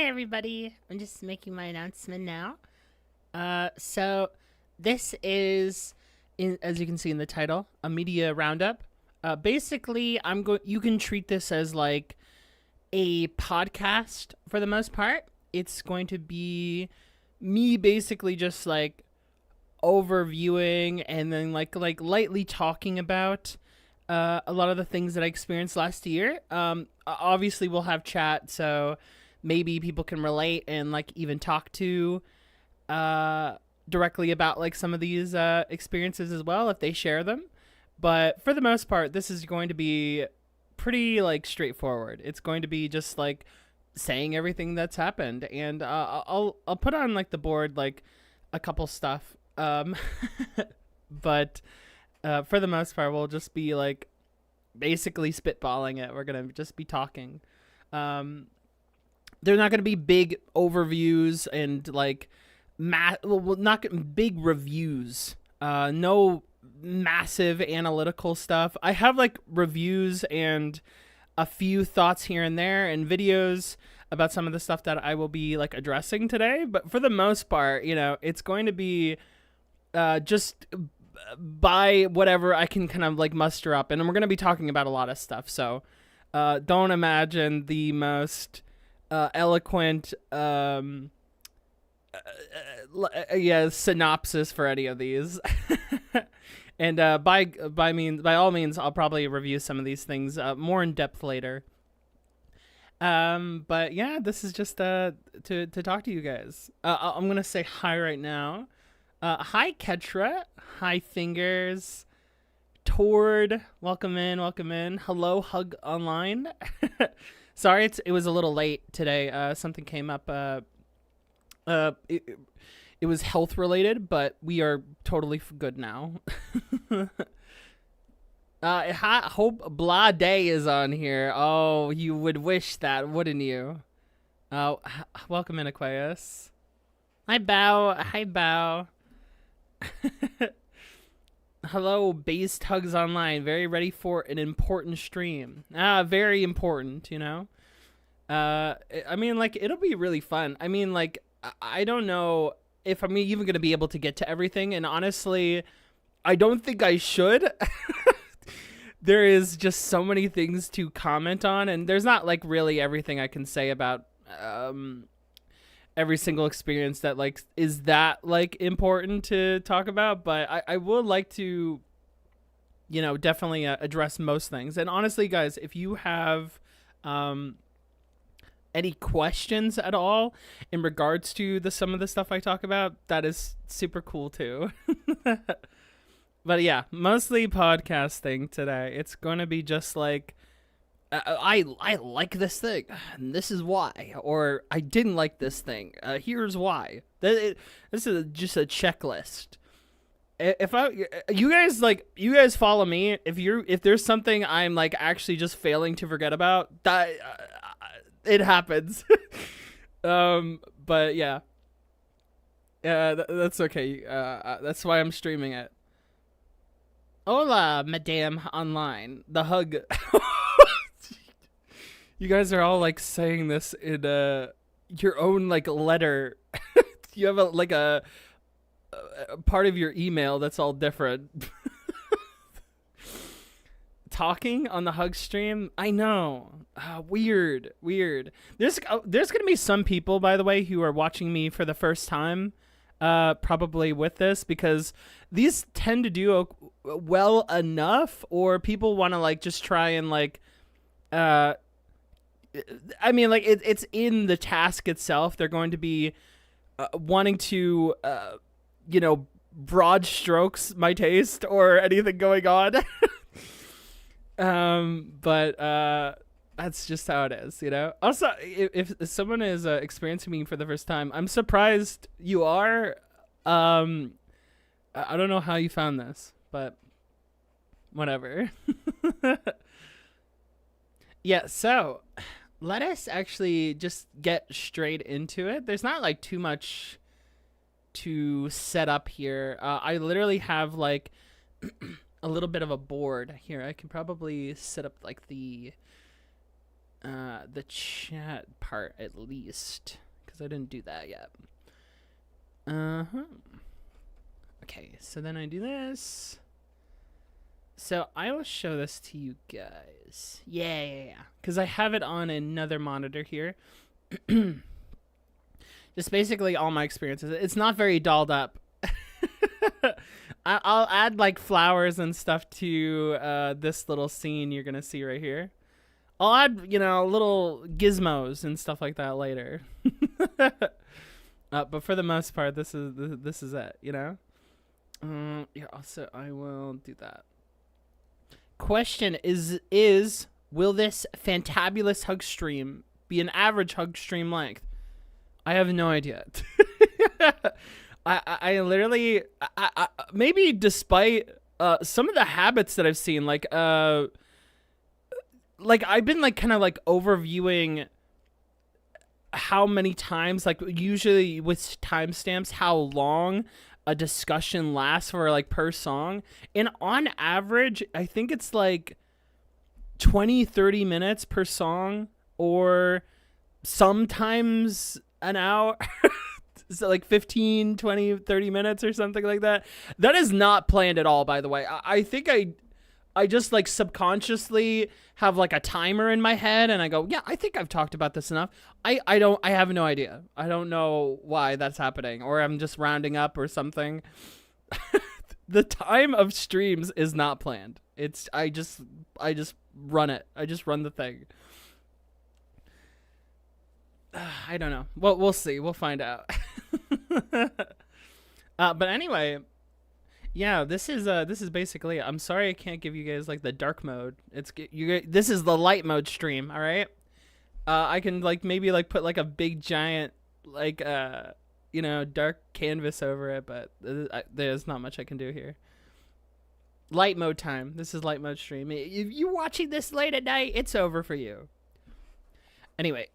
Hi, everybody. I'm just making my announcement now. So this is, as you can see in the title, a media roundup. Basically, You can treat this as like a podcast for the most part. It's going to be me basically just like overviewing and then like lightly talking about a lot of the things that I experienced last year. Obviously, we'll have chat, so maybe people can relate and like even talk to directly about like some of these experiences as well if they share them. But for the most part, this is going to be pretty like straightforward. It's going to be just like saying everything that's happened, and I'll put on like the board like a couple stuff. But for the most part, we'll just be like basically spitballing it. We're gonna just be talking. They're not gonna be big overviews and like not big reviews. No massive analytical stuff. I have like reviews and a few thoughts here and there and videos about some of the stuff that I will be like addressing today. But for the most part, it's going to be just by whatever I can kind of like muster up. And we're going to be talking about a lot of stuff. So don't imagine the most eloquent synopsis for any of these. And by all means, I'll probably review some of these things more in depth later. But yeah, this is just to talk to you guys. I'm gonna say hi right now. Hi Ketra, hi Fingers, Tord, welcome in. Hello Hug Online. Sorry, it was a little late today. Something came up. It was health related, but we are totally good now. Hope Blah Day is on here. Oh, you would wish that, wouldn't you? Welcome in, Aquarius. Hi, Bow. Hello, Based Hugz Online. Very ready for an important stream. Very important, I mean, like, it'll be really fun. I mean, like, I don't know if I'm even going to be able to get to everything. And honestly, I don't think I should. There is just so many things to comment on. And there's not like really everything I can say about every single experience that like is that like important to talk about. But I would like to, definitely address most things. And honestly, guys, if you have any questions at all in regards to some of the stuff I talk about, that is super cool too. But yeah, mostly podcasting today. It's going to be just like, I like this thing, and this is why, or I didn't like this thing. Here's why. This is just a checklist. You guys follow me. If there's something I'm like actually just failing to forget about, that it happens. But yeah, that's okay. That's why I'm streaming it. Hola, Madame Online. The hug. You guys are all like saying this in your own like letter. You have a part of your email that's all different. Talking on the Hug stream, I know. Weird. There's gonna be some people, by the way, who are watching me for the first time, probably with this, because these tend to do well enough, or people want to like just try and like, I mean, like it's in the task itself. They're going to be wanting to, broad strokes my taste or anything going on. But that's just how it is, Also, if someone is experiencing me for the first time, I'm surprised you are. I don't know how you found this, but whatever. Yeah, so let us actually just get straight into it. There's not like too much to set up here. I literally have like a little bit of a board here. I can probably set up like the the chat part at least, because I didn't do that yet. Okay, so then I do this. So I will show this to you guys. Yeah. Because I have it on another monitor here. Just basically all my experiences. It's not very dolled up. I'll add like flowers and stuff to this little scene you're going to see right here. I'll add, little gizmos and stuff like that later. But for the most part, this is it, Yeah, also, I will do that. Question is will this fantabulous hug stream be an average hug stream length? I have no idea. I literally, maybe despite some of the habits that I've seen, like I've been like kind of like overviewing how many times, like usually with timestamps, how long a discussion lasts for like per song, and on average I think it's like 20-30 minutes per song, or sometimes an hour. So like 15, 20, 30 minutes or something like that. That is not planned at all, by the way. I think I just like subconsciously have like a timer in my head, and I go, yeah, I think I've talked about this enough. I have no idea. I don't know why that's happening, or I'm just rounding up or something. The time of streams is not planned. It's I just run it. I just run the thing. I don't know. Well, we'll see. We'll find out. But anyway, yeah, this is basically it. I'm sorry I can't give you guys like the dark mode. This is the light mode stream, all right? I can like maybe like put like a big giant like dark canvas over it, but there's not much I can do here. Light mode time. This is light mode stream. If you're watching this late at night, it's over for you. Anyway,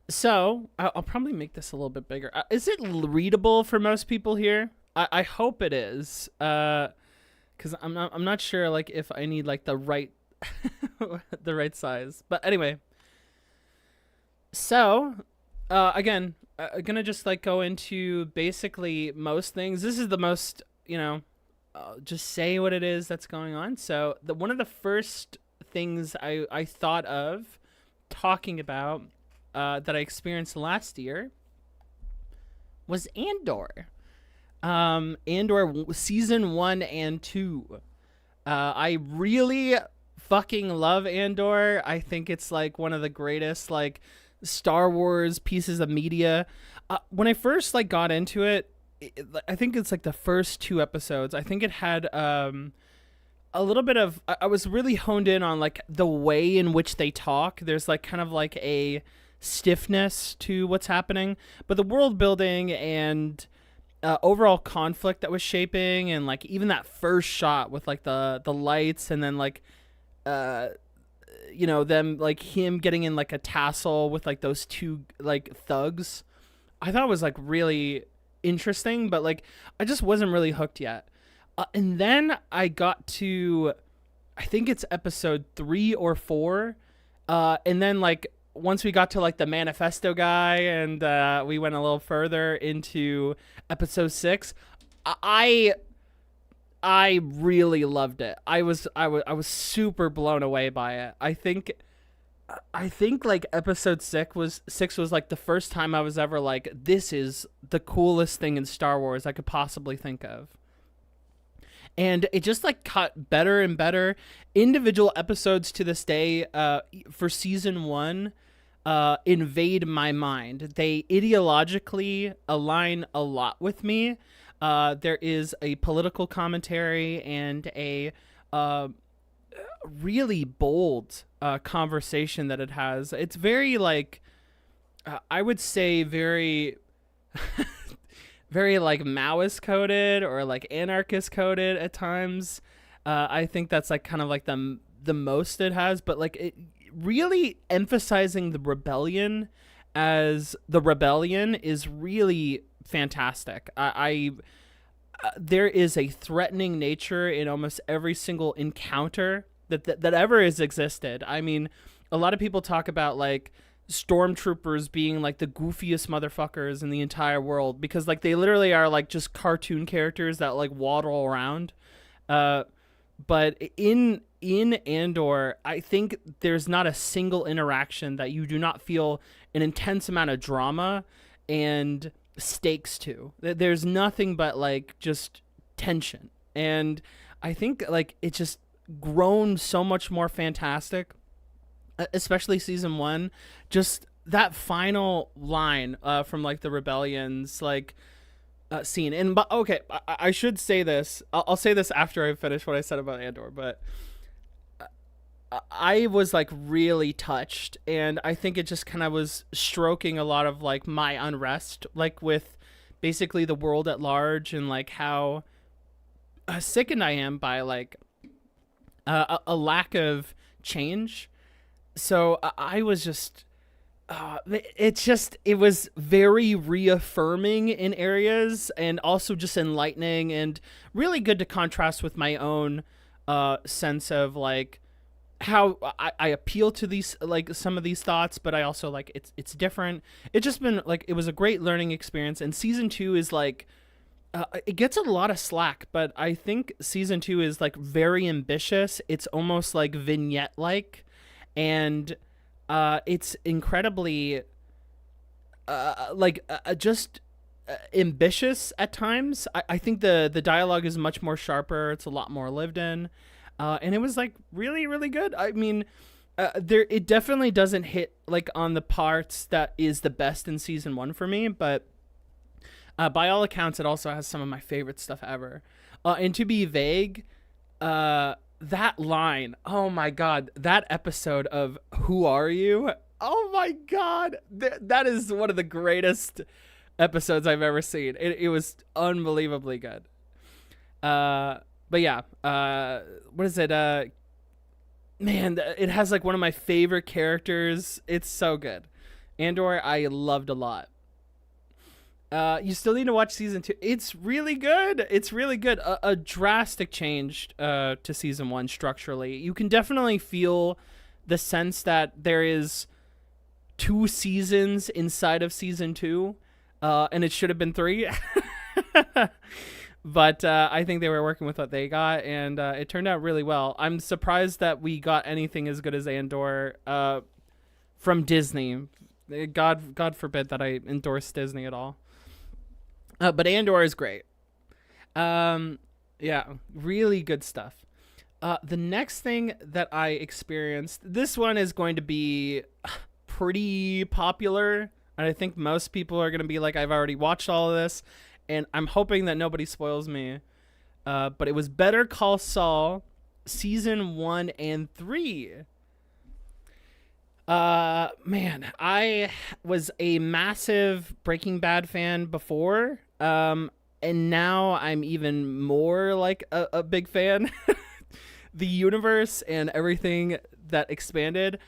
so I'll probably make this a little bit bigger. Is it readable for most people here? I hope it is, because I'm not sure like if I need like the right the right size. But anyway, so again, I'm gonna just like go into basically most things. This is the most just say what it is that's going on. So one of the first things I thought of talking about that I experienced last year was Andor. Andor season 1 and 2. I really fucking love Andor. I think it's like one of the greatest like Star Wars pieces of media. When I first like got into it, I think it's like the first 2 episodes. I think it had a little bit of, I was really honed in on like the way in which they talk. There's like kind of like a stiffness to what's happening, but the world building and overall conflict that was shaping, and like even that first shot with like the lights, and then like them like him getting in like a tassel with like those 2 like thugs, I thought was like really interesting, but like I just wasn't really hooked yet. And then I got to, I think it's episode 3 or 4, and then like once we got to like the manifesto guy, and we went a little further into episode 6, I really loved it. I was super blown away by it. I think like episode 6 was like the first time I was ever like, this is the coolest thing in Star Wars I could possibly think of. And it just like got better and better. Individual episodes to this day for season 1 invade my mind. They ideologically align a lot with me. There is a political commentary and a really bold conversation that it has. It's very like, I would say very... very like Maoist coded or like anarchist coded at times. I think that's like kind of like the most it has, but like it really emphasizing the rebellion as the rebellion is really fantastic. There is a threatening nature in almost every single encounter that ever has existed. I mean, a lot of people talk about like stormtroopers being like the goofiest motherfuckers in the entire world because like they literally are like just cartoon characters that like waddle around. But in Andor, I think there's not a single interaction that you do not feel an intense amount of drama and stakes to. There's nothing but like just tension. And I think like it's just grown so much more fantastic, especially season 1. Just that final line from like the rebellions like scene. And but okay, I should say this. I'll say this after I finish what I said about Andor, but I was like really touched, and I think it just kind of was stroking a lot of like my unrest, like with basically the world at large, and like how sickened I am by like a lack of change. So I was just it was very reaffirming in areas, and also just enlightening, and really good to contrast with my own sense of like how I appeal to these like some of these thoughts, but I also like it's different. It's just been like it was a great learning experience, and season 2 is like it gets a lot of slack, but I think season 2 is like very ambitious. It's almost like vignette like, and it's incredibly just ambitious at times. I think the dialogue is much more sharper. It's a lot more lived in. And it was like really, really good. I mean, it definitely doesn't hit like on the parts that is the best in season 1 for me, but by all accounts, it also has some of my favorite stuff ever. And to be vague, that line, oh my God, that episode of Who Are You? Oh my God, that is one of the greatest episodes I've ever seen. It was unbelievably good. But yeah, what is it? Man, it has like one of my favorite characters. It's so good. Andor, I loved a lot. You still need to watch season 2. It's really good. It's really good. A drastic change to season 1 structurally. You can definitely feel the sense that there is 2 seasons inside of season 2, and it should have been 3. But I think they were working with what they got, and it turned out really well. I'm surprised that we got anything as good as Andor from Disney. God forbid that I endorse Disney at all. But Andor is great. Yeah, really good stuff. The next thing that I experienced, this one is going to be pretty popular, and I think most people are going to be like, I've already watched all of this. And I'm hoping that nobody spoils me. But it was Better Call Saul, season 1 and 3. Man, I was a massive Breaking Bad fan before. And now I'm even more like a big fan. The universe and everything that expanded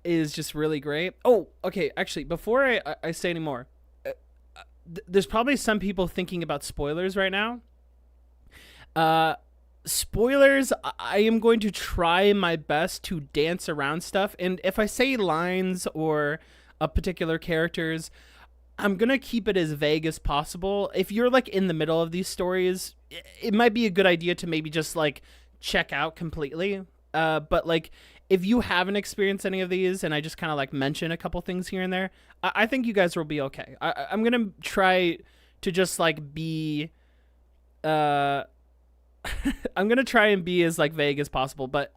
is just really great. Oh, okay. Actually, before I say any more, there's probably some people thinking about spoilers right now. Spoilers, I am going to try my best to dance around stuff. And if I say lines or particular characters, I'm going to keep it as vague as possible. If you're like in the middle of these stories, it might be a good idea to maybe just like check out completely. But like, if you haven't experienced any of these and I just kind of like mention a couple things here and there, I think you guys will be okay. I'm going to try to just like be, I'm going to try and be as like vague as possible, but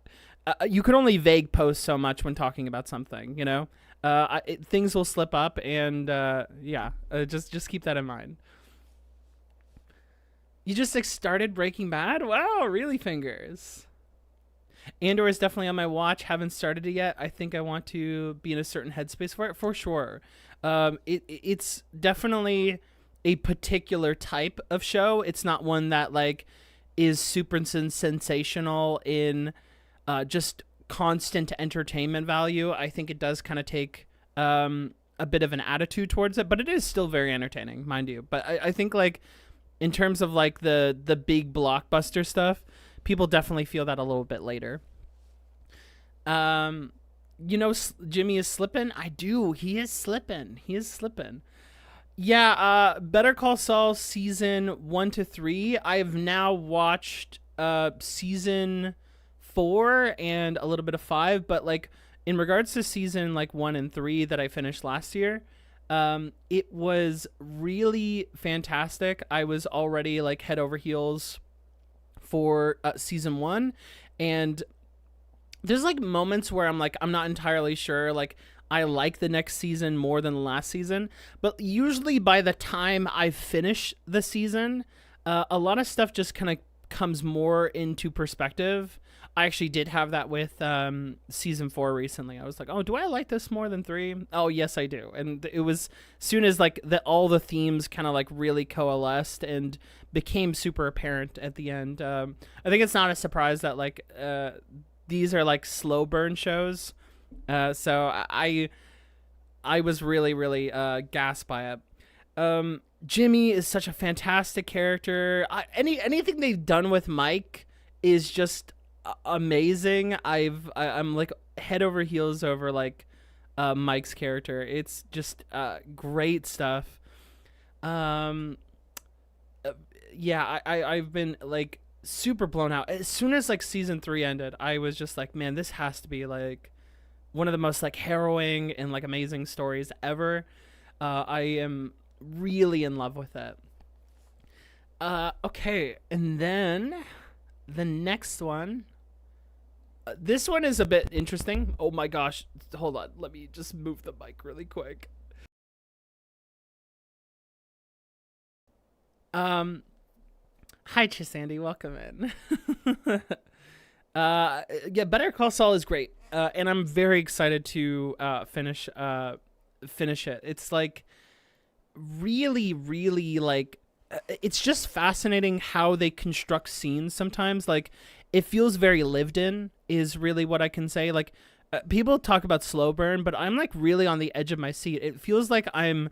you can only vague post so much when talking about something, you know, things will slip up, and just keep that in mind. You just like started Breaking Bad? Wow, really, fingers. Andor is definitely on my watch. Haven't started it yet. I think I want to be in a certain headspace for it, for sure. It's definitely a particular type of show. It's not one that like is super sensational in just constant entertainment value. I think it does kind of take a bit of an attitude towards it, but it is still very entertaining, mind you. But I think like in terms of like the big blockbuster stuff, people definitely feel that a little bit later. Um, Jimmy is slipping. I do. He is slipping. Yeah. Better Call Saul season 1 to 3. I've now watched season 4 and a little bit of 5, but like in regards to season like 1 and 3 that I finished last year, it was really fantastic. I was already like head over heels for season 1, and there's like moments where I'm like I'm not entirely sure, like I like the next season more than the last season, but usually by the time I finish the season, a lot of stuff just kind of comes more into perspective. I actually did have that with season 4 recently. I was like, oh, do I like this more than 3? Oh, yes, I do. And it was soon as like all the themes kind of like really coalesced and became super apparent at the end. I think it's not a surprise that like these are like slow burn shows. So I was really gassed by it. Jimmy is such a fantastic character. Anything they've done with Mike is just amazing. I'm like head over heels over like Mike's character. It's just great stuff. Um, yeah, I've been like super blown out. As soon as like season 3 ended, I was just like, man, this has to be like one of the most like harrowing and like amazing stories ever. I am really in love with it. Okay, and then the next one. This one is a bit interesting. Oh my gosh, hold on. Let me just move the mic really quick. Um, Hi, Chisandy. Welcome in. Yeah, Better Call Saul is great, and I'm very excited to finish it. It's like really like it's just fascinating how they construct scenes sometimes. Like it feels very lived in is really what I can say. Like people talk about slow burn, but I'm like really on the edge of my seat. It feels like I'm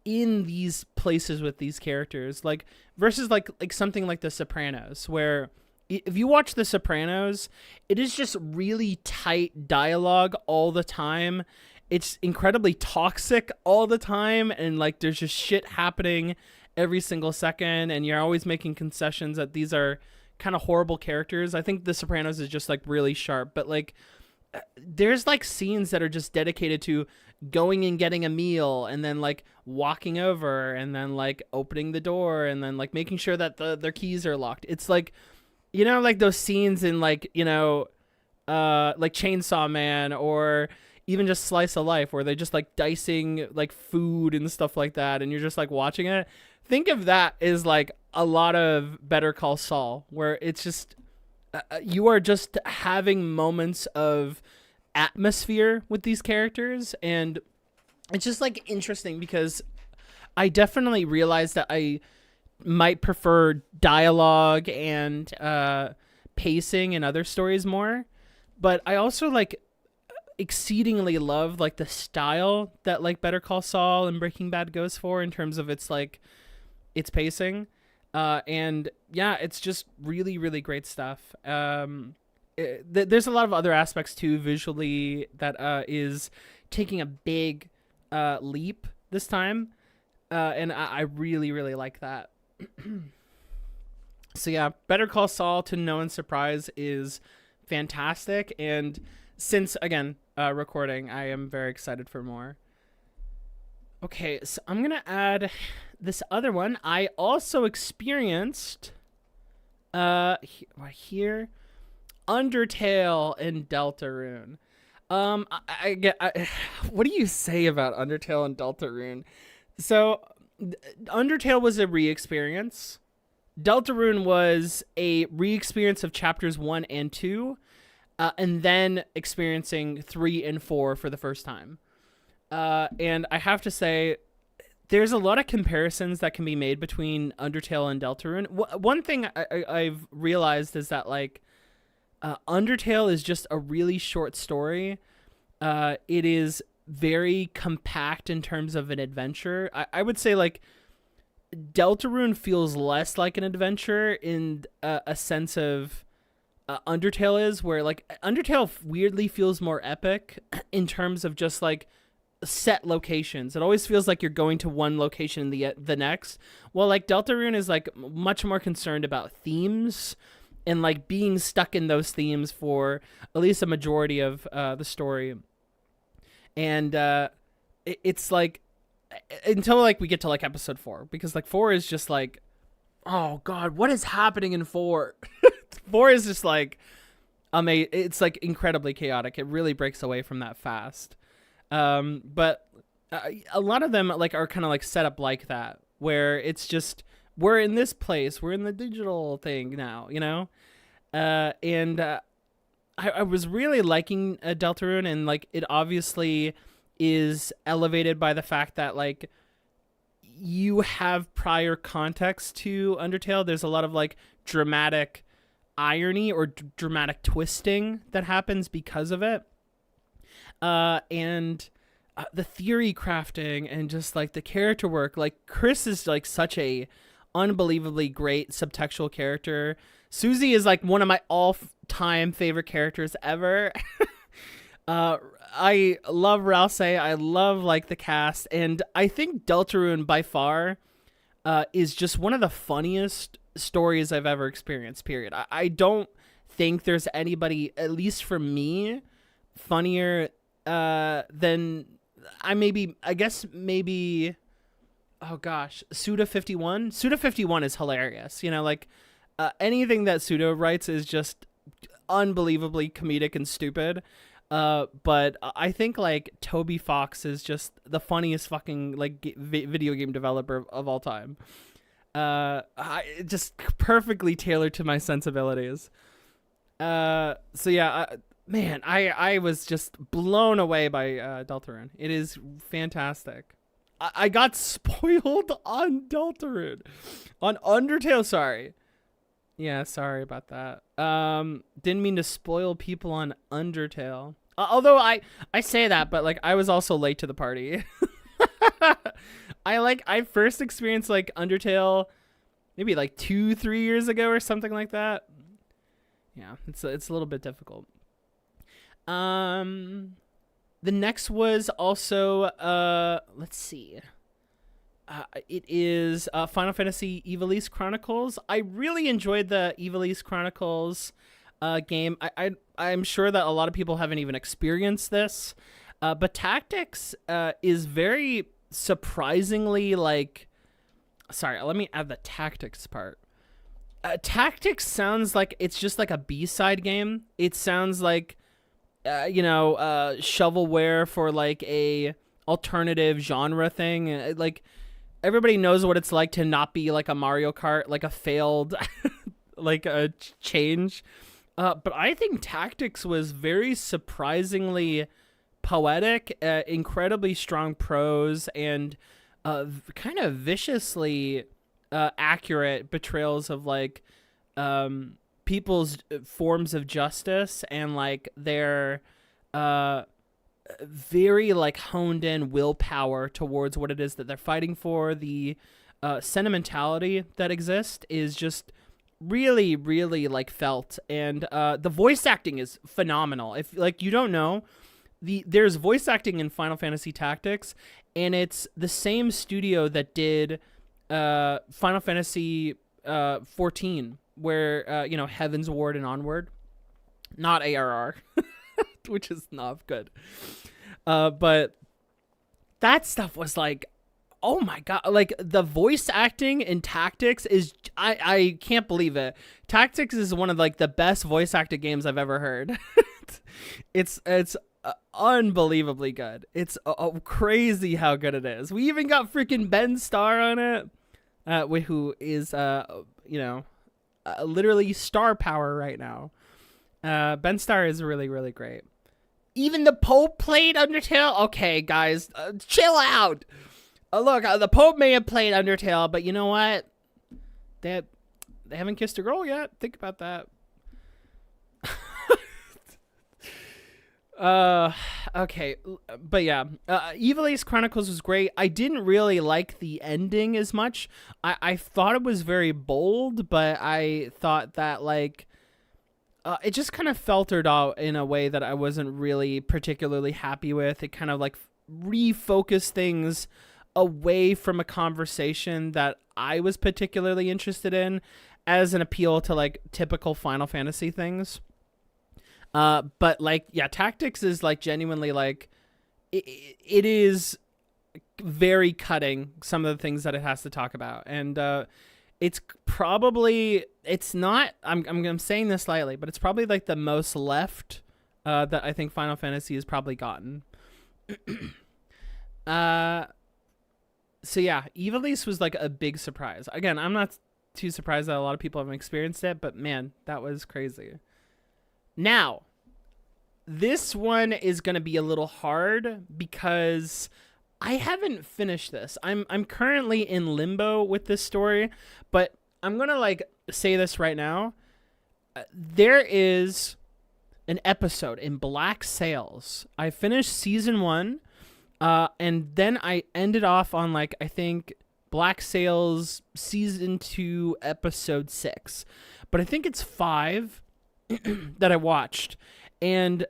in these places with these characters, like versus like something like The Sopranos, where if you watch The Sopranos, it is just really tight dialogue all the time. It's incredibly toxic all the time, and like there's just shit happening every single second, and you're always making concessions that these are kind of horrible characters. I think The Sopranos is just like really sharp, but like there's like scenes that are just dedicated to going and getting a meal and then like walking over and then like opening the door and then like making sure that their keys are locked. It's like, like those scenes in like, like Chainsaw Man or even just Slice of Life where they just like dicing like food and stuff like that, and you're just like watching it. Think of that as like a lot of Better Call Saul, where it's just you are just having moments of atmosphere with these characters, and it's just like interesting because I definitely realized that I might prefer dialogue and pacing in other stories more, but I also like exceedingly love like the style that like Better Call Saul and Breaking Bad goes for in terms of its like its pacing, and yeah, it's just really great stuff. There's a lot of other aspects too visually that is taking a big leap this time, and I really like that. So yeah, Better Call Saul, to no one's surprise, is fantastic, and since again recording, I am very excited for more. Okay, so I'm gonna add this other one. I also experienced right here, Undertale and Deltarune. What do you say about Undertale and Deltarune? So, Undertale was a re-experience. Deltarune was a re-experience of chapters 1 and 2, and then experiencing 3 and 4 for the first time. And I have to say, there's a lot of comparisons that can be made between Undertale and Deltarune. One thing I've realized is that like Undertale is just a really short story. It is very compact in terms of an adventure. I would say like Deltarune feels less like an adventure in a sense of Undertale is, where like Undertale weirdly feels more epic in terms of just like set locations. It always feels like you're going to one location and the next. Well, like Deltarune is like much more concerned about themes and like being stuck in those themes for at least a majority of the story. And it's like until like we get to like episode 4, because like 4 is just like, oh god, what is happening in 4? 4 is just like amazing. It's like incredibly chaotic. It really breaks away from that fast. But a lot of them like are kind of like set up like that, where it's just, we're in this place, we're in the digital thing now, you know? And I was really liking Deltarune, and like it obviously is elevated by the fact that like you have prior context to Undertale. There's a lot of like dramatic irony or dramatic twisting that happens because of it. And the theory crafting and just like the character work, like Chris is like such a unbelievably great subtextual character. Susie is like one of my all-time favorite characters ever. I love Rouse. I love like the cast, and I think Deltarune by far is just one of the funniest stories I've ever experienced, period. I don't think there's anybody, at least for me, funnier than I guess maybe oh gosh, Suda51. Suda51 is hilarious. You know, like anything that Suda writes is just unbelievably comedic and stupid. But I think like Toby Fox is just the funniest fucking like video game developer of all time. Just perfectly tailored to my sensibilities. So yeah, man, I was just blown away by Deltarune. It is fantastic. I got spoiled on Deltarune, on Undertale. Sorry. Yeah, sorry about that. Didn't mean to spoil people on Undertale. Although I say that, but like I was also late to the party. I first experienced like Undertale maybe like 2-3 years ago or something like that. Yeah, it's a little bit difficult. The next was also let's see. It is Final Fantasy Ivalice Chronicles. I really enjoyed the Ivalice Chronicles game. I'm sure that a lot of people haven't even experienced this, but Tactics is very surprisingly like. Sorry, let me add the Tactics part. Tactics sounds like it's just like a B-side game. It sounds like shovelware for like a alternative genre thing. Like everybody knows what it's like to not be like a Mario Kart, like a failed like a change. But I think Tactics was very surprisingly poetic, incredibly strong prose, and kind of viciously accurate portrayals of like people's forms of justice and like their very like honed in willpower towards what it is that they're fighting for. The sentimentality that exists is just really, really like felt, and the voice acting is phenomenal. If like you don't know, there's voice acting in Final Fantasy Tactics, and it's the same studio that did Final Fantasy 14, where Heaven's Ward and Onward, not ARR, which is not good. But that stuff was like, oh my god, like the voice acting in Tactics is, I can't believe it. Tactics is one of like the best voice acted games I've ever heard. It's unbelievably good. It's crazy how good it is. We even got freaking Ben Starr on it, who is literally star power right now. Ben Starr is really, really great. Even the Pope played Undertale. Okay, guys, chill out. Look, the Pope may have played Undertale, but you know what? They haven't kissed a girl yet. Think about that. Okay, but yeah, Ivalice Chronicles was great. I didn't really like the ending as much. I thought it was very bold, but I thought that like it just kind of filtered out in a way that I wasn't really particularly happy with. It kind of like refocused things away from a conversation that I was particularly interested in as an appeal to like typical Final Fantasy things. But like, yeah, Tactics is like genuinely like, it is very cutting, some of the things that it has to talk about. And, it's probably, it's not, I'm saying this slightly, but it's probably like the most left, that I think Final Fantasy has probably gotten. So yeah, Ivalice was like a big surprise. Again, I'm not too surprised that a lot of people haven't experienced it, but man, that was crazy. Now, this one is going to be a little hard because I haven't finished this. I'm currently in limbo with this story, but I'm going to like say this right now. There is an episode in Black Sails. I finished season 1, and then I ended off on like, I think Black Sails season 2, episode 6, but I think it's 5 that I watched. And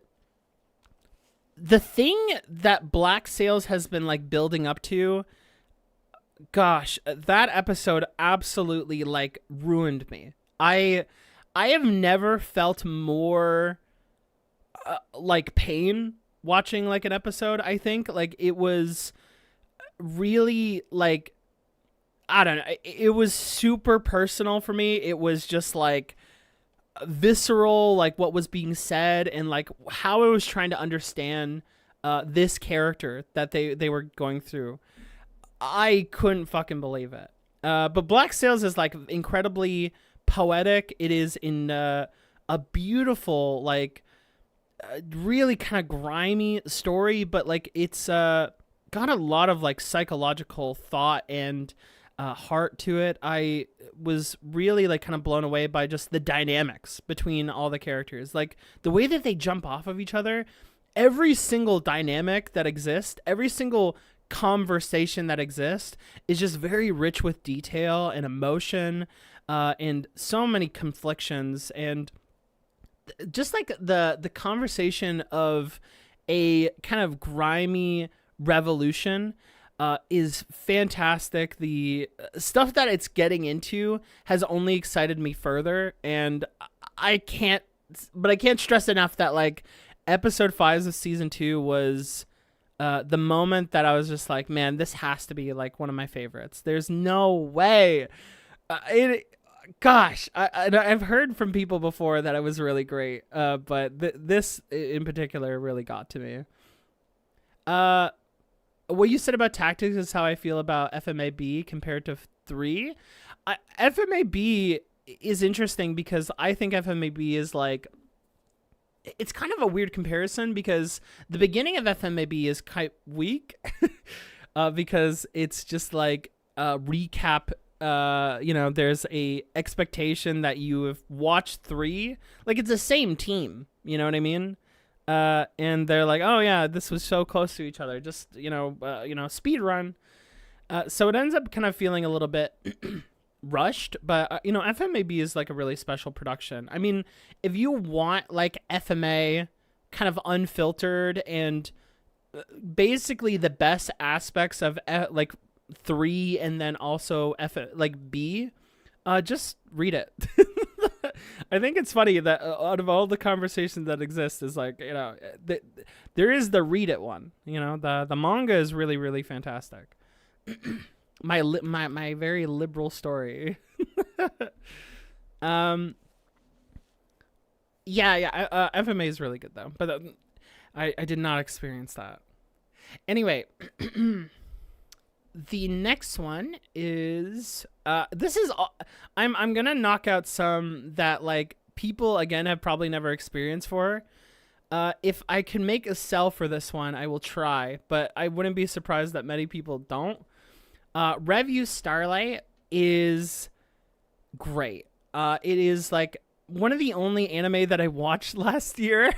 the thing that Black Sails has been like building up to, gosh, that episode absolutely like ruined me. I have never felt more like pain watching like an episode. I think like it was really like, I don't know, it was super personal for me. It was just like visceral, like what was being said and like how I was trying to understand this character that they were going through. I couldn't fucking believe it. But Black Sails is like incredibly poetic. It is in a beautiful, like really kind of grimy story, but like it's got a lot of like psychological thought and heart to it. I was really like kind of blown away by just the dynamics between all the characters, like the way that they jump off of each other. Every single dynamic that exists, every single conversation that exists is just very rich with detail and emotion, and so many conflictions, and just like the conversation of a kind of grimy revolution is fantastic. The stuff that it's getting into has only excited me further, and I can't stress enough that like episode 5 of season 2 was the moment that I was just like, man, this has to be like one of my favorites. There's no way. I've heard from people before that it was really great, but this in particular really got to me. What you said about Tactics is how I feel about FMAB compared to 3. FMAB is interesting because I think FMAB is like, it's kind of a weird comparison because the beginning of FMAB is quite weak because it's just like a recap. There's a expectation that you have watched 3. Like it's the same team, you know what I mean? And they're like, oh yeah, this was so close to each other. Just, speed run. So it ends up kind of feeling a little bit rushed, but FMAB is like a really special production. I mean, if you want like FMA kind of unfiltered and basically the best aspects of like 3 and then also B, just read it. I think it's funny that out of all the conversations that exist is like, there is the read it one, the manga is really, really fantastic. my very liberal story. FMA is really good though, but I did not experience that. Anyway, the next one is this is I'm gonna knock out some that like people again have probably never experienced for. If I can make a sell for this one, I will try, but I wouldn't be surprised that many people don't. Revue Starlight is great. It is like one of the only anime that I watched last year.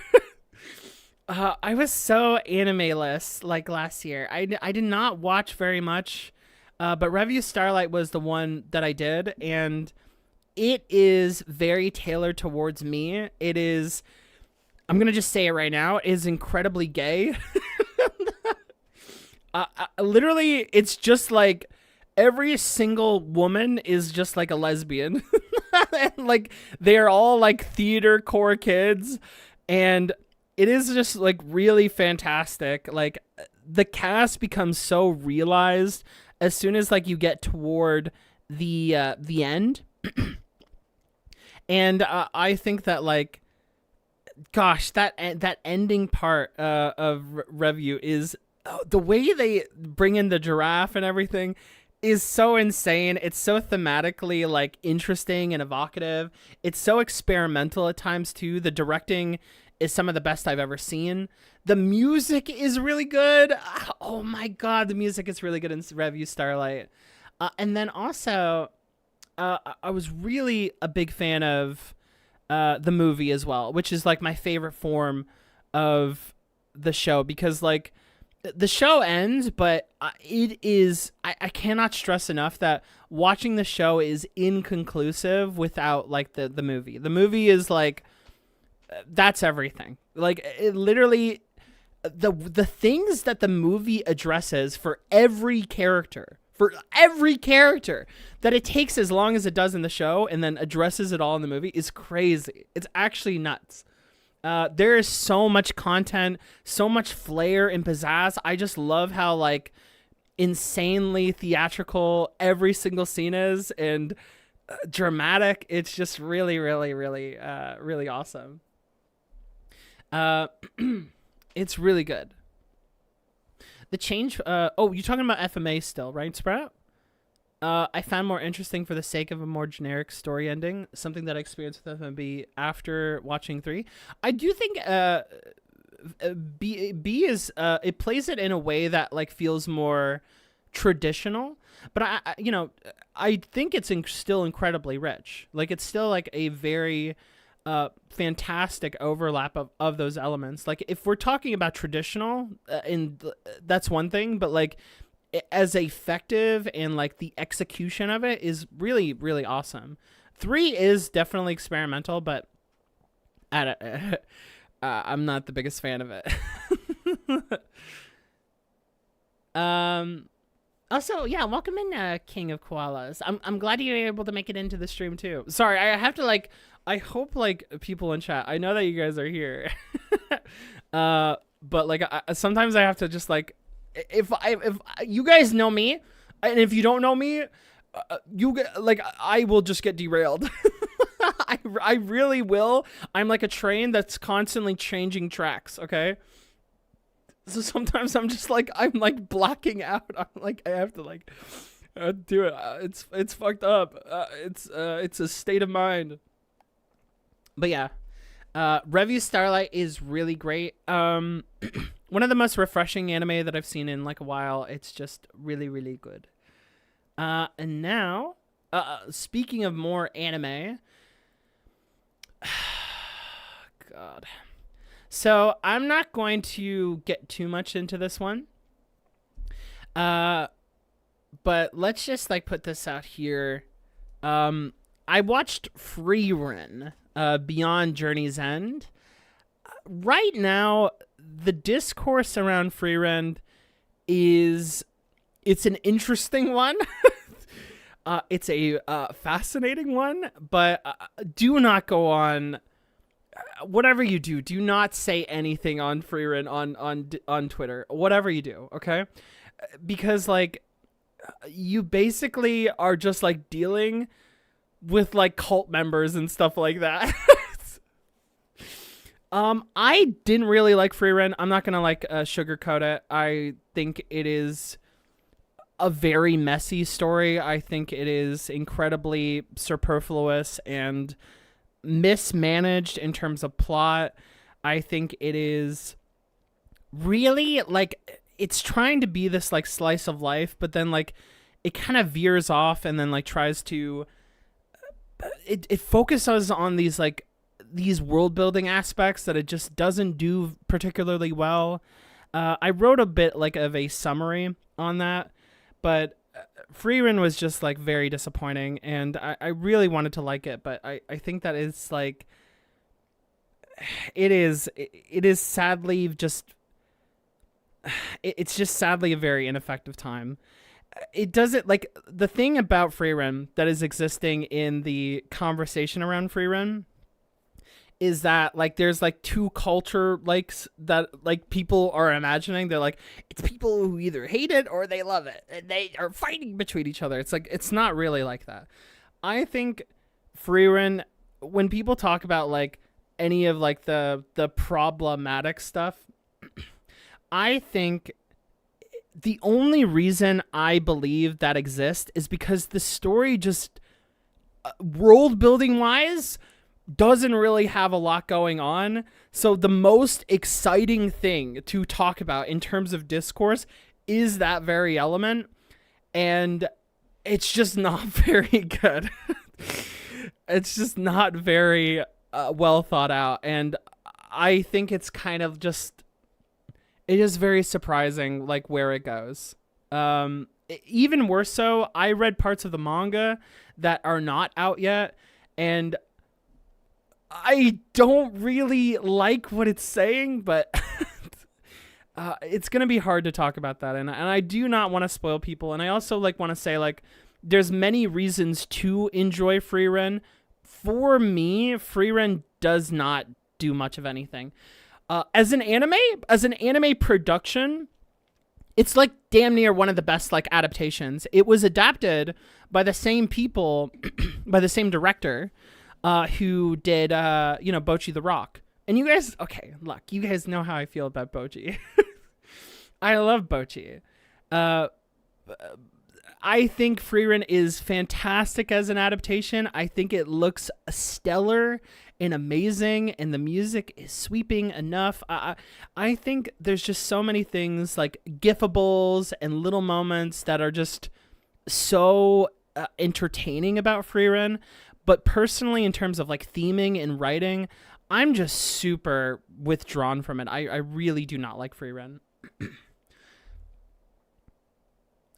I was so anime-less like last year. I did not watch very much, but Revue Starlight was the one that I did, and it is very tailored towards me. It is, I'm going to just say it right now, it is incredibly gay. Literally, it's just like every single woman is just like a lesbian. And, like, they're all like theater core kids. And it is just like really fantastic. Like, the cast becomes so realized as soon as like you get toward the end. And I think that, like, gosh, that ending part of Review is the way they bring in the giraffe and everything is so insane. It's so thematically like interesting and evocative. It's so experimental at times too. The directing is some of the best I've ever seen. The music is really good. Oh my god, the music is really good in Review Starlight. And then also, I was really a big fan of the movie as well, which is like my favorite form of the show, because like the show ends, but it is, I cannot stress enough that watching the show is inconclusive without like the movie. The movie is like, that's everything. Like, it literally, the things that the movie addresses for every character that it takes as long as it does in the show and then addresses it all in the movie is crazy. It's actually nuts. There is so much content, so much flair and pizzazz. I just love how like insanely theatrical every single scene is, and dramatic. It's just really, really, really, really awesome. It's really good. The change. Oh, you're talking about FMA still, right, Sprout? I found more interesting for the sake of a more generic story ending, something that I experienced with FMB after watching 3. I do think B is it plays it in a way that like feels more traditional, but I think it's still incredibly rich. Like, it's still like a very fantastic overlap of those elements. Like, if we're talking about traditional, that's one thing, but like, as effective and like the execution of it is really, really awesome. 3 is definitely experimental, but I'm not the biggest fan of it. Also, yeah, welcome in, King of Koalas. I'm glad you were able to make it into the stream too. Sorry, I have to like, I hope like people in chat, I know that you guys are here. But like, sometimes I have to just like, if you guys know me, and if you don't know me, I will just get derailed. I really will. I'm like a train that's constantly changing tracks. Okay. So sometimes I'm just like, I'm like blacking out. I'm like, I have to like do it. It's fucked up. It's a state of mind. But yeah, Review Starlight is really great. One of the most refreshing anime that I've seen in like a while. It's just really, really good. And now, speaking of more anime, God. So I'm not going to get too much into this one. But let's just like put this out here. I watched Frieren, Beyond Journey's End. Right now, the discourse around Frieren it's an interesting one. It's a fascinating one, but do not go on. Whatever you do not say anything on Frieren on Twitter. Whatever you do, okay? Because like, you basically are just like dealing with like cult members and stuff like that. I didn't really like Frieren. I'm not gonna like sugarcoat it. I think it is a very messy story. I think it is incredibly superfluous and mismanaged in terms of plot. I think it is really like, it's trying to be this like slice of life, but then like it kind of veers off and then like tries to it focuses on these like these world building aspects that it just doesn't do particularly well. I wrote a bit like of a summary on that, but Freerun was just like very disappointing, and I really wanted to like it, but I think that it's like it is sadly just it's just sadly a very ineffective time. It doesn't like the thing about Freerun that is existing in the conversation around Freerun is that like there's like two culture likes that like people are imagining. They're like, it's people who either hate it or they love it, and they are fighting between each other. It's like it's not really like that. I think Freerun, when people talk about like any of like the problematic stuff, I think the only reason I believe that exists is because the story just world building wise doesn't really have a lot going on. So the most exciting thing to talk about in terms of discourse is that very element, and it's just not very good. It's just not very well thought out, and I think it's kind of just it is very surprising like where it goes. Even worse so, I read parts of the manga that are not out yet, and I don't really like what it's saying, but it's going to be hard to talk about that. And I do not want to spoil people. And I also like want to say like there's many reasons to enjoy Freerun. For me, Freerun does not do much of anything. As an anime production, it's like damn near one of the best like adaptations. It was adapted by the same people, by the same director, who did, Bocchi the Rock. And you guys, okay, look, you guys know how I feel about Bocchi. I love Bocchi. I think Freerun is fantastic as an adaptation. I think it looks stellar and amazing, and the music is sweeping enough. I think there's just so many things like giffables and little moments that are just so entertaining about Freerun. But personally, in terms of like theming and writing, I'm just super withdrawn from it. I really do not like Freerun.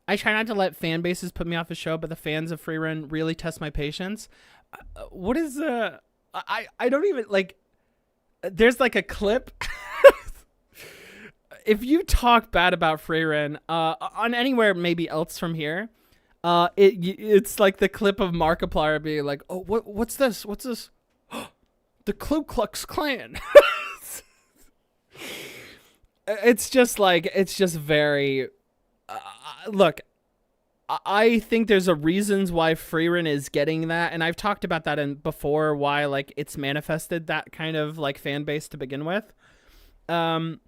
I try not to let fan bases put me off the show, but the fans of Freerun really test my patience. What is I don't even like. There's like a clip. If you talk bad about Freerun on anywhere maybe else from here, it's like the clip of Markiplier being like, "Oh, what's this? What's this? The Ku Klux Klan." It's just very. Look, I think there's a reasons why Freerun is getting that, and I've talked about that in before. Why like it's manifested that kind of like fan base to begin with. But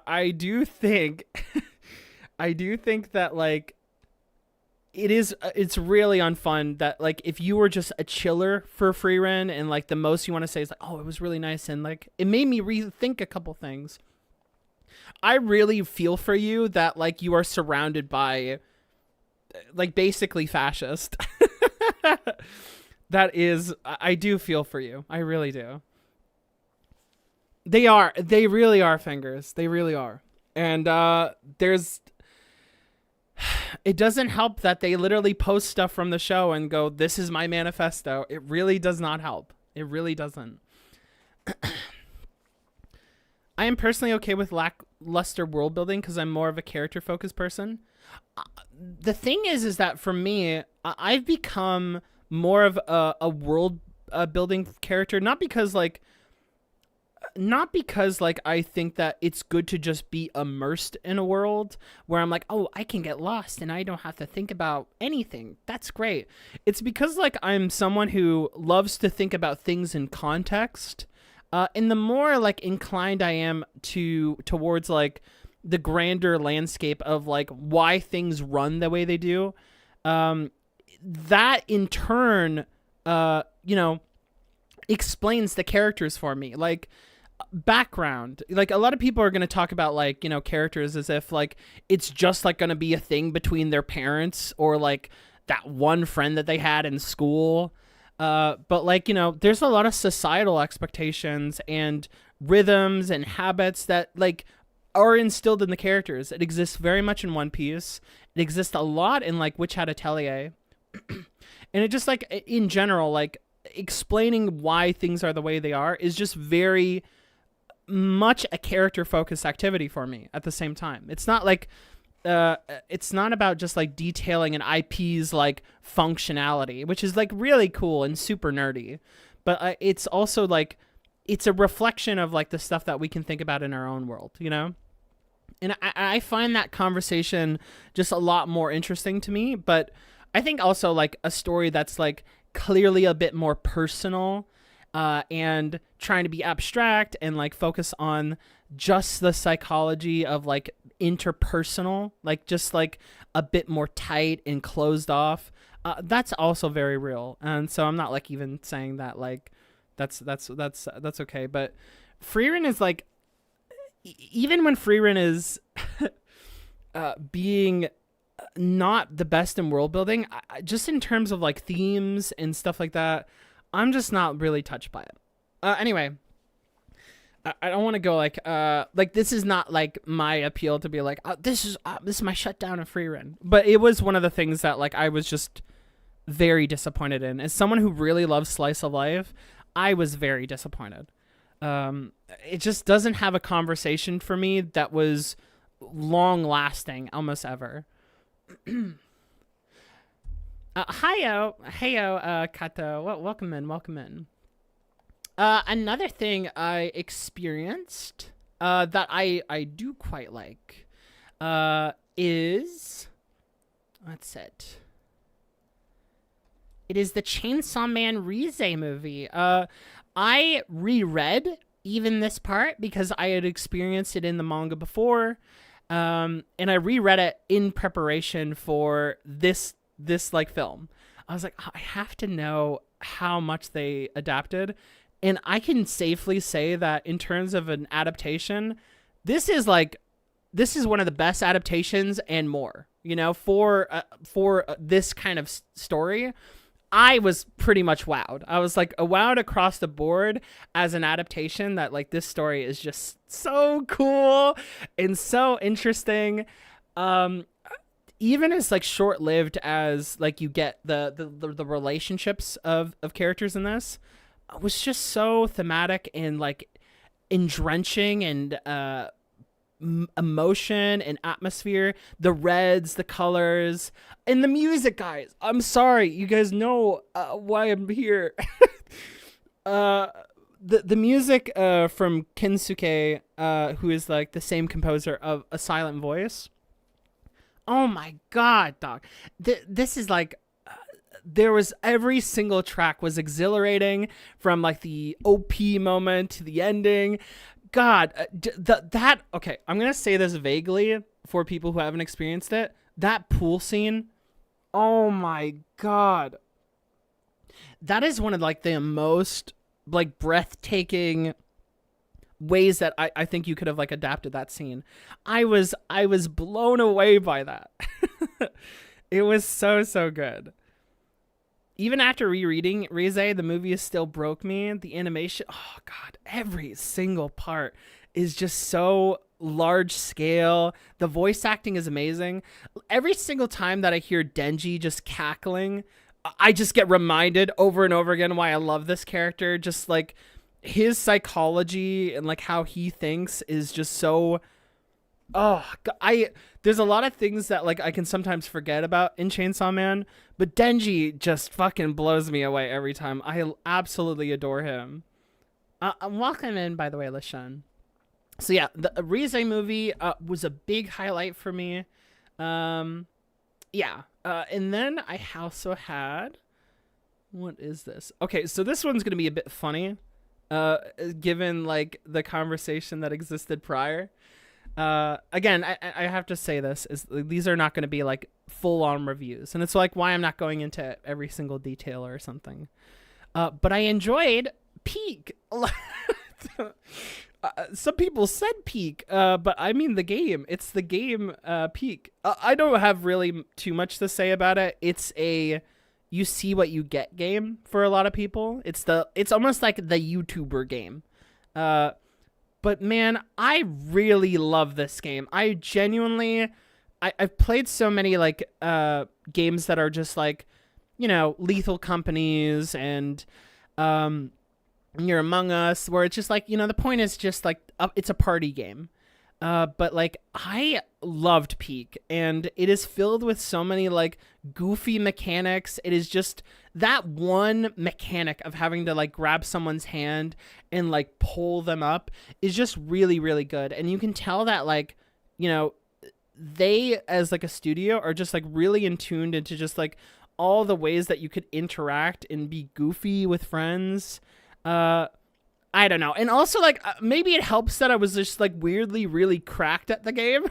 I do think, I do think that like. It's really unfun that like if you were just a chiller for Freerun and like the most you want to say is like, oh, it was really nice and like it made me rethink a couple things. I really feel for you that like you are surrounded by like basically fascist. I do feel for you. I really do. They really are fingers. They really are. And it doesn't help that they literally post stuff from the show and go, this is my manifesto. It really does not help. It really doesn't. I am personally okay with lackluster world building because I'm more of a character focused person. The thing is that for me, I've become more of a world building character, not because I think that it's good to just be immersed in a world where I'm like, oh, I can get lost and I don't have to think about anything. That's great. It's because like I'm someone who loves to think about things in context. And the more like inclined I am towards like the grander landscape of like why things run the way they do, that in turn, explains the characters for me. Like background, like a lot of people are going to talk about like, characters as if like it's just like going to be a thing between their parents or like that one friend that they had in school. But like, there's a lot of societal expectations and rhythms and habits that like are instilled in the characters. It exists very much in One Piece. It exists a lot in like Witch Hat Atelier. And it just like in general, like explaining why things are the way they are is just very much a character focused activity for me at the same time. It's not like it's not about just like detailing an IP's like functionality, which is like really cool and super nerdy, but it's also like it's a reflection of like the stuff that we can think about in our own world, you know? And I find that conversation just a lot more interesting to me, but I think also like a story that's like clearly a bit more personal and trying to be abstract and like focus on just the psychology of like interpersonal, like just like a bit more tight and closed off. That's also very real. And so I'm not like even saying that like that's okay. But Freerin is like, even when Freerin is being not the best in world building, just in terms of like themes and stuff like that, I'm just not really touched by it. Anyway, I don't want to go like this is not like my appeal to be like, this is my shutdown of Freerin, but it was one of the things that like I was just very disappointed in. As someone who really loves slice of life, I was very disappointed. It just doesn't have a conversation for me that was long lasting almost ever. Heyo, Kato, welcome in. Another thing I experienced that I do quite like is, what's it? It is the Chainsaw Man Rize movie. I reread even this part because I had experienced it in the manga before, and I reread it in preparation for this like film. I was like, I have to know how much they adapted, and I can safely say that in terms of an adaptation, this is one of the best adaptations and more. You know, for this kind of story, I was pretty much wowed. I was like wowed across the board as an adaptation that like this story is just so cool and so interesting. Even as like short-lived as like you get the relationships of characters in this, was just so thematic and like entrenching and emotion and atmosphere, the reds, the colors, and the music, guys. I'm sorry, you guys know why I'm here. The music from Kensuke, who is like the same composer of A Silent Voice. Oh my god, dog. This is like there was every single track was exhilarating, from like the OP moment to the ending. God, that okay, I'm going to say this vaguely for people who haven't experienced it. That pool scene, oh my god. That is one of like the most like breathtaking ways that I think you could have like adapted that scene. I was blown away by that. It was so good. Even after rereading Rize, the movie still broke me. The animation, oh god, every single part is just so large scale. The voice acting is amazing. Every single time that I hear Denji just cackling, I just get reminded over and over again why I love this character. Just like his psychology and like how he thinks is just so, there's a lot of things that like I can sometimes forget about in Chainsaw Man, but Denji just fucking blows me away every time. I absolutely adore him. Welcome in, by the way, Lashun. So yeah, the Rize movie was a big highlight for me. And then I also had, what is this? Okay, so this one's gonna be a bit funny, given like the conversation that existed prior. Again, I have to say this is these are not going to be like full on reviews, and it's like why I'm not going into every single detail or something. But I enjoyed Peak. Some people said Peak, but I mean the game. It's the game Peak. I don't have really too much to say about it. It's a you see what you get game for a lot of people. It's almost like the YouTuber game. But man, I really love this game. I genuinely, I've played so many like games that are just like, Lethal Companies and You're Among Us, where it's just like, the point is just like it's a party game. But like I loved Peak, and it is filled with so many like goofy mechanics. It is just that one mechanic of having to like grab someone's hand and like pull them up is just really, really good. And you can tell that like, they as like a studio are just like really in tuned into just like all the ways that you could interact and be goofy with friends. I don't know. And also, like, maybe it helps that I was just, like, weirdly really cracked at the game.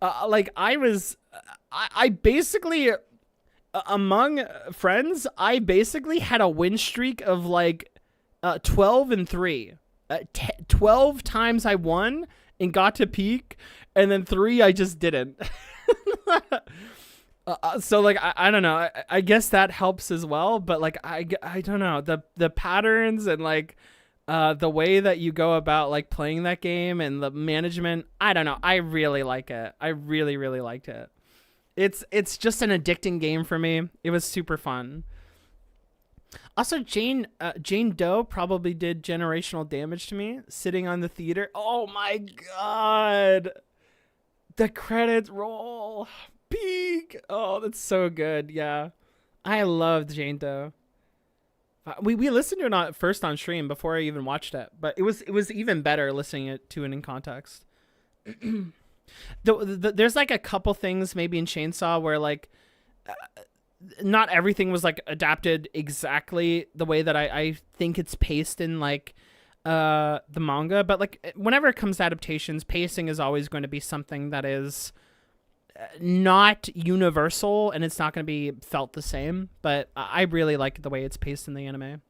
Like, I basically, among friends, I basically had a win streak of, like, 12-3. 12 times I won and got to peak, and then 3 I just didn't. So like I don't know. I guess that helps as well. But like I don't know, the patterns and like the way that you go about like playing that game and the management. I don't know. I really like it. I really, really liked it. It's just an addicting game for me. It was super fun. Also, Jane Doe probably did generational damage to me sitting on the theater. Oh my god, the credits roll. Peak. Oh, that's so good. Yeah, I loved Jane Doe. We listened to it first on stream before I even watched it, but it was even better listening to it in context. There's like a couple things maybe in Chainsaw where like not everything was like adapted exactly the way that I think it's paced in like the manga, but like whenever it comes to adaptations, pacing is always going to be something that is not universal, and it's not going to be felt the same, but I really like the way it's paced in the anime.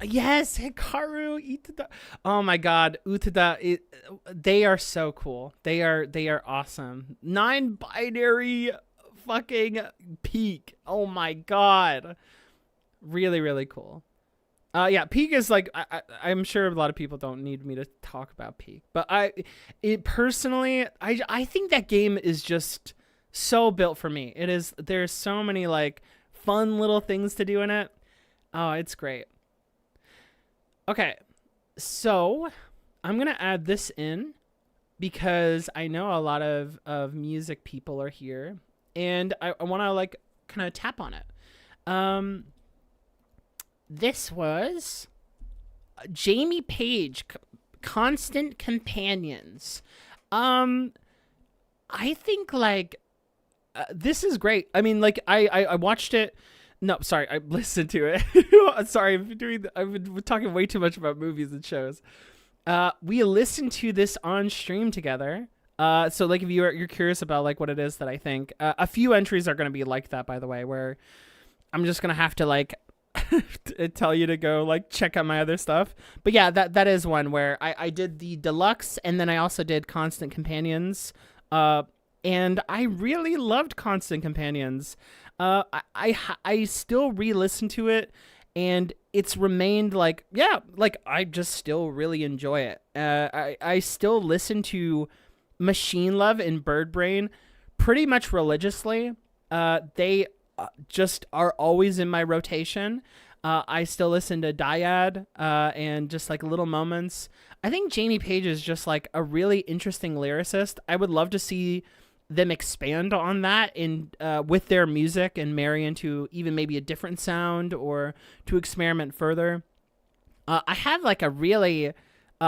Yes, Hikaru, Utada. Oh my god, Utada, they are so cool. They are awesome. 9-binary fucking Peak. Oh my god. Really, really cool. Yeah, Peak is like I'm sure a lot of people don't need me to talk about Peak, but personally, I think that game is just so built for me. It is. There's so many like fun little things to do in it. Oh, it's great. Okay, so I'm gonna add this in because I know a lot of music people are here, and I want to like kind of tap on it. This was Jamie Page, Constant Companions. I think like this is great. I mean, like I watched it. No, sorry, I listened to it. Sorry, I've been talking way too much about movies and shows. We listened to this on stream together. So like if you're curious about like what it is that I think, a few entries are going to be like that, by the way, where I'm just going to have to like tell you to go like check out my other stuff. But yeah, that is one where I did the deluxe, and then I also did Constant Companions. And I really loved Constant Companions. I still re-listen to it, and it's remained like, yeah, like I just still really enjoy it. I still listen to Machine Love and Bird Brain pretty much religiously. They just are always in my rotation. I still listen to Dyad and just like Little Moments. I think Jamie Page is just like a really interesting lyricist. I would love to see them expand on that in with their music and marry into even maybe a different sound, or to experiment further. I have like a really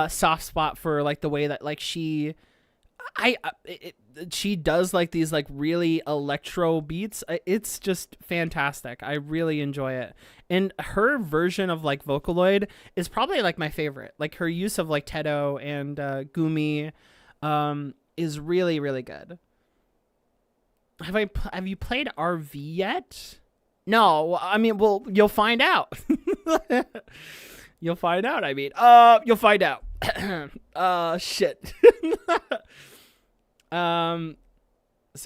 soft spot for like the way that like she does like these like really electro beats. It's just fantastic. I really enjoy it. And her version of like Vocaloid is probably like my favorite. Like her use of like Tedo and Gumi is really, really good. Have you played RV yet? No, I mean, well, you'll find out. You'll find out. I mean, you'll find out. Shit. So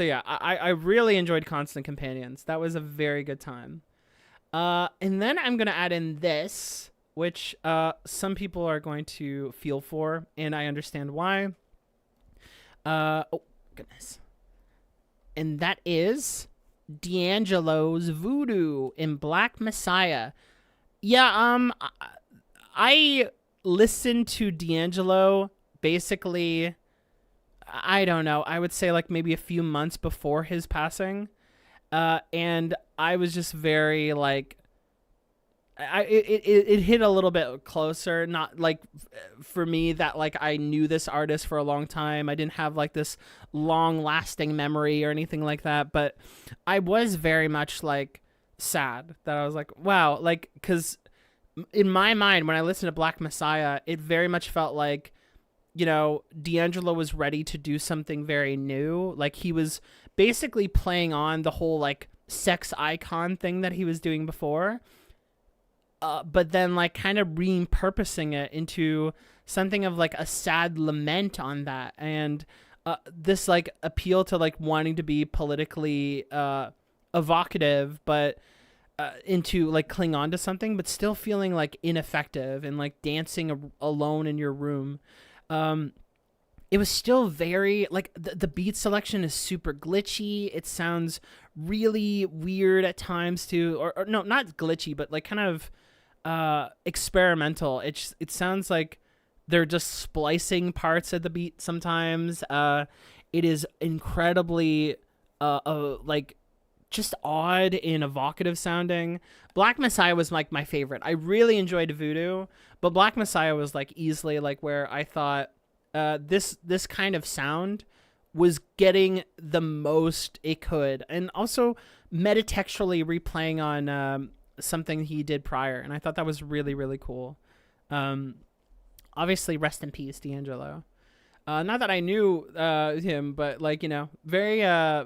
yeah, I really enjoyed Constant Companions. That was a very good time. And then I'm gonna add in this. which some people are going to feel for, and I understand why. Oh, goodness. And that is D'Angelo's Voodoo in Black Messiah. Yeah, I listened to D'Angelo basically, I don't know, I would say like maybe a few months before his passing. And I was just very like, it hit a little bit closer, not like for me that like I knew this artist for a long time. I didn't have like this long lasting memory or anything like that, but I was very much like sad that I was like, wow, like, because in my mind when I listened to Black Messiah, it very much felt like, you know, D'Angelo was ready to do something very new. Like he was basically playing on the whole like sex icon thing that he was doing before, but then like kind of repurposing it into something of like a sad lament on that, and this like appeal to like wanting to be politically evocative, but into like cling on to something, but still feeling like ineffective and like dancing alone in your room. It was still very like the beat selection is super glitchy. It sounds really weird at times too, or no, not glitchy, but like kind of experimental. It sounds like they're just splicing parts of the beat sometimes. It is incredibly like just odd and evocative sounding. Black Messiah was like my favorite. I really enjoyed Voodoo, but Black Messiah was like easily like where I thought this kind of sound was getting the most it could, and also metatextually replaying on something he did prior, and I thought that was really, really cool. Obviously, rest in peace, D'Angelo. Not that I knew him, but like, you know, very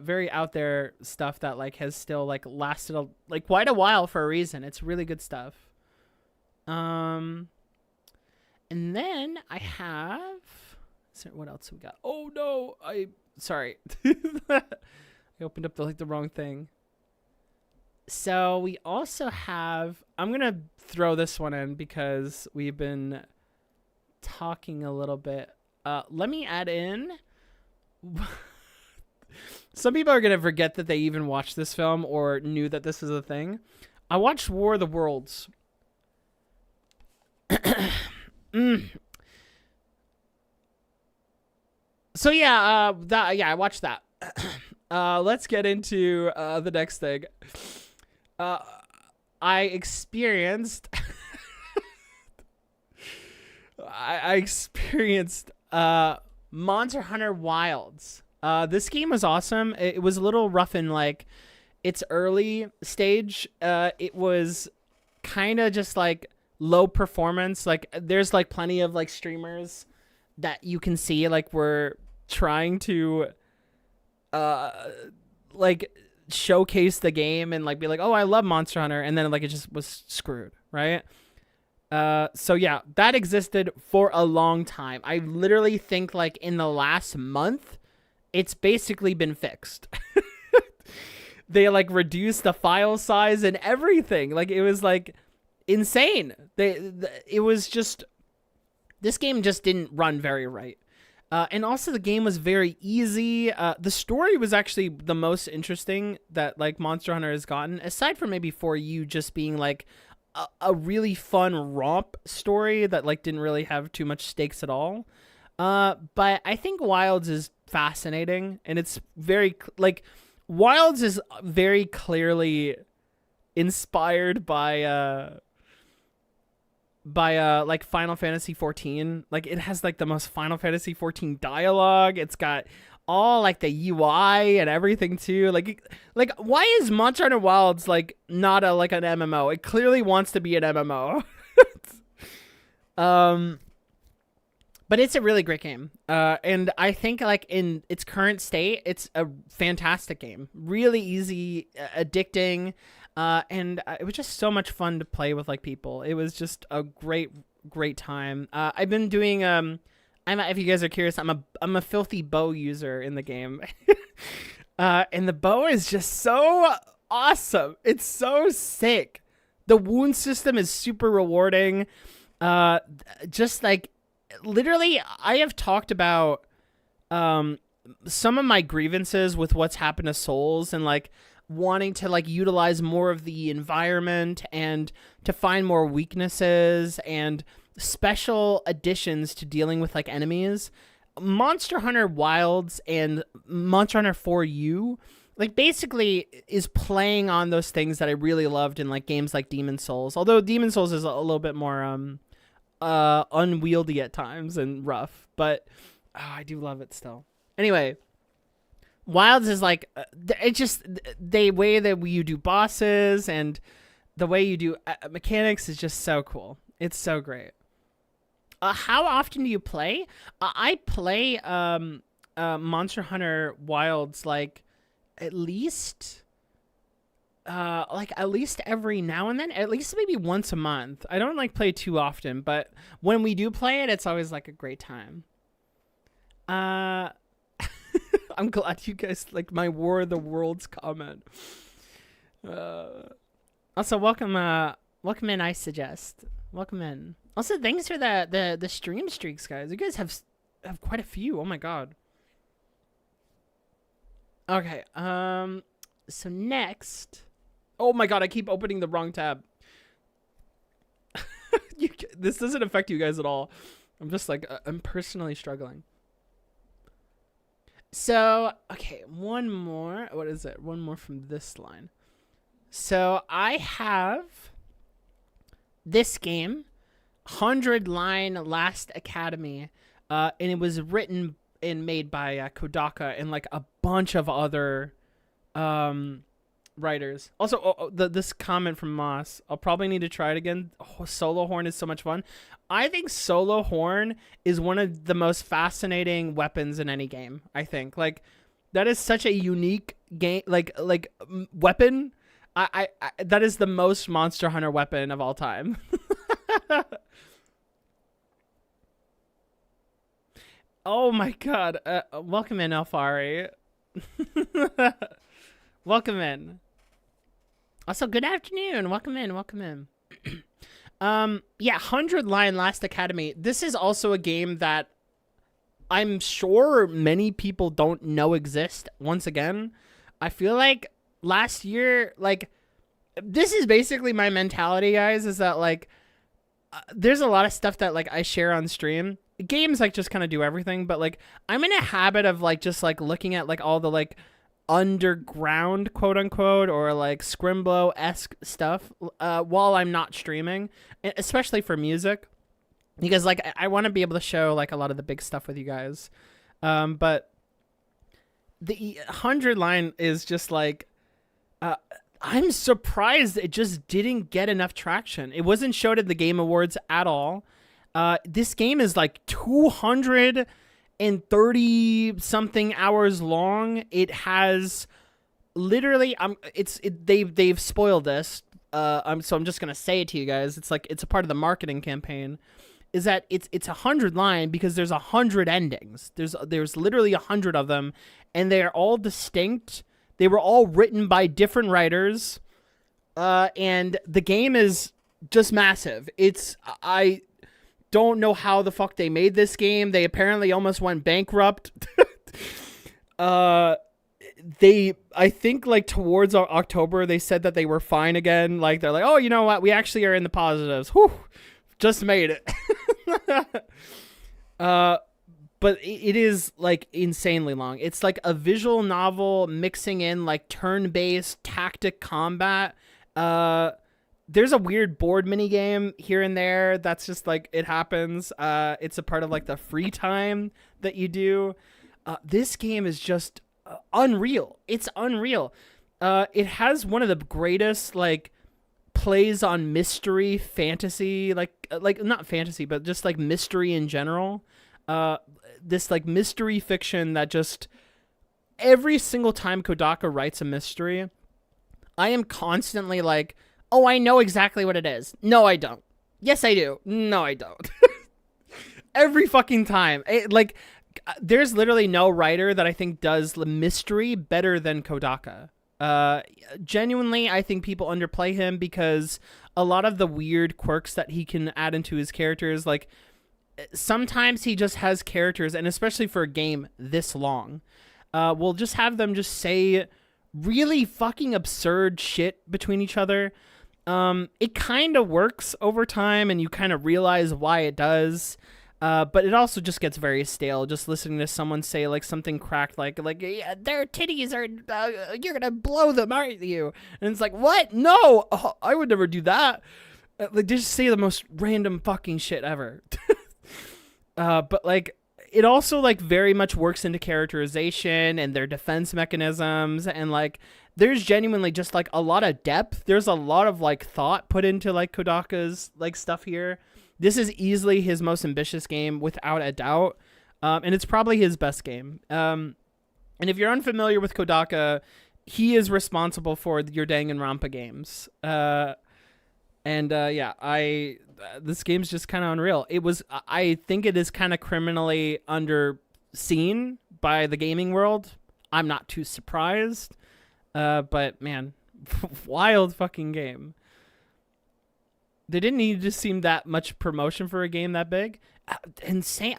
very out there stuff that like has still like lasted like quite a while for a reason. It's really good stuff. And then I have, so what else we got? Oh no, sorry. I opened up the wrong thing. So we also have, I'm going to throw this one in because we've been talking a little bit. Let me add in. Some people are going to forget that they even watched this film or knew that this was a thing. I watched War of the Worlds. So yeah, I watched that. Let's get into the next thing. I experienced I experienced Monster Hunter Wilds. This game was awesome. It was a little rough in like its early stage. It was kind of just like low performance. Like there's like plenty of like streamers that you can see like were trying to like showcase the game and like be like, oh, I love Monster Hunter, and then like it just was screwed, right? So yeah, that existed for a long time. I literally think like in the last month it's basically been fixed. They like reduced the file size and everything. Like it was like insane. It was just, this game just didn't run very right. And also the game was very easy. The story was actually the most interesting that like Monster Hunter has gotten, aside from maybe For You just being like a really fun romp story that like didn't really have too much stakes at all. But I think Wilds is fascinating, and it's very like Wilds is very clearly inspired by like Final Fantasy 14. Like it has like the most Final Fantasy 14 dialogue. It's got all like the UI and everything too. Like why is Monster Hunter Wilds like not a like an MMO? It clearly wants to be an MMO. But it's a really great game. And I think like in its current state, it's a fantastic game. Really easy, addicting. And it was just so much fun to play with like people. It was just a great time. I've been doing if you guys are curious, I'm a filthy bow user in the game. And the bow is just so awesome. It's so sick. The wound system is super rewarding. Uh, just like literally, I have talked about some of my grievances with what's happened to Souls and like wanting to like utilize more of the environment and to find more weaknesses and special additions to dealing with like enemies. Monster Hunter Wilds and Monster Hunter 4U like basically is playing on those things that I really loved in like games like Demon Souls. Although Demon Souls is a little bit more unwieldy at times and rough, but I do love it still. Anyway, Wilds is like it just the way that you do bosses and the way you do mechanics is just so cool. It's so great. How often do you play? I play Monster Hunter Wilds like at least every now and then, at least maybe once a month. I don't like play too often, but when we do play it, it's always like a great time. I'm glad you guys like my War of the Worlds comment. Also, welcome in. I suggest welcome in. Also, thanks for the stream streaks, guys. You guys have quite a few. Oh my god. Okay. So next. Oh my god, I keep opening the wrong tab. This doesn't affect you guys at all. I'm just like I'm personally struggling. So, okay, one more. What is it? One more from this line. So, I have this game, 100-line Last Academy, and it was written and made by Kodaka and like a bunch of other writers. Also, this comment from Moss, I'll probably need to try it again. Solo horn is so much fun. I think solo horn is one of the most fascinating weapons in any game. I think like that is such a unique game, like weapon. I that is the most Monster Hunter weapon of all time. Oh my god! Welcome in, Alfari. Welcome in. Also, good afternoon. Welcome in. Welcome in. Yeah, 100-line Last Academy. This is also a game that I'm sure many people don't know exist. Once again, I feel like last year, like, this is basically my mentality, guys, is that, like, there's a lot of stuff that, like, I share on stream. Games, like, just kind of do everything, but, like, I'm in a habit of, like, just, like, looking at, like, all the, like, underground quote unquote or like Scrimblow-esque stuff while I'm not streaming, especially for music, because like I want to be able to show like a lot of the big stuff with you guys, but the 100-line is just like I'm surprised it just didn't get enough traction. It wasn't showed at the Game Awards at all. This game is like 230 something hours long. It has literally they've spoiled this. So I'm just gonna say it to you guys. It's like it's a part of the marketing campaign. Is that it's 100-line because there's 100 endings. There's literally 100 of them, and they are all distinct. They were all written by different writers, and the game is just massive. I don't know how the fuck they made this game. They apparently almost went bankrupt. I think like towards October, they said that they were fine again. Like they're like, oh, you know what? We actually are in the positives. Whew, just made it. But it is like insanely long. It's like a visual novel mixing in like turn-based tactic combat. There's a weird board mini game here and there. That's just like, it happens. It's a part of like the free time that you do. This game is just unreal. It's unreal. It has one of the greatest like plays on mystery fantasy, like not fantasy, but just like mystery in general. This like mystery fiction that just every single time Kodaka writes a mystery, I am constantly like, oh, I know exactly what it is. No, I don't. Yes, I do. No, I don't. Every fucking time. There's literally no writer that I think does the mystery better than Kodaka. Uh, Genuinely, I think people underplay him because a lot of the weird quirks that he can add into his characters, like sometimes he just has characters, and especially for a game this long, we'll just have them just say really fucking absurd shit between each other. It kind of works over time, and you kind of realize why it does. But it also just gets very stale. Just listening to someone say like something cracked, like yeah, their titties are you're gonna blow them, aren't you? And it's like, what? No, I would never do that. Like, just say the most random fucking shit ever. But like, it also like very much works into characterization and their defense mechanisms, and like there's genuinely just like a lot of depth. There's a lot of like thought put into like Kodaka's like stuff here. This is easily his most ambitious game without a doubt, and it's probably his best game. And if you're unfamiliar with Kodaka, he is responsible for your Danganronpa games. This game's just kind of unreal. I think it is kind of criminally underseen by the gaming world. I'm not too surprised, but man, wild fucking game. There didn't need to seem that much promotion for a game that big. Insane.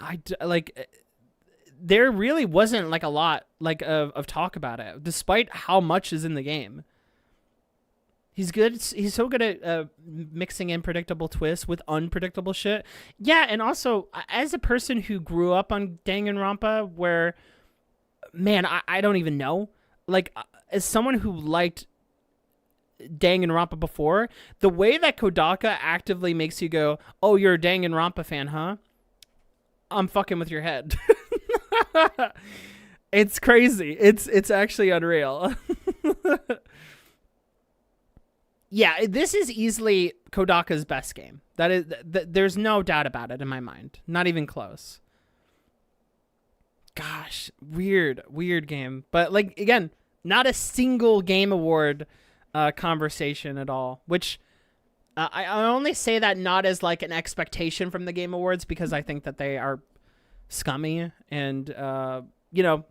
There really wasn't like a lot like of talk about it, despite how much is in the game. He's good. He's so good at mixing in predictable twists with unpredictable shit. Yeah, and also as a person who grew up on Danganronpa, where, man, I don't even know. Like, as someone who liked Danganronpa before, the way that Kodaka actively makes you go, "Oh, you're a Danganronpa fan, huh?" I'm fucking with your head. It's crazy. It's actually unreal. Yeah, this is easily Kodaka's best game. There's no doubt about it in my mind. Not even close. Gosh, weird game. But like, again, not a single Game Award conversation at all, which I only say that not as like an expectation from the Game Awards, because I think that they are scummy, and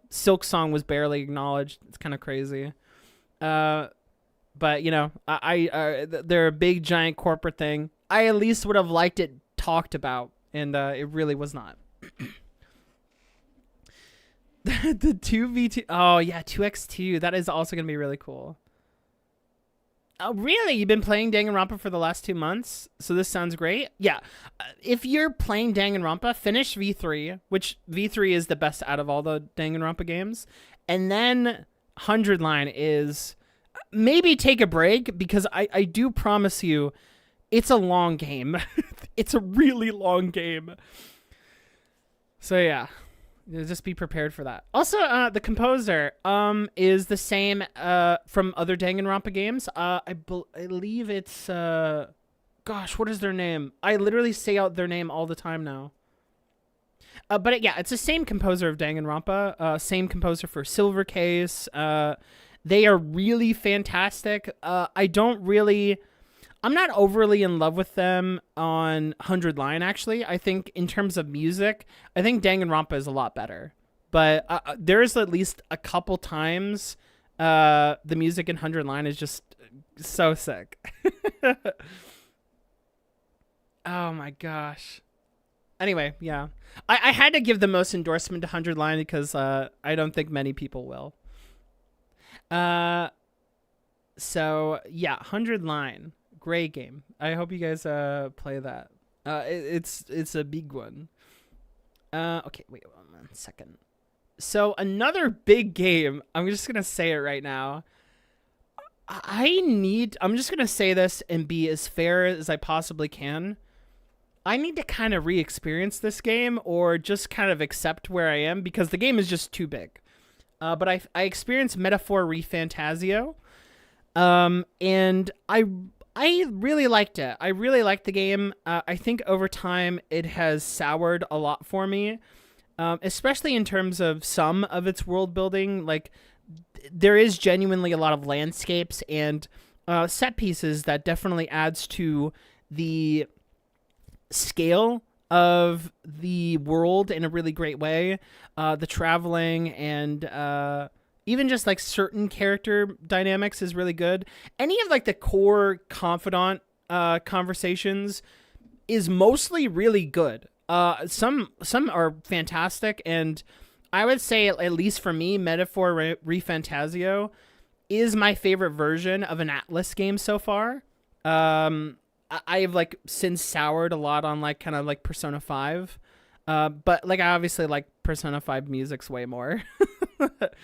Silk Song was barely acknowledged. It's kind of crazy. But they're a big giant corporate thing. I at least would have liked it talked about, and it really was not. The 2v2, oh yeah, 2x2, that is also gonna be really cool. Oh, really? You've been playing Danganronpa for the last 2 months? So this sounds great. Yeah. If you're playing Danganronpa, finish V3, which V3 is the best out of all the Danganronpa games. And then 100 Line is... Maybe take a break, because I do promise you it's a long game. It's a really long game. So yeah. Just be prepared for that. Also, the composer is the same from other Danganronpa games. I believe it's gosh, what is their name? I literally say out their name all the time now. But yeah, it's the same composer of Danganronpa. Same composer for Silver Case. They are really fantastic. I'm not overly in love with them on 100 Line, actually. I think in terms of music, I think Danganronpa is a lot better. But there's at least a couple times the music in 100 Line is just so sick. Oh my gosh. Anyway, yeah. I had to give the most endorsement to 100 Line because I don't think many people will. So yeah, 100 Line. Great game. I hope you guys play that. It's a big one. Okay, wait 1 second. So another big game. I'm just gonna say it right now. I'm just gonna say this and be as fair as I possibly can. I need to kind of re-experience this game, or just kind of accept where I am, because the game is just too big. But I experienced Metaphor ReFantazio, and I really liked it. I really liked the game. I think over time it has soured a lot for me, especially in terms of some of its world building. Like, there is genuinely a lot of landscapes and set pieces that definitely adds to the scale of the world in a really great way. The traveling and even just like certain character dynamics is really good. Any of like the core confidant conversations is mostly really good. Some are fantastic, and I would say, at least for me, Metaphor ReFantazio is my favorite version of an Atlas game so far. I've like since soured a lot on like kind of like Persona 5. But like I obviously like Persona 5 music's way more. But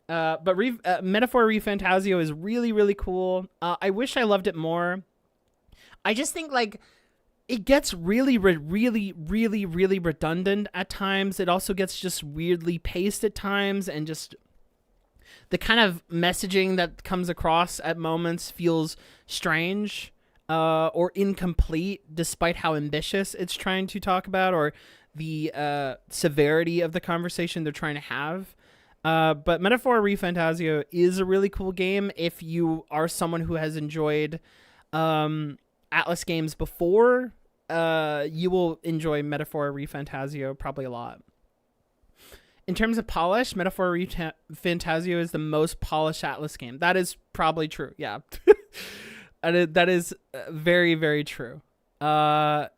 Metaphor ReFantazio is really, really cool. I wish I loved it more. I just think like it gets really redundant at times. It also gets just weirdly paced at times, and just the kind of messaging that comes across at moments feels strange or incomplete, despite how ambitious it's trying to talk about, or the severity of the conversation they're trying to have. But Metaphor ReFantazio is a really cool game if you are someone who has enjoyed Atlas games before. You will enjoy Metaphor ReFantazio probably a lot. In terms of polish, Metaphor ReFantazio is the most polished Atlas game. That is probably true. Yeah. That is very, very true. The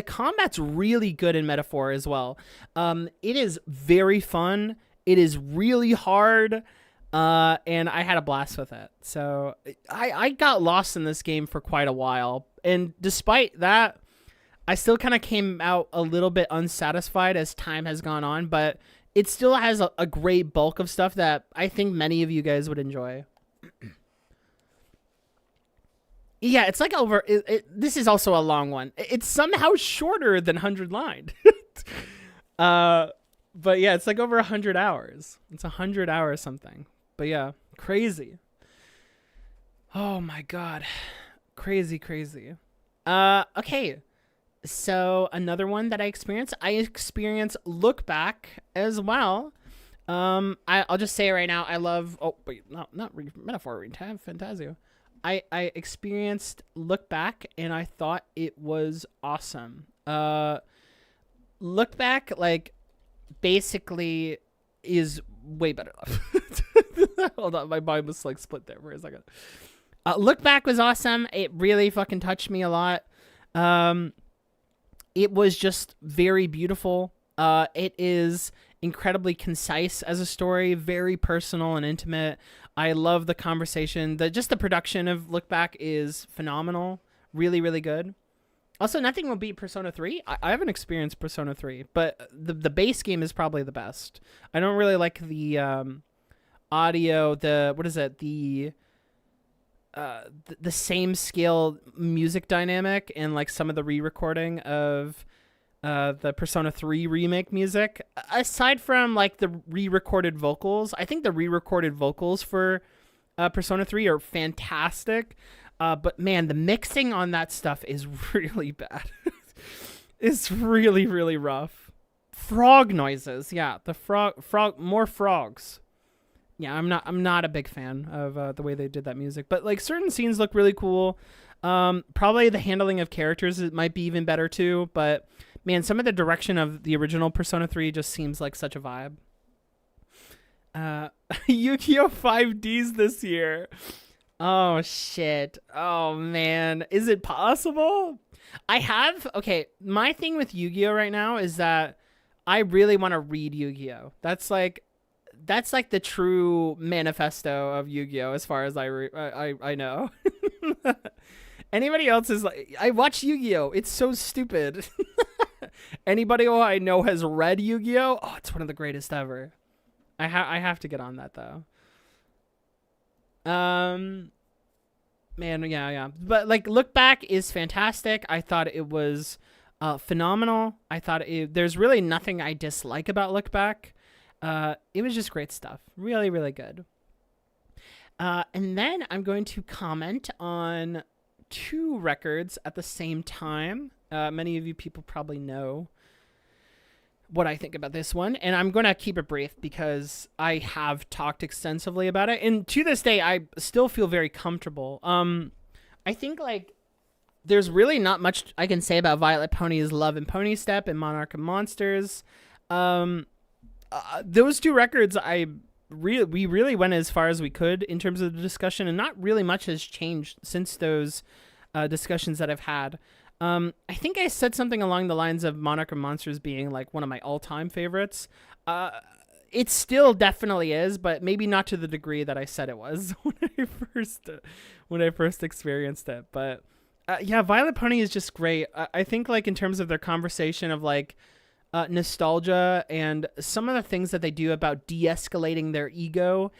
combat's really good in Metaphor as well. It is very fun. It is really hard. And I had a blast with it. So I got lost in this game for quite a while. And despite that, I still kind of came out a little bit unsatisfied as time has gone on, but it still has a great bulk of stuff that I think many of you guys would enjoy. Yeah, it's like over... this is also a long one. It's somehow shorter than 100 lined. But yeah, it's like over 100 hours. It's 100 hours something. But yeah, crazy. Oh my god. Crazy. Okay. So another one that I experienced Look Back as well. I'll just say right now, I love... Oh, wait, not Metaphor ReFantazio. I experienced Look Back, and I thought it was awesome. Look Back, like, basically is way better. Hold on, my mind was, like, split there for a second. Look Back was awesome. It really fucking touched me a lot. It was just very beautiful. It is incredibly concise as a story, very personal and intimate. I love the conversation. Just the production of Look Back is phenomenal. Really, really good. Also, nothing will beat Persona 3. I haven't experienced Persona 3, but the base game is probably the best. I don't really like the audio, the same scale music dynamic and like some of the re-recording of the Persona 3 remake music. Aside from like the re-recorded vocals, I think the re-recorded vocals for Persona 3 are fantastic. But man, the mixing on that stuff is really bad. It's really, really rough. Frog noises. Yeah, more frogs. Yeah, I'm not a big fan of the way they did that music, but like certain scenes look really cool. Probably the handling of characters might be even better too, but man, some of the direction of the original Persona 3 just seems like such a vibe. Yu-Gi-Oh! 5Ds this year. Oh shit. Oh man, is it possible? Okay, my thing with Yu-Gi-Oh! Right now is that I really want to read Yu-Gi-Oh! That's like the true manifesto of Yu-Gi-Oh! As far as I know. Anybody else is like, I watch Yu-Gi-Oh! It's so stupid. Anybody who I know has read Yu-Gi-Oh! Oh, it's one of the greatest ever. I have to get on that though. Man, yeah. But like, Look Back is fantastic. I thought it was phenomenal. I thought there's really nothing I dislike about Look Back. It was just great stuff. Really, really good. And then I'm going to comment on 2 records at the same time. Many of you people probably know what I think about this one, and I'm going to keep it brief because I have talked extensively about it, and to this day, I still feel very comfortable. I think, like, there's really not much I can say about Violet Pony's Love and Pony Step and Monarch of Monsters. those two records, we really went as far as we could in terms of the discussion, and not really much has changed since those discussions that I've had. I think I said something along the lines of Monarch of Monsters being like one of my all-time favorites. It still definitely is, but maybe not to the degree that I said it was when I first experienced it. But yeah, Violet Pony is just great. I think like in terms of their conversation of like nostalgia and some of the things that they do about de-escalating their ego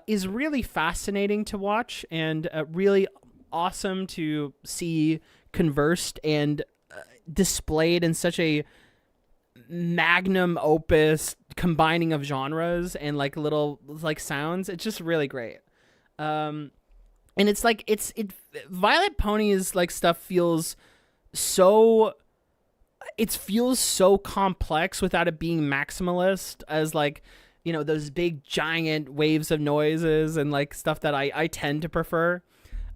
is really fascinating to watch, and really awesome to see conversed and displayed in such a magnum opus combining of genres and like little like sounds. It's just really great. And it's like Violet Pony's like stuff feels so complex without it being maximalist, as like, you know, those big giant waves of noises and like stuff that I tend to prefer.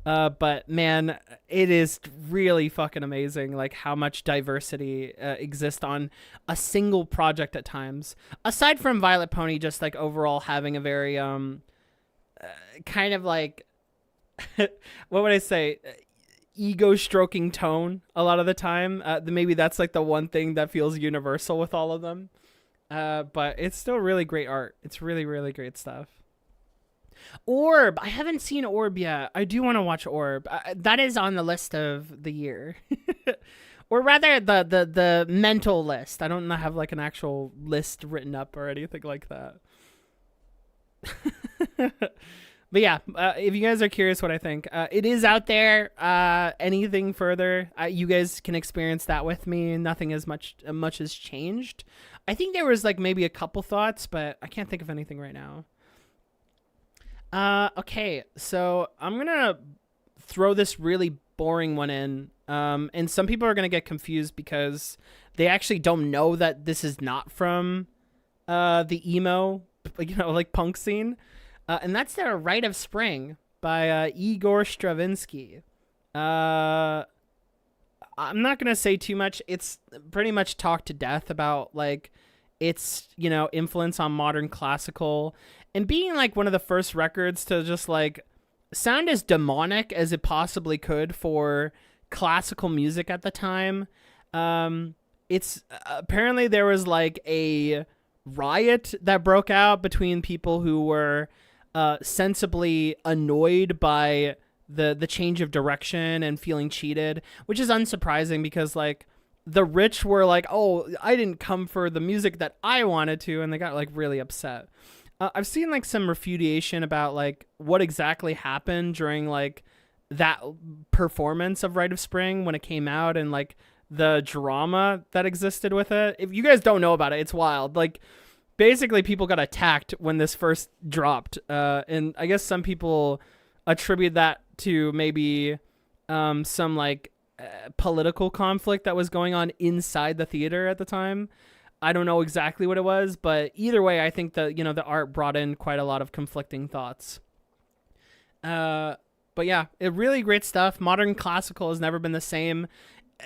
But man, it is really fucking amazing, like how much diversity exists on a single project at times. Aside from Violet Pony, just like overall having a very kind of like what would I say, ego stroking tone a lot of the time. Maybe that's like the one thing that feels universal with all of them. But it's still really great art. It's really, really great stuff. Orb. I haven't seen Orb yet. I do want to watch Orb. That is on the list of the year. Or rather the mental list. I don't have like an actual list written up or anything like that. But yeah, if you guys are curious what I think, it is out there. Anything further, you guys can experience that with me. Nothing as much has changed. I think there was like maybe a couple thoughts, but I can't think of anything right now. Okay, so I'm going to throw this really boring one in. And some people are going to get confused because they actually don't know that this is not from the emo, like punk scene. And that's their Rite of Spring by Igor Stravinsky. I'm not going to say too much. It's pretty much talked to death about like its, influence on modern classical, and being like one of the first records to just like sound as demonic as it possibly could for classical music at the time. It's apparently there was like a riot that broke out between people who were sensibly annoyed by the change of direction and feeling cheated, which is unsurprising because like the rich were like, oh, I didn't come for the music that I wanted to, and they got like really upset. I've seen like some refutation about like what exactly happened during like that performance of Rite of Spring when it came out, and like the drama that existed with it. If you guys don't know about it, it's wild. Like basically people got attacked when this first dropped. And I guess some people attribute that to maybe some like political conflict that was going on inside the theater at the time. I don't know exactly what it was, but either way, I think that, the art brought in quite a lot of conflicting thoughts. But yeah, it really great stuff. Modern classical has never been the same.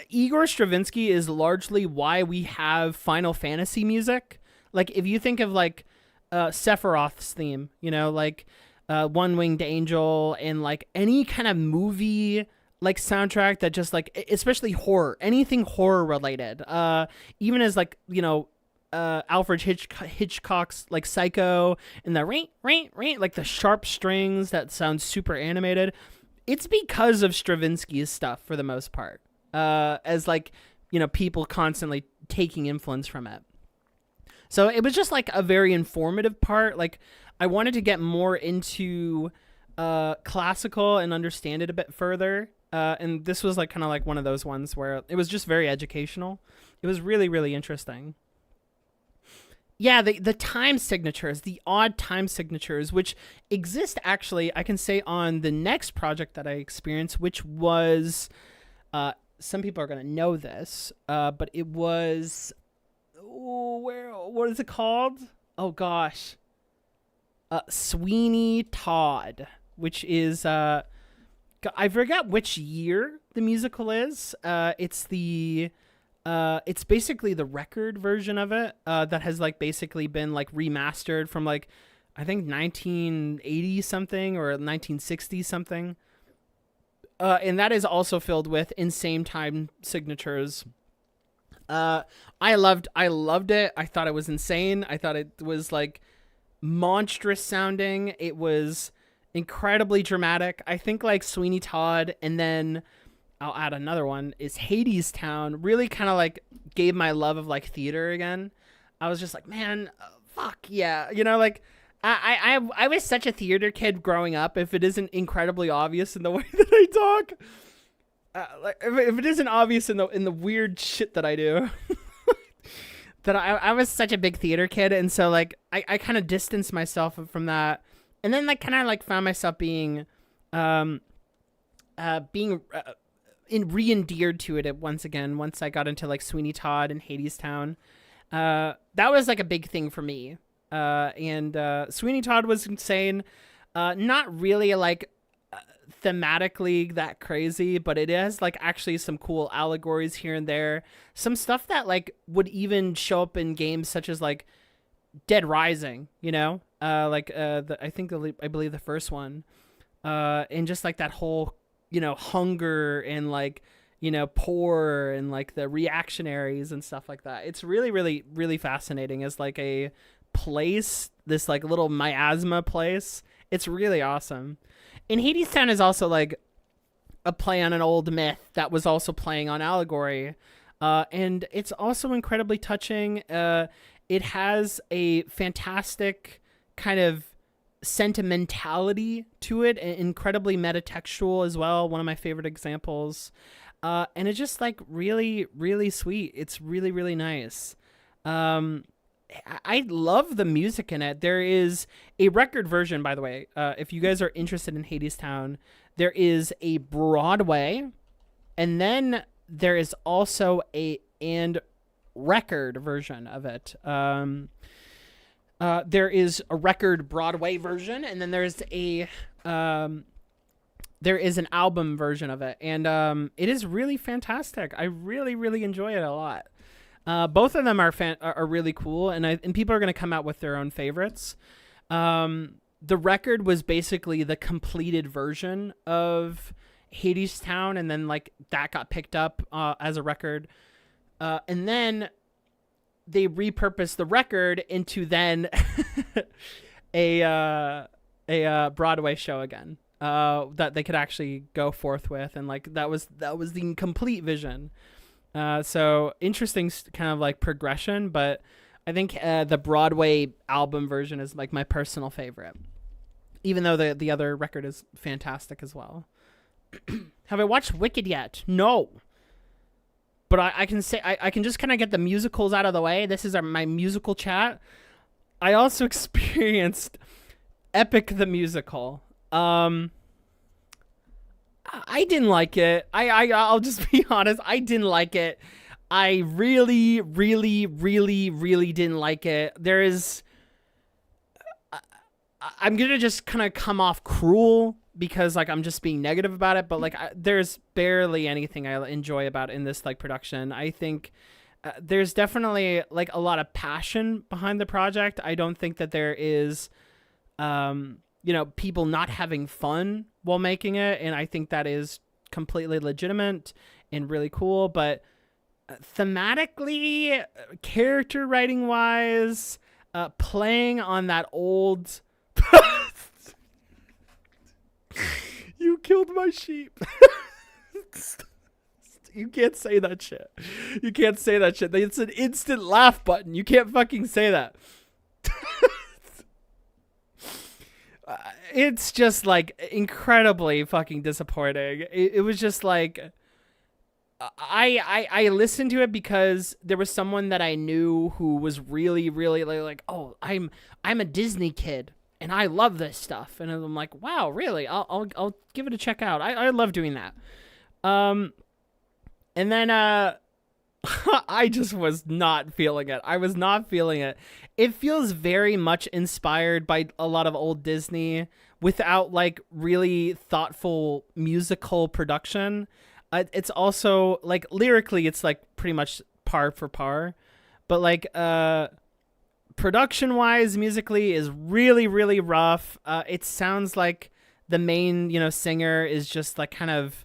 Igor Stravinsky is largely why we have Final Fantasy music. Like if you think of like Sephiroth's theme, like One Winged Angel, and like any kind of movie like soundtrack that just like, especially horror, anything horror related, even as like, Alfred Hitchcock's like Psycho, and the ring, like the sharp strings that sound super animated. It's because of Stravinsky's stuff for the most part, as like, people constantly taking influence from it. So it was just like a very informative part. Like I wanted to get more into classical and understand it a bit further. And this was like kind of like one of those ones where it was just very educational. It was really, really interesting. Yeah, the time signatures, the odd time signatures, which exist actually, I can say on the next project that I experienced, which was, some people are going to know this, but it was, what is it called? Oh gosh. Sweeney Todd, which is, I forgot which year the musical is. It's the It's basically the record version of it that has like basically been like remastered from like I think 1980 something or 1960 something. And that is also filled with insane time signatures. I loved it. I thought it was insane. I thought it was like monstrous sounding. It was incredibly dramatic. I think like Sweeney Todd, and then I'll add another one, is Hades Town, really kind of like gave my love of like theater again. I was just like, man, fuck yeah. You know, like I was such a theater kid growing up. If it isn't incredibly obvious in the way that I talk, like if it isn't obvious in the weird shit that I do, that I was such a big theater kid, and so like I kind of distanced myself from that, and then like kind of like found myself being re-endeared to it once again once I got into like Sweeney Todd and Hades Town. That was like a big thing for me. And Sweeney Todd was insane. Not really like thematically that crazy, but it has like actually some cool allegories here and there. Some stuff that like would even show up in games such as like Dead Rising, you know, I believe the first one, and just like that whole, you know, hunger and like, you know, poor and like the reactionaries and stuff like that. It's really, really, really fascinating as like a place, this like little miasma place. It's really awesome. And Hadestown is also like a play on an old myth that was also playing on allegory. And it's also incredibly touching. It has a fantastic kind of sentimentality to it, and incredibly metatextual as well. One of my favorite examples. And it's just like really, really sweet. It's really, really nice. I love the music in it. There is a record version, by the way. If you guys are interested in Hadestown, there is a Broadway, and then there is also a record version of it. There is a record Broadway version, and then there is an album version of it, and it is really fantastic. I really, really enjoy it a lot. Both of them are really cool, and people are going to come out with their own favorites. The record was basically the completed version of Hadestown, and then like that got picked up as a record, and then they repurposed the record into then a Broadway show again that they could actually go forth with, and like that was the complete vision. So interesting kind of like progression, but I think the Broadway album version is like my personal favorite, even though the other record is fantastic as well. Have I watched Wicked yet? No. But I can say, I can just kind of get the musicals out of the way. This is my musical chat. I also experienced Epic the Musical. I didn't like it. I'll just be honest. I didn't like it. I really, really, really, really didn't like it. I'm going to just kind of come off cruel because like I'm just being negative about it, but like there's barely anything I enjoy about in this like production. I think there's definitely like a lot of passion behind the project. I don't think that there is people not having fun while making it, and I think that is completely legitimate and really cool, but thematically, character writing wise, playing on that old you killed my sheep. You can't say that shit. You can't say that shit. It's an instant laugh button. You can't fucking say that. It's just like incredibly fucking disappointing. It was just like I listened to it because there was someone that I knew who was really, really like, oh, I'm a Disney kid and I love this stuff, and I'm like, wow, really? I'll give it a check out. I love doing that. And then I just was not feeling it. I was not feeling it. It feels very much inspired by a lot of old Disney without like really thoughtful musical production. It's also like lyrically, it's like pretty much par for par. But like production wise, musically is really, really rough. It sounds like the main, singer is just like kind of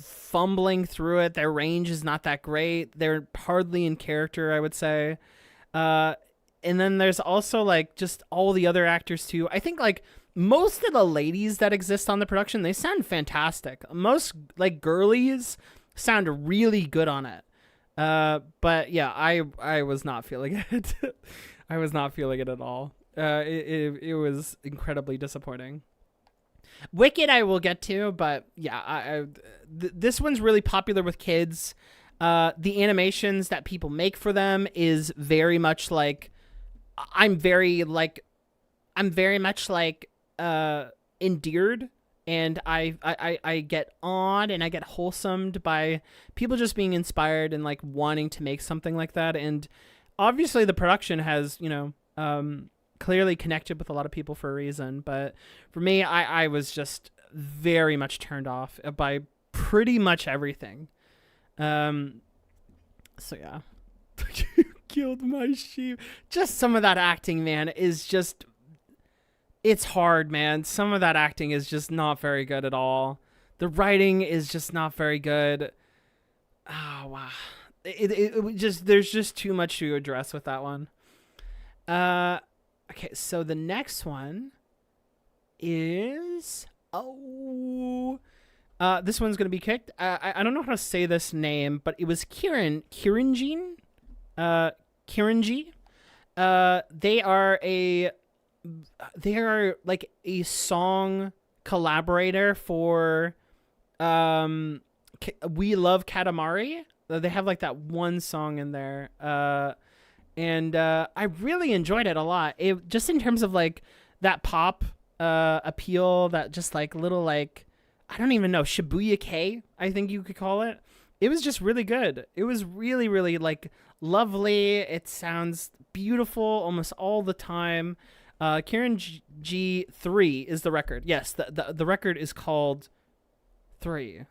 fumbling through it. Their range is not that great. They're hardly in character, I would say. And then there's also like just all the other actors too. I think like most of the ladies that exist on the production, they sound fantastic. Most like girlies sound really good on it. But yeah, I was not feeling it. I was not feeling it at all. It was incredibly disappointing. Wicked I will get to, but yeah, this one's really popular with kids. The animations that people make for them is very much like I'm very much like endeared, and I get awed and I get wholesomed by people just being inspired and like wanting to make something like that. And obviously the production has, clearly connected with a lot of people for a reason. But for me, I was just very much turned off by pretty much everything. So yeah. You killed my sheep. Just some of that acting, man, is just... It's hard, man. Some of that acting is just not very good at all. The writing is just not very good. Oh, wow. There's just too much to address with that one. Okay, so the next one is... this one's going to be kicked. I don't know how to say this name, but it was Kiranji. They are like a song collaborator for We Love Katamari. They have like that one song in there. And I really enjoyed it a lot. It just in terms of like that pop appeal, that just like little like, I don't even know, Shibuya K, I think you could call it. It was just really good. It was really, really like lovely. It sounds beautiful almost all the time. Karen G 3 is the record. Yes, the record is called 3.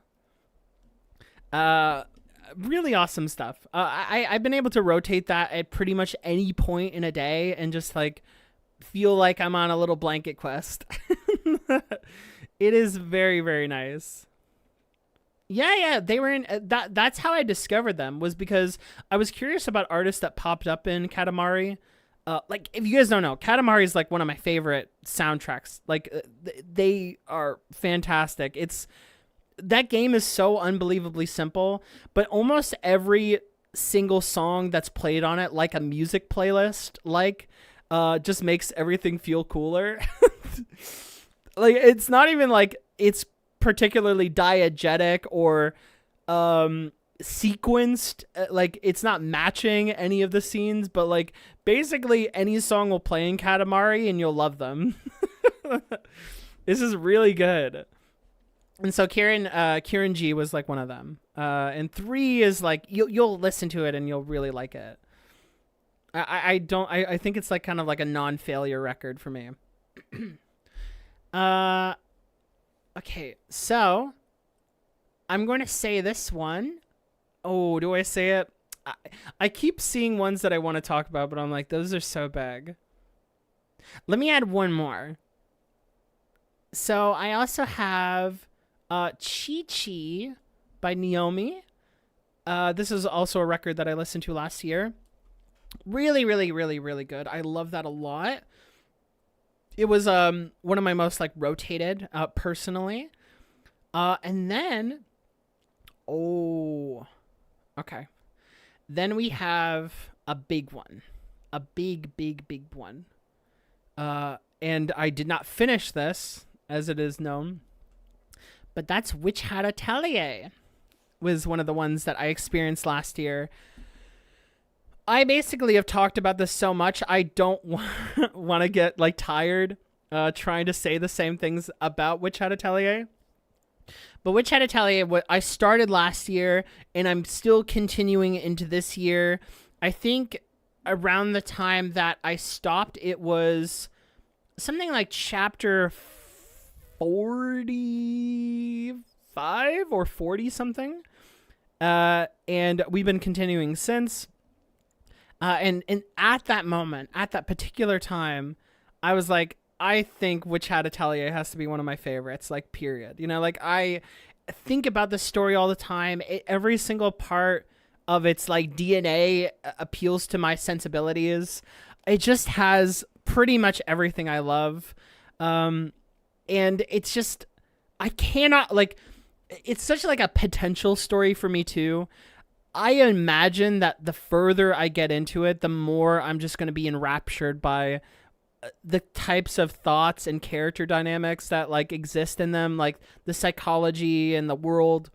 Really awesome stuff. I've been able to rotate that at pretty much any point in a day and just like feel like I'm on a little blanket quest. It is very, very nice. Yeah, they were in that. That's how I discovered them, was because I was curious about artists that popped up in Katamari. Like, if you guys don't know, Katamari is like one of my favorite soundtracks. Like, they are fantastic. That game is so unbelievably simple, but almost every single song that's played on it, like a music playlist, just makes everything feel cooler. Like, it's not even like it's particularly diegetic or sequenced, like it's not matching any of the scenes, but like basically any song will play in Katamari and you'll love them. This is really good. And so Kieran G was like one of them. And 3 is like you'll listen to it and you'll really like it. I think it's like kind of like a non-failure record for me. Okay, so I'm going to say this one. Oh, do I say it? I keep seeing ones that I want to talk about, but I'm like, those are so big. Let me add one more. So I also have Chi Chi by Naomi. This is also a record that I listened to last year. Really, really, really, really good. I love that a lot. It was one of my most like rotated personally. And then okay. Then we have a big one. A big one. And I did not finish this, as it is known. But that's Witch Hat Atelier. Was one of the ones that I experienced last year. I basically have talked about this so much, I don't want to get like tired trying to say the same things about Witch Hat Atelier. But Witch Hat Atelier, I started last year, and I'm still continuing into this year. I think around the time that I stopped, it was something like chapter 45 or 40 something. And we've been continuing since. And at that moment, at that particular time, I was like, I think Which Hat Atelier has to be one of my favorites, like, period. You know, like, I think about the story all the time. Every single part of its, like, DNA appeals to my sensibilities. It just has pretty much everything I love. And it's just, I cannot, like, it's such, like, a potential story for me, too. I imagine that the further I get into it, the more I'm just going to be enraptured by the types of thoughts and character dynamics that, like, exist in them, like the psychology and the world.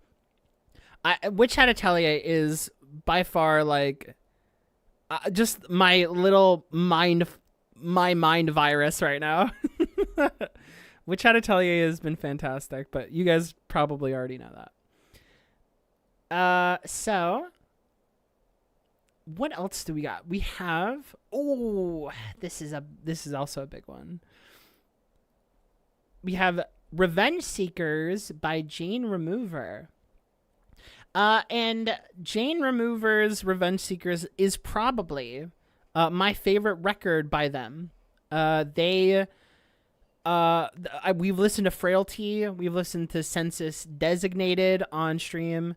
Witch Hat Atelier is by far, like, just my little my mind virus right now. Witch Hat Atelier has been fantastic, but you guys probably already know that. So what else do we got? We have, this is also a big one. We have Revenge Seekers by Jane Remover. And Jane Remover's Revenge Seekers is probably my favorite record by them. We've listened to Frailty, we've listened to Census Designated on stream.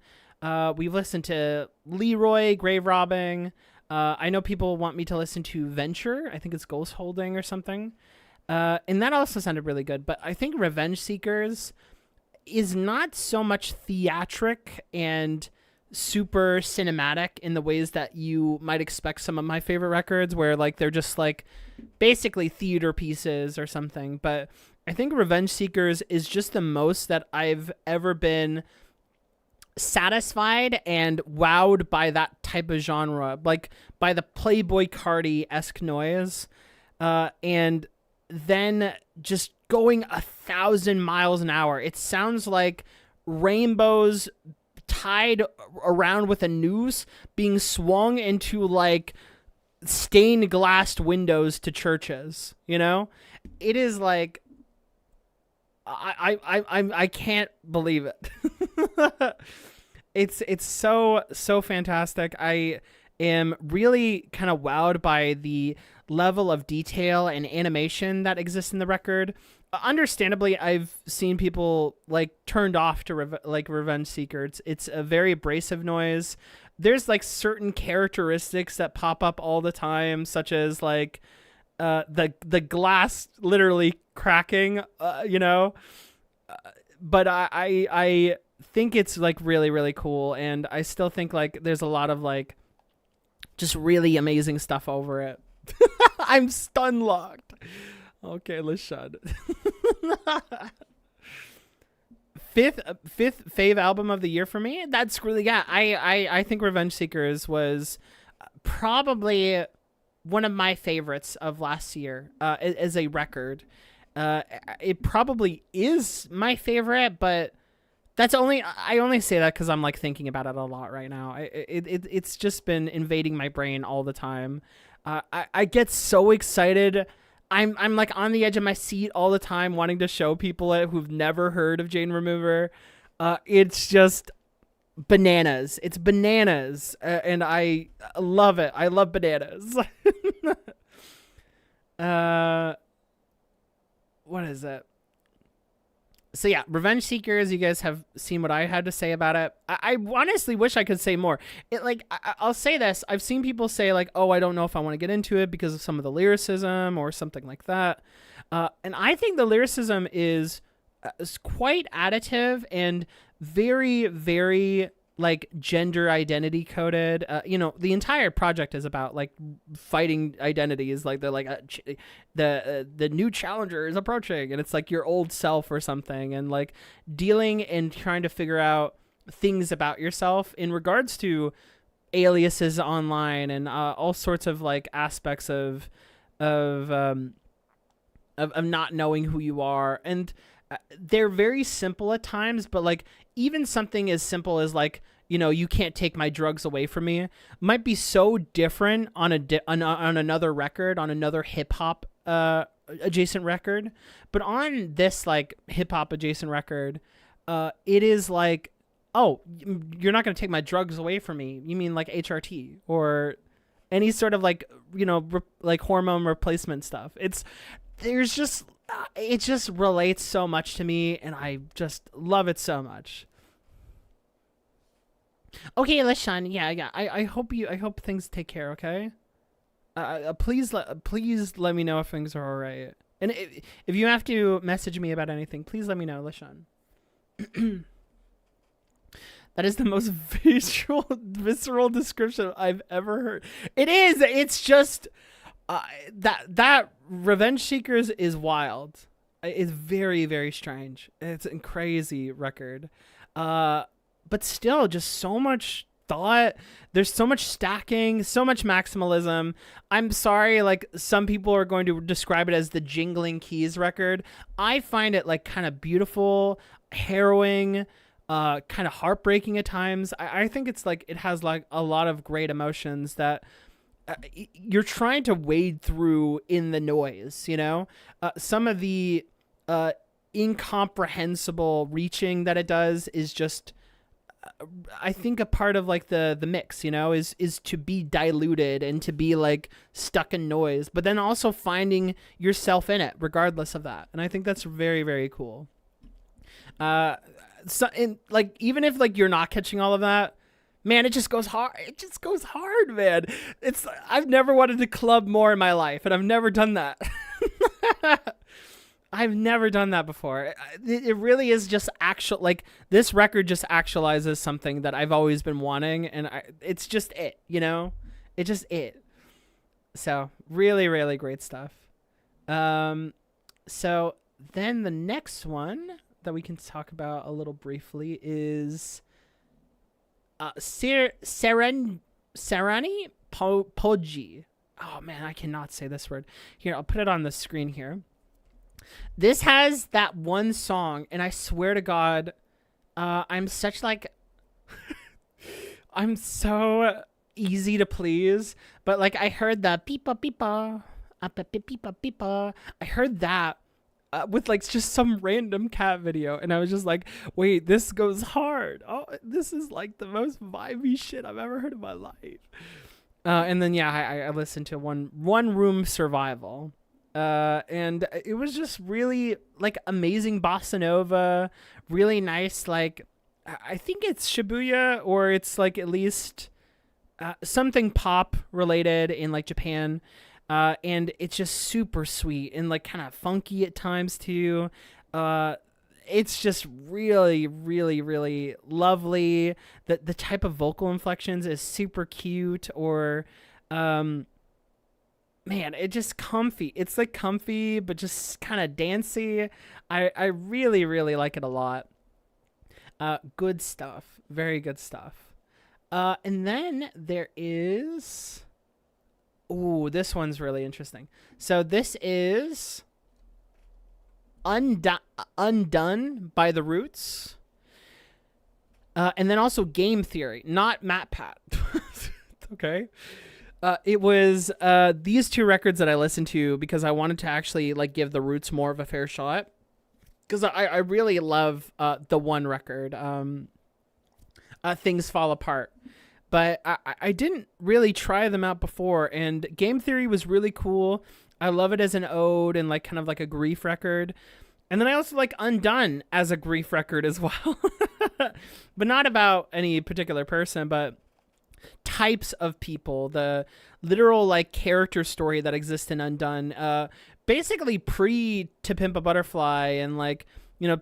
We've listened to Leroy, Grave Robbing. I know people want me to listen to Venture. I think it's Ghost Holding or something. And that also sounded really good. But I think Revenge Seekers is not so much theatric and super cinematic in the ways that you might expect some of my favorite records, where, like, they're just, like, basically theater pieces or something. But I think Revenge Seekers is just the most that I've ever been satisfied and wowed by that type of genre, like by the Playboy Cardi-esque noise, and then just going 1,000 miles an hour. It sounds like rainbows tied around with a noose being swung into, like, stained glass windows to churches. You know, it is like, I can't believe it. It's so fantastic. I am really kind of wowed by the level of detail and animation that exists in the record. Understandably, I've seen people, like, turned off to Revenge Seekers. It's a very abrasive noise. There's, like, certain characteristics that pop up all the time, such as, like, the glass literally cracking, you know. But I think it's, like, really, really cool, and I still think, like, there's a lot of, like, just really amazing stuff over it. I'm stun locked. Okay, let's shut. Fifth fave album of the year for me. That's really, yeah. I think Revenge Seekers was probably one of my favorites of last year as a record. It probably is my favorite, but I only say that because I'm, like, thinking about it a lot right now. It's just been invading my brain all the time. I get so excited. I'm like on the edge of my seat all the time, wanting to show people it who've never heard of Jane Remover. It's just bananas. It's bananas, and I love it. I love bananas. What is it? So yeah, Revenge Seekers, you guys have seen what I had to say about it. I honestly wish I could say more. I'll say this. I've seen people say, like, oh, I don't know if I want to get into it because of some of the lyricism or something like that. And I think the lyricism is quite additive and very, very, like, gender identity coded. You know, the entire project is about, like, fighting identities. Like, they're like, the new challenger is approaching, and it's like your old self or something, and, like, dealing and trying to figure out things about yourself in regards to aliases online and all sorts of, like, aspects of not knowing who you are. And they're very simple at times, but, like, even something as simple as, like, you know, you can't take my drugs away from me might be so different on another record, on another hip hop adjacent record. But on this, like, hip hop adjacent record, it is, like, oh, you're not going to take my drugs away from me. You mean like HRT or any sort of like, like hormone replacement stuff. It just relates so much to me, and I just love it so much. Okay, LaShawn, yeah. I hope things take care, okay? Please let me know if things are all right. And if you have to message me about anything, please let me know, LaShawn. That is the most visceral description I've ever heard. It is. It's just that Revenge Seekers is wild. It's very, very strange. It's a crazy record. But still, just so much thought. There's so much stacking, so much maximalism. I'm sorry, like some people are going to describe it as the jingling keys record. I find it like kind of beautiful, harrowing, kind of heartbreaking at times. I think it's like it has like a lot of great emotions that you're trying to wade through in the noise, some of the incomprehensible reaching that it does is just I think a part of like the mix, is to be diluted and to be like stuck in noise, but then also finding yourself in it regardless of that. And I think that's very, very cool. So in like, even if like you're not catching all of that, man, it just goes hard. It just goes hard, man. I've never wanted to club more in my life, and I've never done that. I've never done that before. It really is just like this record just actualizes something that I've always been wanting, and it's just it, It's just it. So really, really great stuff. So then the next one that we can talk about a little briefly is Serani Poggi. Oh man, I cannot say this word. Here, I'll put it on the screen here. This has that one song, and I swear to God, I'm such like, I'm so easy to please. But like, I heard the peepa peepa, peepa peepa. I heard that with like just some random cat video, and I was just like, wait, this goes hard. Oh, this is like the most vibey shit I've ever heard in my life. And then yeah, I listened to one Room Survival. And it was just really like amazing bossa nova, really nice. Like, I think it's Shibuya, or it's like at least something pop related in like Japan. And it's just super sweet and like kind of funky at times too. It's just really, really, really lovely. The type of vocal inflections is super cute, or, man, it just comfy. It's like comfy, but just kind of dancey. I really, really like it a lot. Good stuff. Very good stuff. And then there is... Ooh, this one's really interesting. So this is Undone by The Roots. And then also Game Theory, not MatPat. Okay. It was these two records that I listened to because I wanted to actually like give The Roots more of a fair shot, because I really love the one record, Things Fall Apart, but I didn't really try them out before, and Game Theory was really cool. I love it as an ode and like kind of like a grief record, and then I also like Undone as a grief record as well, but not about any particular person, but types of people, the literal like character story that exists in Undone, basically pre To Pimp a Butterfly, and like,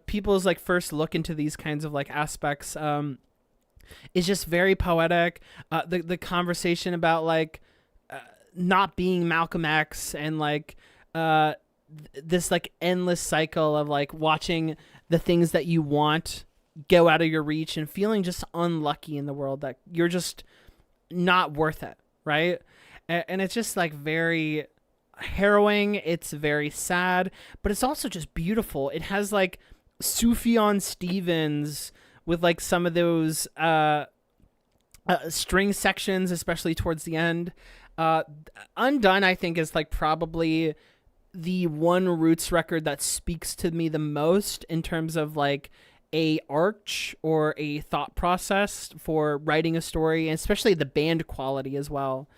people's like first look into these kinds of like aspects, is just very poetic. The conversation about like not being Malcolm X, and like this like endless cycle of like watching the things that you want go out of your reach and feeling just unlucky in the world, that you're just not worth it, right? And it's just like very harrowing. It's very sad, but it's also just beautiful. It has like Sufjan Stevens with like some of those string sections, especially towards the end. Undone, I think, is like probably the one Roots record that speaks to me the most in terms of like a arch or a thought process for writing a story, and especially the band quality as well.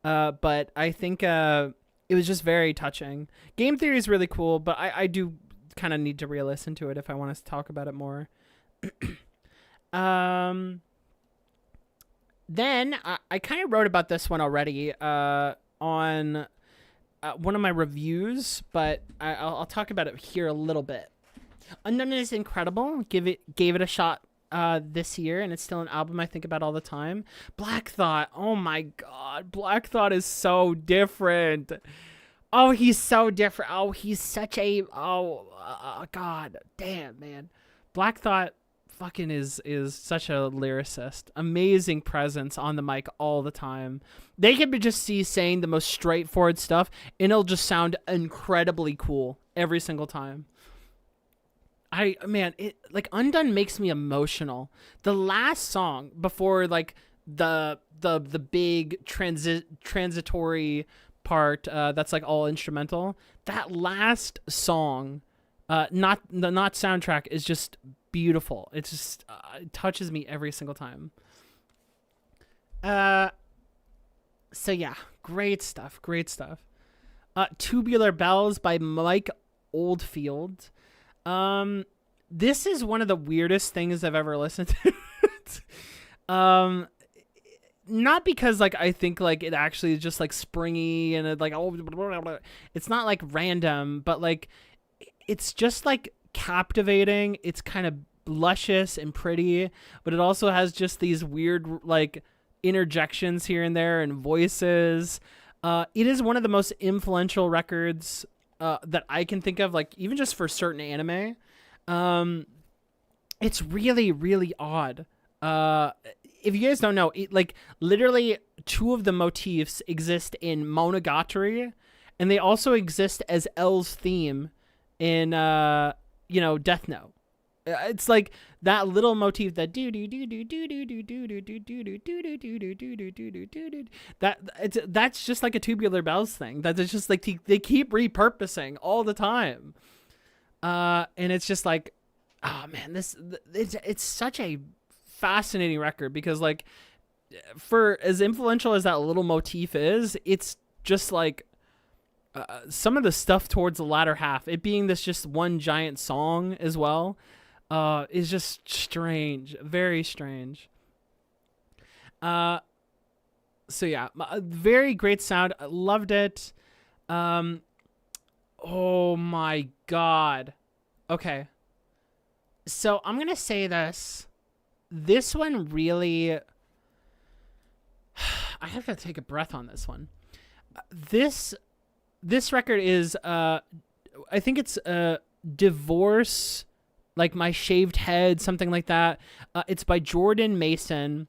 But I think it was just very touching. Game theory is really cool, but I do kind of need to re-listen to it if I want to talk about it more. Then I kind of wrote about this one already on one of my reviews, but I'll talk about it here a little bit. Undone is incredible. Gave it a shot this year, and it's still an album I think about all the time. Black Thought, oh my god, Black Thought is so different. Oh, he's so different. Oh, he's such a god damn, man. Black Thought fucking is such a lyricist. Amazing presence on the mic all the time. They can just see saying the most straightforward stuff, and it'll just sound incredibly cool every single time. Undone makes me emotional. The last song before like the big transitory part that's like all instrumental. That last song, not soundtrack, is just beautiful. It's just it touches me every single time. So yeah, great stuff. Tubular Bells by Mike Oldfield. This is one of the weirdest things I've ever listened to. Not because like I think like it actually is just like springy and it, like it's not like random, but like it's just like captivating. It's kind of luscious and pretty, but it also has just these weird like interjections here and there and voices. It is one of the most influential records that I can think of, like even just for certain anime. It's really, really odd. If you guys don't know, like literally two of the motifs exist in Monogatari, and they also exist as L's theme in Death Note. It's like that little motif that that's just like a Tubular Bells thing. That is just like they keep repurposing all the time. And it's just like, oh man, it's such a fascinating record because like for as influential as that little motif is, it's just like some of the stuff towards the latter half, it being this just one giant song as well, is just strange, very strange. So yeah, very great sound. I loved it. Oh my god. Okay. So I'm going to say this. This one really... I have to take a breath on this one. This record is, I think it's Divorce, like My Shaved Head, something like that. It's by Jordan Mason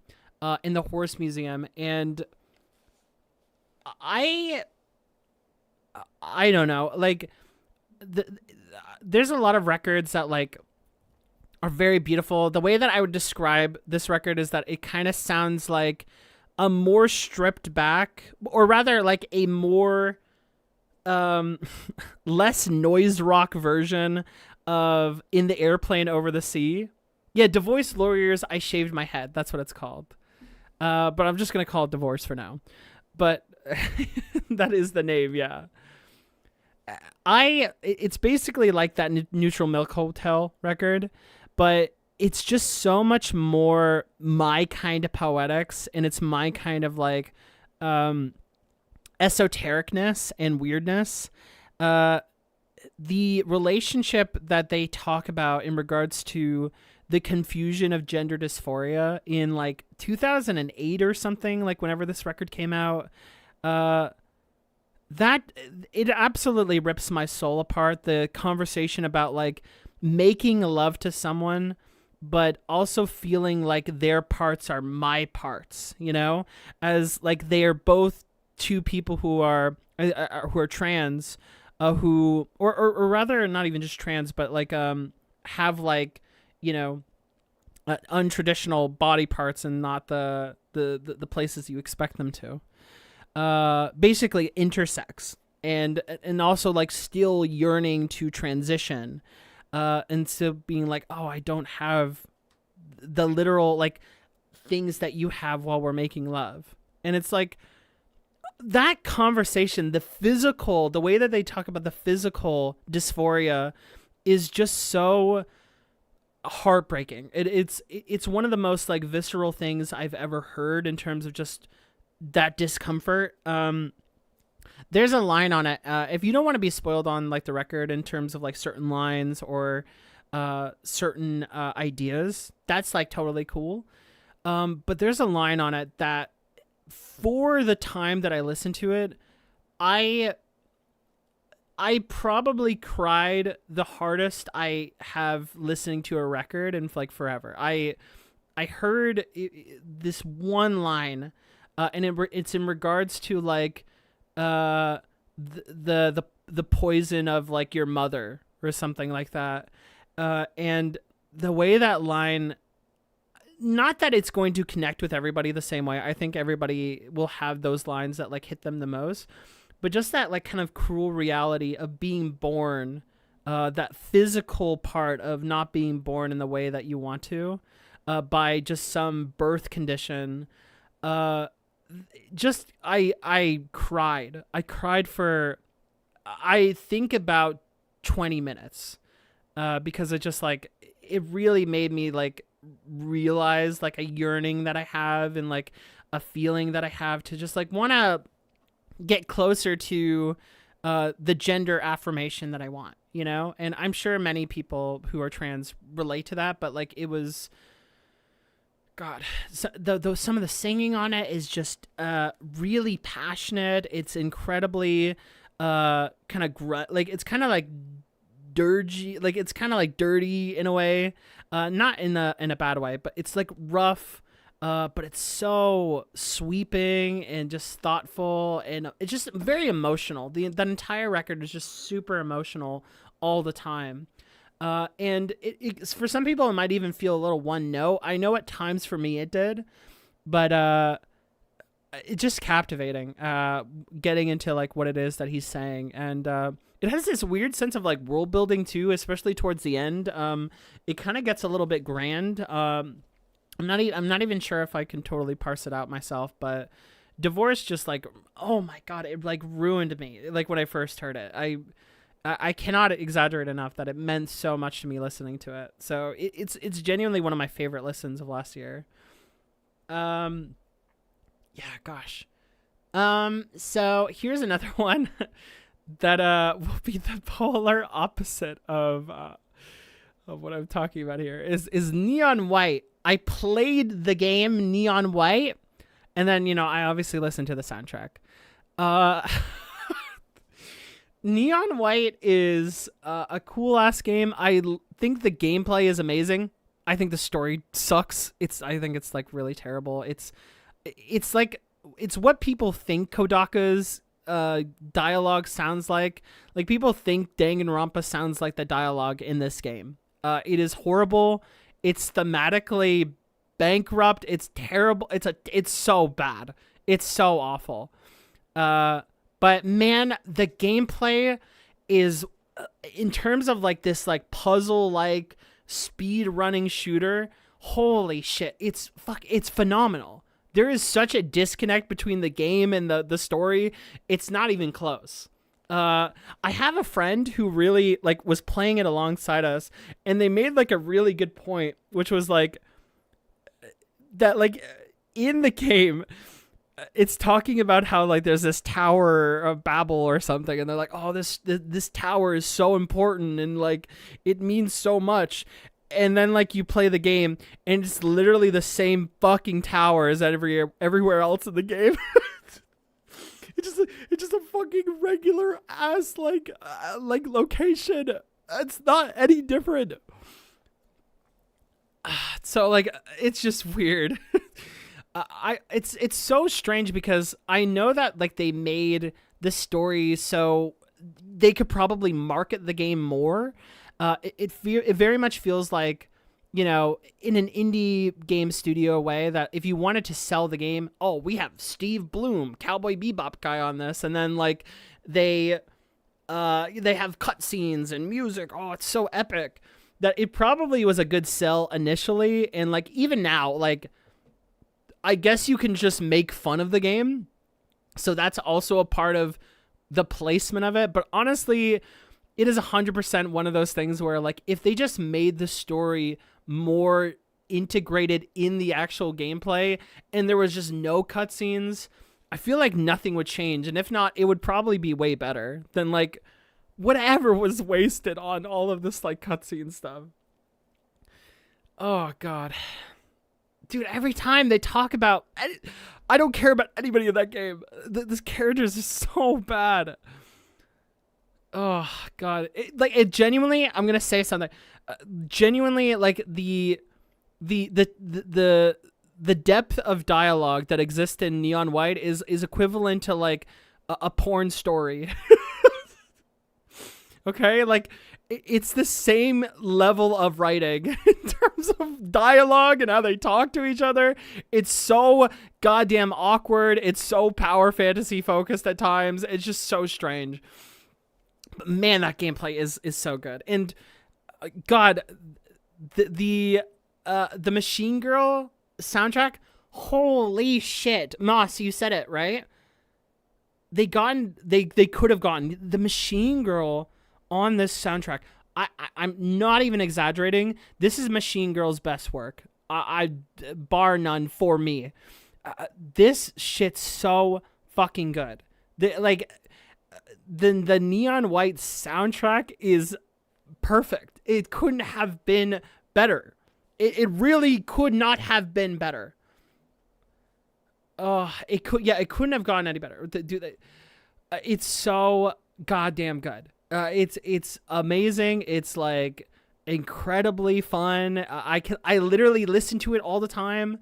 in the Horse Museum. And I don't know. Like, there's a lot of records that, like, are very beautiful. The way that I would describe this record is that it kind of sounds like a more stripped back, or rather like a more less noise rock version of In the Airplane Over the Sea. Yeah, Divorce Lawyers, I Shaved My Head. That's what it's called. But I'm just going to call it Divorce for now. But that is the name, yeah. It's basically like that Neutral Milk Hotel record, but it's just so much more my kind of poetics, and it's my kind of like esotericness and weirdness. The relationship that they talk about in regards to the confusion of gender dysphoria in like 2008 or something, like whenever this record came out, that it absolutely rips my soul apart. The conversation about like making love to someone, but also feeling like their parts are my parts, you know, as like they are both two people who are trans, who or rather not even just trans, but like have like, you know, untraditional body parts and not the places you expect them to. Basically intersex and also like still yearning to transition. into being like, oh, I don't have the literal like things that you have while we're making love. And it's like that conversation, the way that they talk about the physical dysphoria is just so heartbreaking. It's one of the most like visceral things I've ever heard in terms of just that discomfort. There's a line on it. If you don't want to be spoiled on like the record in terms of like certain lines or certain ideas, that's like totally cool. But there's a line on it that for the time that I listened to it, I probably cried the hardest I have listening to a record in like forever. I heard this one line, and it's in regards to like the poison of like your mother or something like that, and the way that line. Not that it's going to connect with everybody the same way. I think everybody will have those lines that like hit them the most, but just that like kind of cruel reality of being born, that physical part of not being born in the way that you want to, by just some birth condition. Just I cried. I cried for, I think about 20 minutes, because it just like it really made me like realize like a yearning that I have and like a feeling that I have to just like want to get closer to the gender affirmation that I want, you know? And I'm sure many people who are trans relate to that, but like it was, God, so some of the singing on it is just really passionate. It's incredibly kind of like it's kind of like dirgy, like it's kind of like dirty in a way, not in a bad way, but it's like rough, but it's so sweeping and just thoughtful, and it's just very emotional. That entire record is just super emotional all the time, and it for some people it might even feel a little one note. I know at times for me it did, but it's just captivating, getting into like what it is that he's saying. And it has this weird sense of like world building too, especially towards the end. It kind of gets a little bit grand. I'm not even sure if I can totally parse it out myself, but Divorce just like, oh my God, it like ruined me. Like when I first heard it, I cannot exaggerate enough that it meant so much to me listening to it. So it's genuinely one of my favorite listens of last year. Yeah, gosh. So here's another one that will be the polar opposite of what I'm talking about here. Is Neon White. I played the game Neon White, and then I obviously listened to the soundtrack. Neon White is a cool ass game. I think the gameplay is amazing. I think the story sucks. I think it's like really terrible. It's like it's what people think Kodaka's dialogue sounds like. Like people think Danganronpa sounds like the dialogue in this game. It is horrible. It's thematically bankrupt. It's terrible. It's so bad. It's so awful. But man, the gameplay is in terms of like this like puzzle like speed running shooter. Holy shit. It's phenomenal. There is such a disconnect between the game and the story. It's not even close. I have a friend who really like was playing it alongside us, and they made like a really good point, which was like that like in the game, it's talking about how like there's this Tower of Babel or something, and they're like, oh, this tower is so important and like it means so much. And then like you play the game and it's literally the same fucking tower as everywhere else in the game. It's just a fucking regular ass like location. It's not any different. So like it's just weird. It's so strange because I know that like they made the story so they could probably market the game more. It very much feels like, in an indie game studio way, that if you wanted to sell the game, oh, we have Steve Bloom, Cowboy Bebop guy on this, and then like they They have cutscenes and music. Oh, it's so epic that it probably was a good sell initially. And like, even now, like, I guess you can just make fun of the game. So that's also a part of the placement of it. But honestly, it is 100% one of those things where, like, if they just made the story more integrated in the actual gameplay and there was just no cutscenes, I feel like nothing would change. And if not, it would probably be way better than like whatever was wasted on all of this like cutscene stuff. Oh God, dude, every time they talk about, I don't care about anybody in that game. This characters is so bad. Oh God, it genuinely, I'm gonna say something. Genuinely, like the depth of dialogue that exists in Neon White is equivalent to like a porn story. Okay, like it's the same level of writing in terms of dialogue and how they talk to each other. It's so goddamn awkward. It's so power fantasy focused at times. It's just so strange. But man, that gameplay is so good. And God, the Machine Girl soundtrack, holy shit. Moss, you said it, right? They could have gotten the Machine Girl on this soundtrack. I'm not even exaggerating. This is Machine Girl's best work. I bar none for me. This shit's so fucking good. The Neon White soundtrack is perfect. It couldn't have been better. It really could not have been better. It couldn't have gone any better. It's so goddamn good. It's amazing. It's like incredibly fun. I literally listen to it all the time.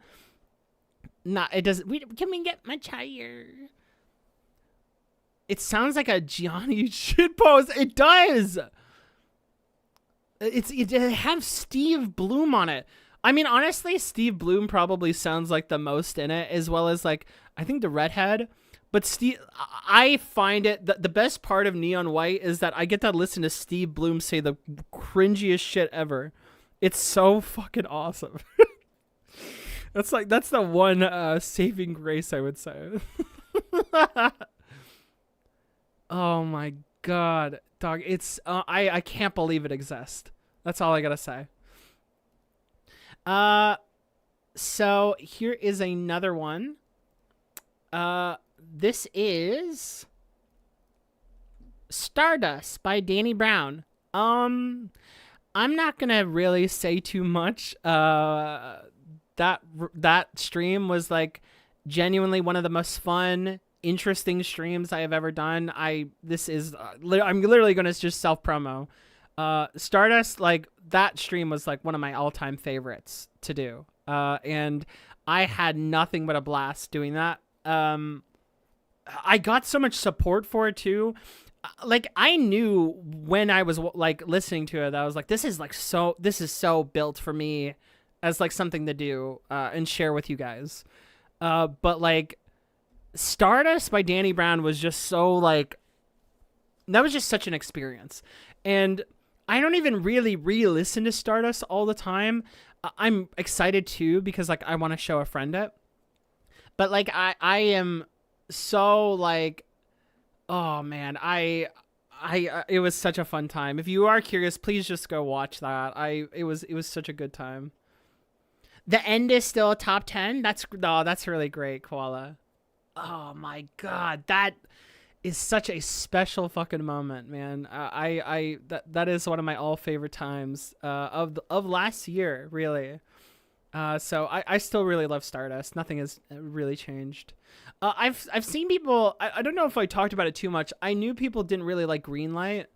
It doesn't. Can we get much higher? It sounds like a Gianni shitpost. It does. It have Steve Bloom on it. I mean, honestly, Steve Bloom probably sounds like the most in it, as well as like I think the redhead. But I find it the best part of Neon White is that I get to listen to Steve Bloom say the cringiest shit ever. It's so fucking awesome. That's the one saving grace, I would say. Oh my God, dog! It's I can't believe it exists. That's all I gotta say. So here is another one. This is Stardust by Danny Brown. I'm not gonna really say too much. That stream was like genuinely one of the most fun, interesting streams I have ever done. I'm literally gonna just self promo. Stardust, like that stream was like one of my all-time favorites to do. And I had nothing but a blast doing that. I got so much support for it too. Like I knew when I was like listening to it, that I was like, this is so built for me as like something to do, and share with you guys. But like Stardust by Danny Brown was just so like, that was just such an experience. And I don't even really re-listen to Stardust all the time. I'm excited too, because like I want to show a friend it. But like I am so like, oh man, it was such a fun time. If you are curious, please just go watch that. It was such a good time. The end is still a top 10. That's really great, Koala. Oh my God, that is such a special fucking moment, man. That is one of my all favorite times of last year, really. So I still really love Stardust. Nothing has really changed. I've seen people. I don't know if I talked about it too much. I knew people didn't really like Greenlight.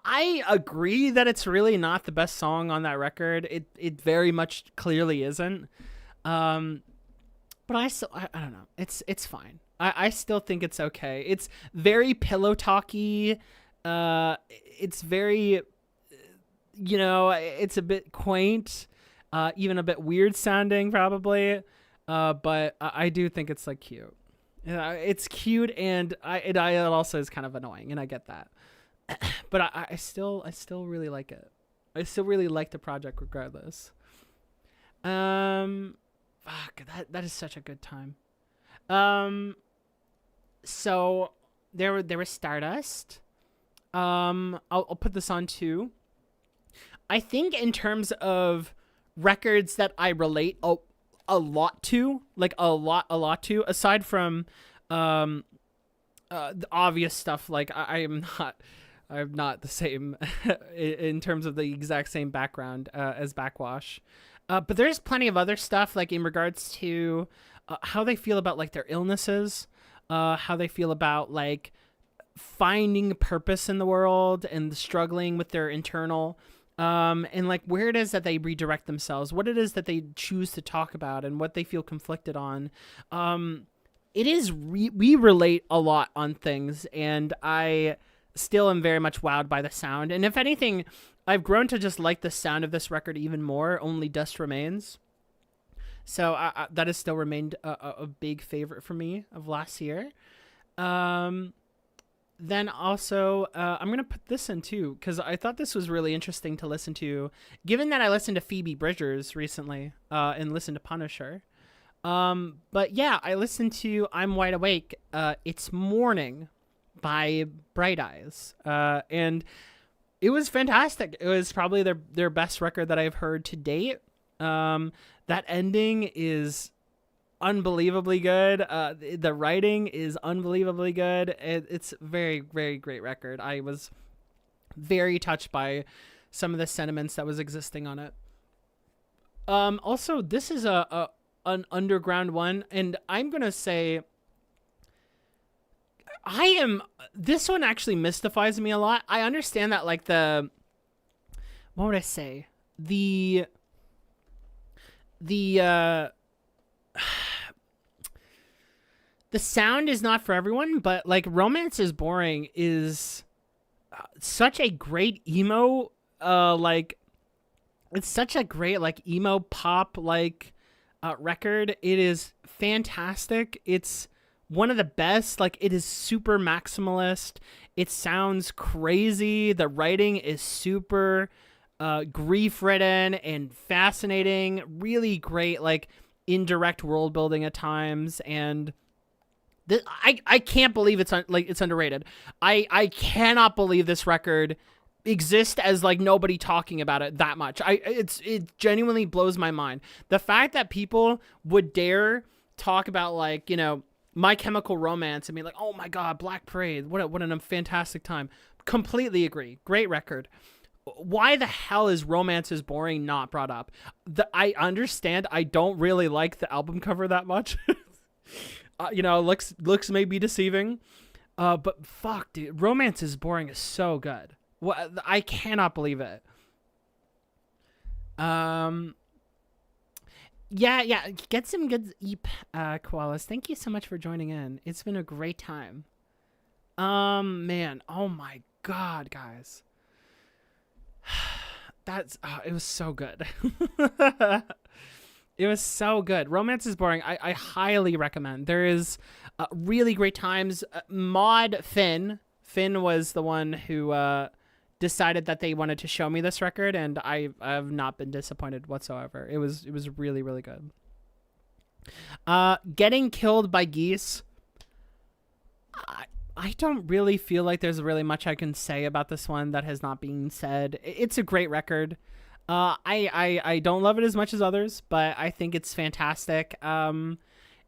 I agree that it's really not the best song on that record. It very much clearly isn't. But I don't know. It's fine. I still think it's okay. It's very pillow talky. It's very, it's a bit quaint, even a bit weird sounding probably. But I do think it's like cute. It's cute, and it also is kind of annoying, and I get that. But I still really like it. I still really like the project regardless. Fuck, that is such a good time. So there was Stardust. I'll put this on too. I think in terms of records that I relate a lot to, like a lot to, aside from the obvious stuff, like I'm not the same in terms of the exact same background as Backwash. But there's plenty of other stuff, like in regards to how they feel about like their illnesses, how they feel about like finding purpose in the world and struggling with their internal, and like where it is that they redirect themselves, what it is that they choose to talk about, and what they feel conflicted on. It is we relate a lot on things, and I still am very much wowed by the sound. And if anything, I've grown to just like the sound of this record even more. Only Dust Remains. So that has still remained a big favorite for me of last year. Then also, I'm going to put this in too, because I thought this was really interesting to listen to, given that I listened to Phoebe Bridgers recently and listened to Punisher. But yeah, I listened to I'm Wide Awake, It's Morning by Bright Eyes. And it was fantastic. It was probably their best record that I've heard to date. That ending is unbelievably good. The writing is unbelievably good. It's very, very great record. I was very touched by some of the sentiments that was existing on it. Also, this is an underground one, and I'm gonna say this one actually mystifies me a lot. I understand that, like, what would I say? The sound is not for everyone, but like Romance is Boring is such a great emo, like it's such a great like emo pop like record. It is fantastic. It's one of the best. Like, it is super maximalist. It sounds crazy. The writing is super grief ridden and fascinating. Really great, like, indirect world building at times. And I can't believe it's underrated. I cannot believe this record exists as like nobody talking about it that much. It genuinely blows my mind. The fact that people would dare talk about, like, you know, My Chemical Romance and be like, oh my god, Black Parade, what a fantastic time. Completely agree. Great record. Why the hell is Romance is Boring not brought up? I understand. I don't really like the album cover that much. You know, looks may be deceiving. But fuck, dude, Romance is Boring is so good. I cannot believe it. Yeah, get some good eep, koalas. Thank you so much for joining in. It's been a great time. Man, oh my god, guys. It was so good. It was so good. Romance is Boring. I highly recommend. There is really great times. Maud Finn was the one who decided that they wanted to show me this record, and I have not been disappointed whatsoever. It was really, really good. Getting Killed by Geese. I don't really feel like there's really much I can say about this one that has not been said. It's a great record. I don't love it as much as others, but I think it's fantastic.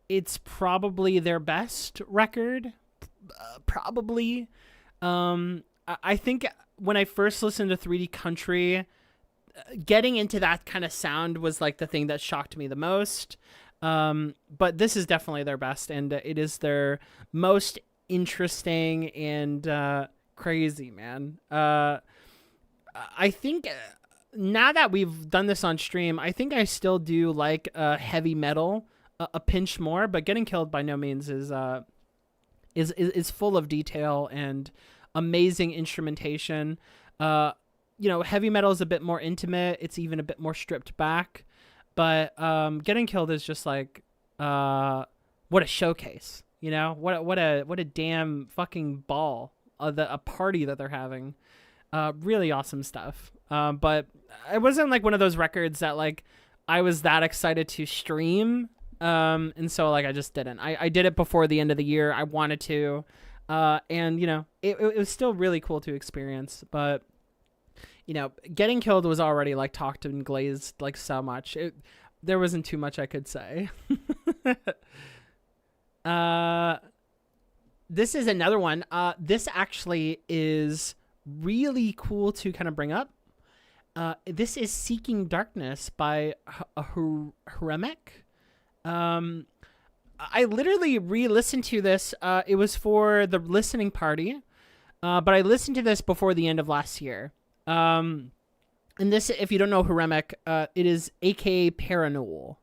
It's probably their best record. Probably. I think when I first listened to 3D Country, getting into that kind of sound was like the thing that shocked me the most. But this is definitely their best, and it is their most interesting and crazy, man. I think now that we've done this on stream, I think I still do like heavy metal a pinch more, but Getting Killed by no means is full of detail and amazing instrumentation. You know, heavy metal is a bit more intimate. It's even a bit more stripped back, but Getting Killed is just like what a showcase. You know, what a damn fucking ball, a party that they're having. Really awesome stuff. But it wasn't like one of those records that like I was that excited to stream. And so like I just didn't. I did it before the end of the year. I wanted to. And you know, it was still really cool to experience, but you know, Getting Killed was already like talked and glazed like so much. There wasn't too much I could say. This is another one. This actually is really cool to kind of bring up. This is Seeking Darkness by Hremek. I literally re-listened to this. It was for the listening party, but I listened to this before the end of last year. And this, if you don't know Hremek, it is aka Paranoul.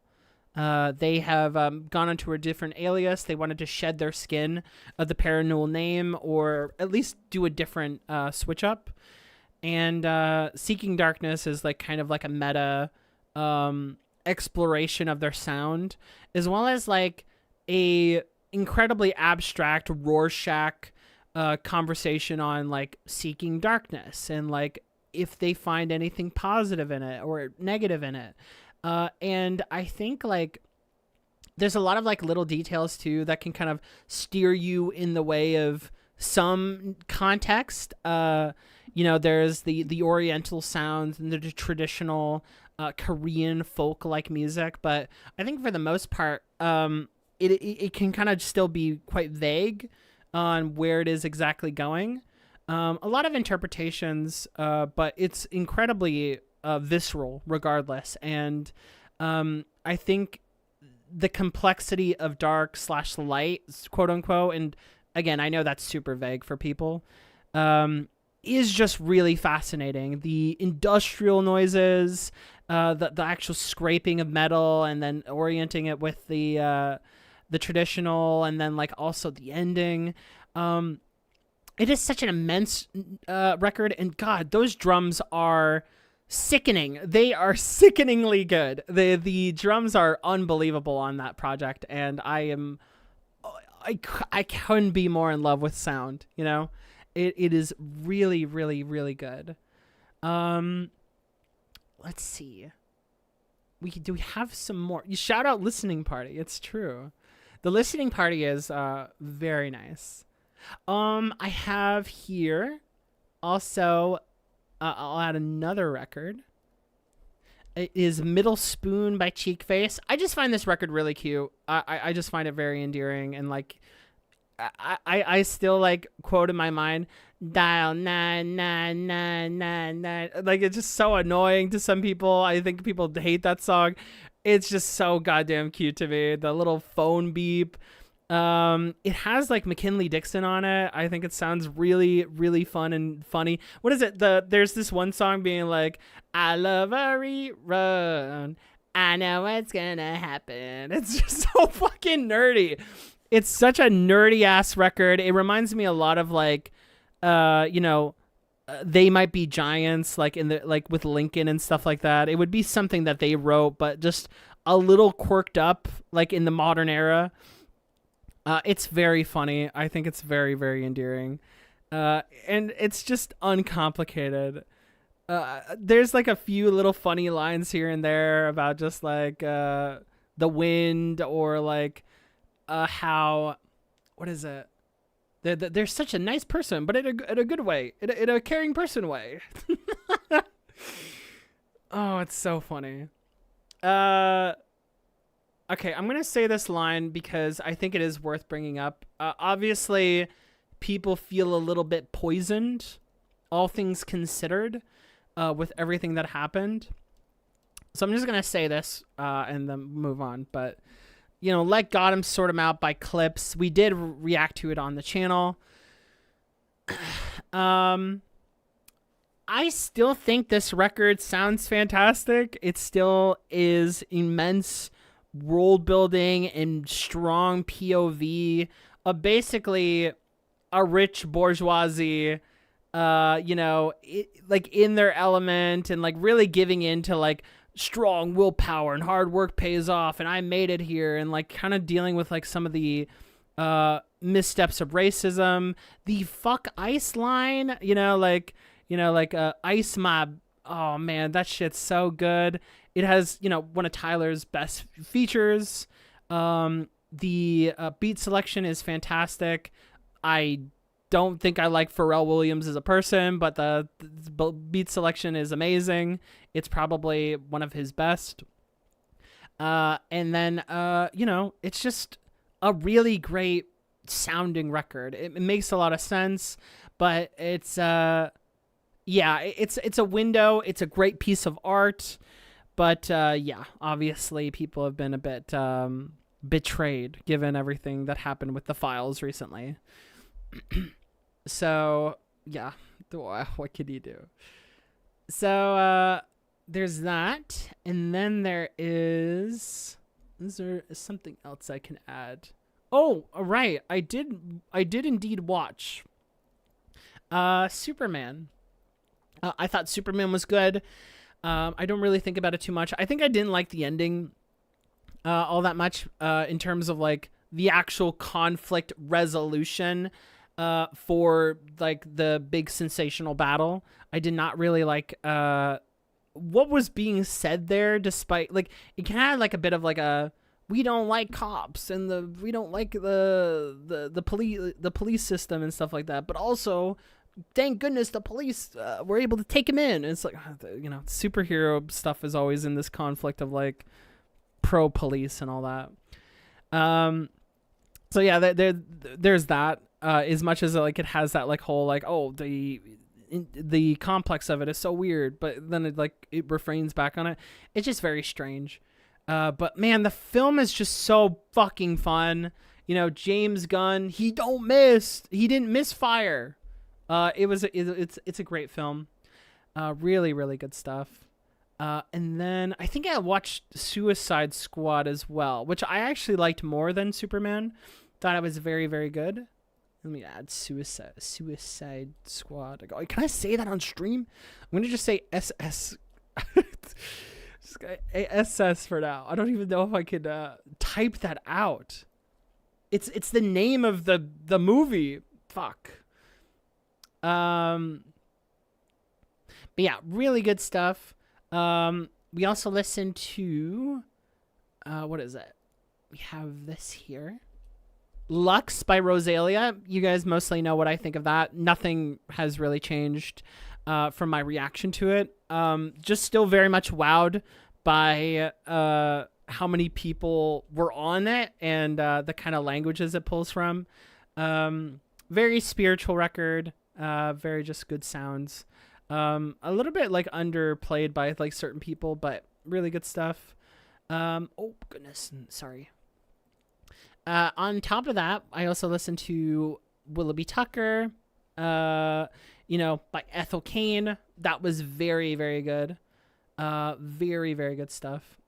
They have gone onto a different alias. They wanted to shed their skin of the Paranoul name, or at least do a different switch up. And Seeking Darkness is like kind of like a meta exploration of their sound, as well as like a incredibly abstract Rorschach conversation on like seeking darkness and like if they find anything positive in it or negative in it. And I think like there's a lot of like little details too that can kind of steer you in the way of some context. You know, there's the Oriental sounds and the traditional Korean folk like music, but I think for the most part, it can kind of still be quite vague on where it is exactly going. A lot of interpretations, but it's incredibly visceral regardless. And I think the complexity of dark / light, quote unquote, and again, I know that's super vague for people, is just really fascinating. The industrial noises, the actual scraping of metal, and then orienting it with the traditional, and then like also the ending. It is such an immense record, and God, those drums are sickening. They are sickeningly good. The drums are unbelievable on that project, and I couldn't be more in love with sound. You know, it is really, really, really good. Let's see. We have some more. You shout out Listening Party. It's true. The Listening Party is very nice. I have here also, I'll add another record. It is Middle Spoon by Cheekface. I just find this record really cute. I just find it very endearing, and like I still like quote in my mind, dial 99999. Like, it's just so annoying to some people. I think people hate that song. It's just so goddamn cute to me. The little phone beep. It has like McKinley Dixon on it. I think it sounds really, really fun and funny. What is it? There's this one song being like, I love a rerun. I know what's gonna happen. It's just so fucking nerdy. It's such a nerdy ass record. It reminds me a lot of like, They Might Be Giants, like in the like with Lincoln and stuff like that. It would be something that they wrote, but just a little quirked up, like in the modern era. It's very funny. I think it's very, very endearing. And it's just uncomplicated. There's like a few little funny lines here and there about just like the wind, or like how, what is it? They're such a nice person, but in a good way, in a caring person way. Oh, it's so funny. Okay, I'm going to say this line because I think it is worth bringing up. Obviously, people feel a little bit poisoned, all things considered, with everything that happened. So I'm just going to say this and then move on. But, Let Got Him Sort Him Out by Clips. We did react to it on the channel. I still think this record sounds fantastic. It still is immense world building and strong POV of basically a rich bourgeoisie, like in their element, and like really giving into like strong willpower and hard work pays off, and I made it here, and like kind of dealing with like some of the missteps of racism, the fuck ice line, ice mob. Oh man, that shit's so good. It has, one of Tyler's best features. The beat selection is fantastic. I don't think I like Pharrell Williams as a person, but the beat selection is amazing. It's probably one of his best. And then, it's just a really great sounding record. It makes a lot of sense, but it's a window. It's a great piece of art, but obviously people have been a bit betrayed given everything that happened with the files recently. So yeah, what can you do? So there's that, and then is there something else I can add? Oh, right, I did indeed watch Superman. I thought Superman was good. I don't really think about it too much. I think I didn't like the ending all that much in terms of like the actual conflict resolution for like the big sensational battle. I did not really like what was being said there, despite like it kind of had like a bit of like a we don't like cops and we don't like the police system and stuff like that, but also thank goodness the police were able to take him in. And it's like, superhero stuff is always in this conflict of like pro police and all that. So yeah, there's that. As much as like it has that like whole like, oh, the complex of it is so weird, but then it refrains back on it. It's just very strange. But man, the film is just so fucking fun. James Gunn, he didn't miss fire. It's a great film. Really, really good stuff. And then I think I watched Suicide Squad as well, which I actually liked more than Superman. Thought it was very, very good. Let me add Suicide Squad. Can I say that on stream? I'm going to just say SS. SS for now. I don't even know if I could type that out. It's the name of the movie. Fuck. But yeah, really good stuff. We also listened to what is it? We have this here. Lux by Rosalia. You guys mostly know what I think of that. Nothing has really changed from my reaction to it. Just still very much wowed by how many people were on it and the kind of languages it pulls from. Very spiritual record. Very just good sounds. A little bit like underplayed by like certain people, but really good stuff. Oh goodness, sorry. On top of that, I also listened to Willoughby Tucker, by Ethel Cain. That was very, very good. Very, very good stuff.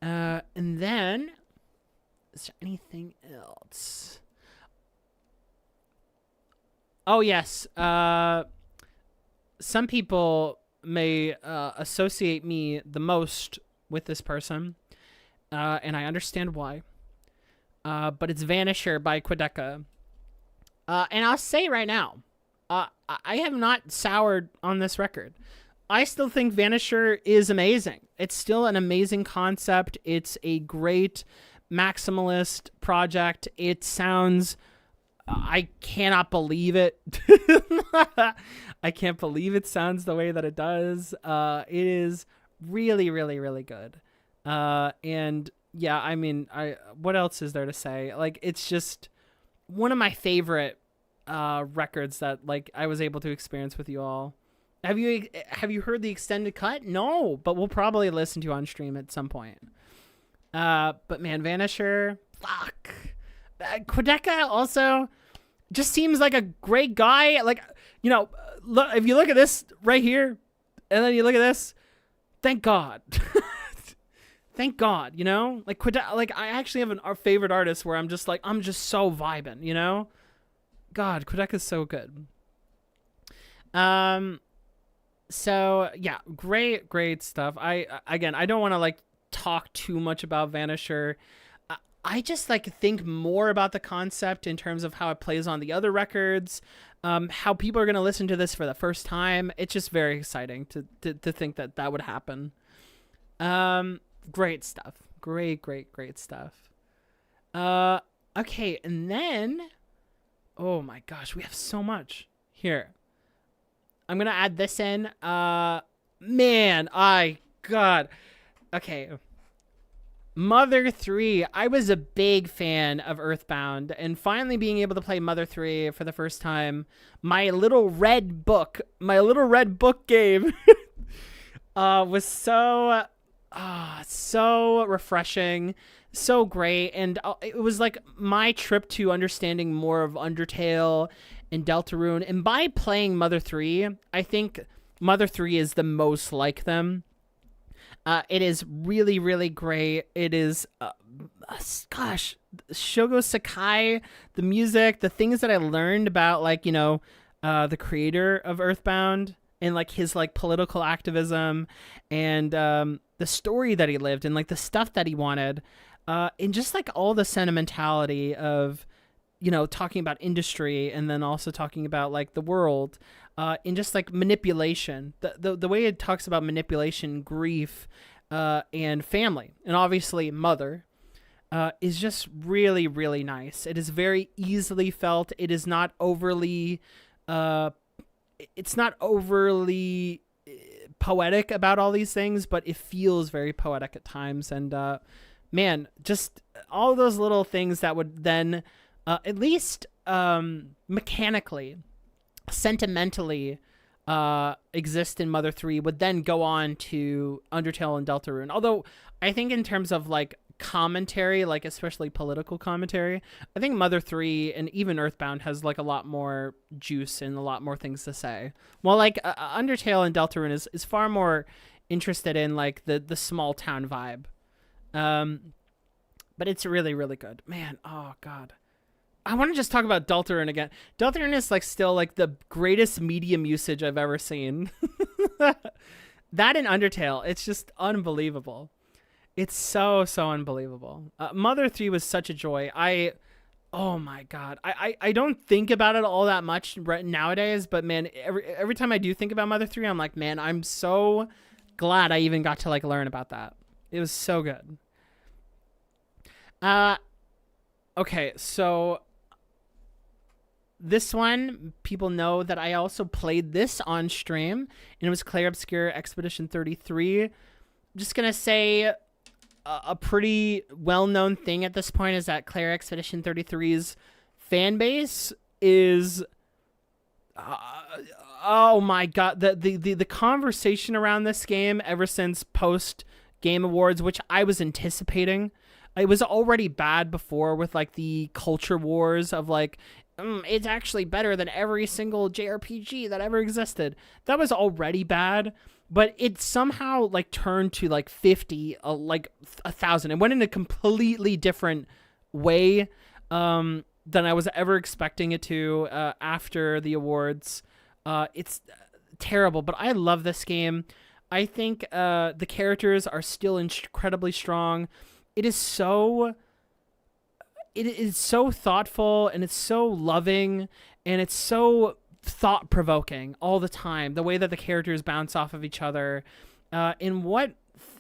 And then, is there anything else? Oh, yes. Some people may associate me the most with this person, and I understand why. But it's Vanisher by Quedeca. And I'll say right now, I have not soured on this record. I still think Vanisher is amazing. It's still an amazing concept. It's a great maximalist project. It sounds... I cannot believe it. I can't believe it sounds the way that it does. It is really, really, really good. And yeah, I mean, what else is there to say? Like, it's just one of my favorite records that like I was able to experience with you all. Have you heard the extended cut? No, but we'll probably listen to on stream at some point. But man, Vanisher, fuck. Quedeca also just seems like a great guy. Like, look, if you look at this right here, and then you look at this, thank God. Thank God, like Quedeca, like I actually have our favorite artist where I'm just so vibing, God, Quedeca's so good. So yeah, great stuff. I don't want to like talk too much about Vanisher. I just like think more about the concept in terms of how it plays on the other records, how people are going to listen to this for the first time. It's just very exciting to think that that would happen. Great stuff. Great stuff. Okay. And then, oh my gosh, we have so much here. I'm going to add this in. God. Okay. Mother 3. I was a big fan of Earthbound, and finally being able to play Mother 3 for the first time, my little red book game was so refreshing, so great, and it was like my trip to understanding more of Undertale and Deltarune. And by playing Mother 3, I think Mother 3 is the most like them. It is really, really great. It is, Shogo Sakai, the music, the things that I learned about, like, you know, the creator of Earthbound and like his like political activism and the story that he lived and like the stuff that he wanted, and just like all the sentimentality of, you know, talking about industry and then also talking about like the world. And just like manipulation, the way it talks about manipulation, grief, and family, and obviously mother, is just really, really nice. It is very easily felt. It is not overly, it's not overly poetic about all these things, but it feels very poetic at times. And man, just all those little things that would then, at least mechanically, sentimentally exist in Mother 3 would then go on to Undertale and Deltarune. Although I think in terms of like commentary, like especially political commentary, I think Mother 3 and even Earthbound has like a lot more juice and a lot more things to say. Well, like Undertale and Deltarune is far more interested in like the small town vibe. But it's really, really good. Man, oh God. I want to just talk about Deltarune again. Deltarune is like still like the greatest medium usage I've ever seen. That and Undertale, it's just unbelievable. It's so unbelievable. Mother 3 was such a joy. Oh my God. I don't think about it all that much nowadays, but man, every time I do think about Mother 3, I'm like, man, I'm so glad I even got to like learn about that. It was so good. Okay, so this one, people know that I also played this on stream, and it was Clair Obscur Expedition 33. I'm just going to say a pretty well-known thing at this point is that Clair Expedition 33's fan base is... oh my God, the conversation around this game ever since post Game Awards, which I was anticipating. It was already bad before with like the culture wars of like, it's actually better than every single JRPG that ever existed. That was already bad, but it somehow like turned to like 50, like 1,000. It went in a completely different way than I was ever expecting it to after the awards. It's terrible, but I love this game. I think the characters are still incredibly strong. It is so thoughtful, and it's so loving, and it's so thought-provoking all the time. The way that the characters bounce off of each other, and what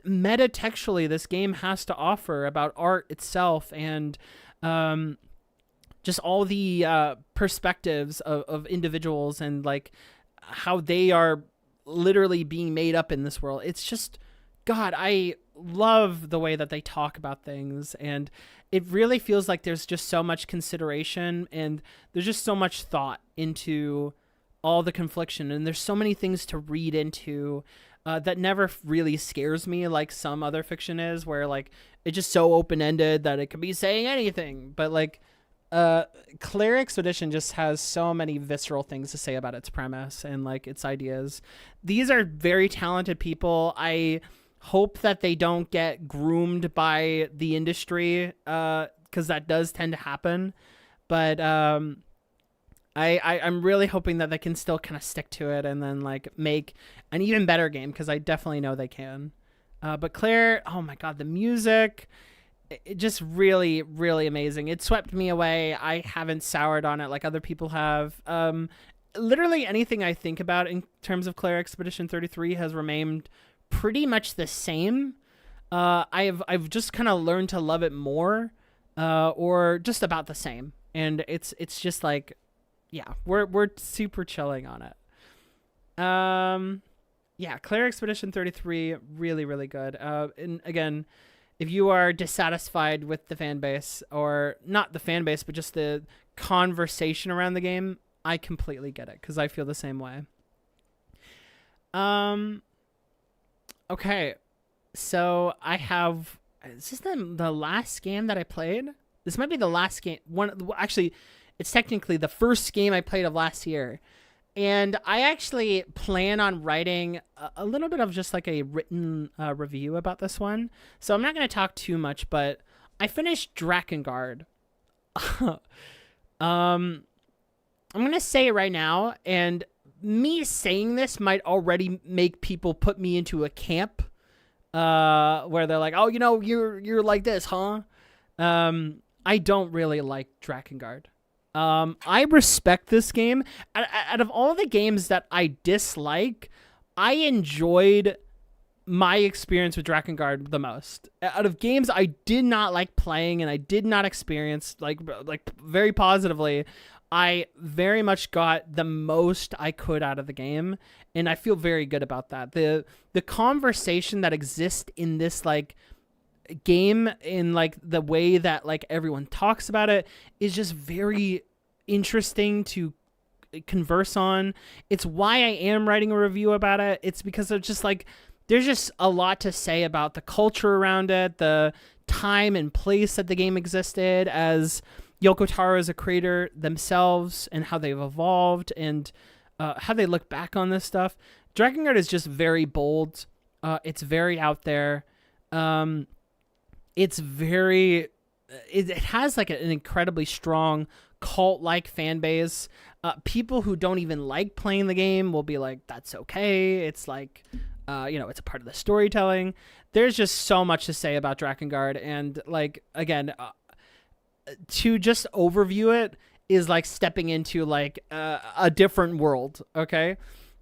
metatextually this game has to offer about art itself, and just all the perspectives of individuals, and like how they are literally being made up in this world. It's just, God, I love the way that they talk about things, and it really feels like there's just so much consideration, and there's just so much thought into all the confliction, and there's so many things to read into that never really scares me like some other fiction is, where like it's just so open-ended that it could be saying anything. But like Clair Expedition just has so many visceral things to say about its premise and like its ideas. These are very talented people. I hope that they don't get groomed by the industry, because that does tend to happen. But I'm really hoping that they can still kind of stick to it and then like make an even better game, because I definitely know they can. But Clair, oh my God, the music, it just really, really amazing. It swept me away. I haven't soured on it like other people have. Literally anything I think about in terms of Claire Expedition 33 has remained pretty much the same. I've just kind of learned to love it more, or just about the same. And it's just like, yeah, we're super chilling on it. Yeah, Claire Expedition 33, really, really good. And again, if you are dissatisfied with the fan base, or not the fan base, but just the conversation around the game, I completely get it because I feel the same way. Okay, so I have. Is this the last game that I played? This might be the last game. Actually, it's technically the first game I played of last year. And I actually plan on writing a little bit of just like a written review about this one. So I'm not going to talk too much, but I finished Drakengard. I'm going to say it right now, and me saying this might already make people put me into a camp where they're like, oh, you're like this, huh? I don't really like Drakengard. I respect this game. Out of all the games that I dislike, I enjoyed my experience with Drakengard the most. Out of games I did not like playing and I did not experience like very positively, I very much got the most I could out of the game, and I feel very good about that. The conversation that exists in this like game, in like the way that like everyone talks about it, is just very interesting to converse on. It's why I am writing a review about it. It's because of just like there's just a lot to say about the culture around it, the time and place that the game existed, as Yoko Taro as a creator themselves, and how they've evolved, and how they look back on this stuff. Drakengard is just very bold. It's very out there. It's very... It has like an incredibly strong cult-like fan base. People who don't even like playing the game will be like, that's okay. It's like, it's a part of the storytelling. There's just so much to say about Drakengard, and like, again, to just overview it is like stepping into like a different world. Okay.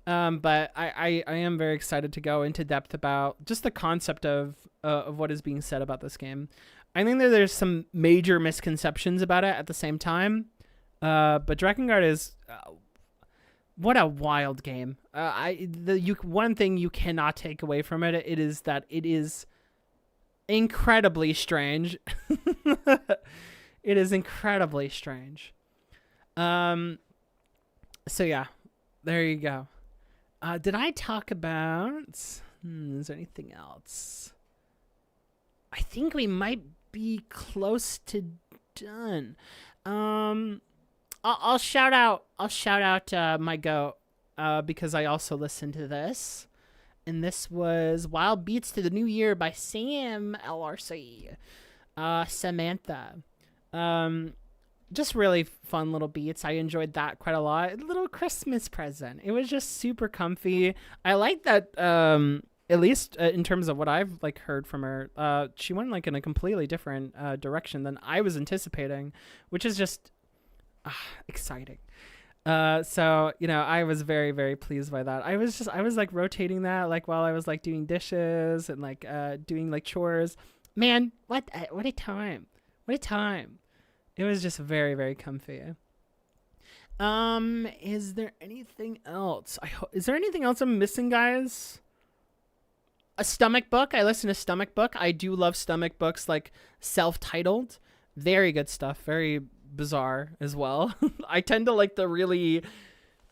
But I am very excited to go into depth about just the concept of what is being said about this game. I think that there's some major misconceptions about it at the same time. But Drakengard is what a wild game. One thing you cannot take away from it, it is that it is incredibly strange. It is incredibly strange. So yeah, there you go. Did I talk about... is there anything else? I think we might be close to done. I'll shout out my goat because I also listened to this, and this was Wild Beats to the New Year by Sam LRC. Samantha. Just really fun little beats. I enjoyed that quite a lot. A little Christmas present. It was just super comfy. I like that. At least in terms of what I've like heard from her, she went like in a completely different direction than I was anticipating, which is just exciting. So I was very, very pleased by that. I was like rotating that like while I was like doing dishes and like doing like chores. Man, what a time! What a time! It was just very, very comfy. Is there anything else? Is there anything else I'm missing, guys? A Stomach Book. I listen to Stomach Book. I do love Stomach Books, like self-titled. Very good stuff. Very bizarre as well. I tend to like the really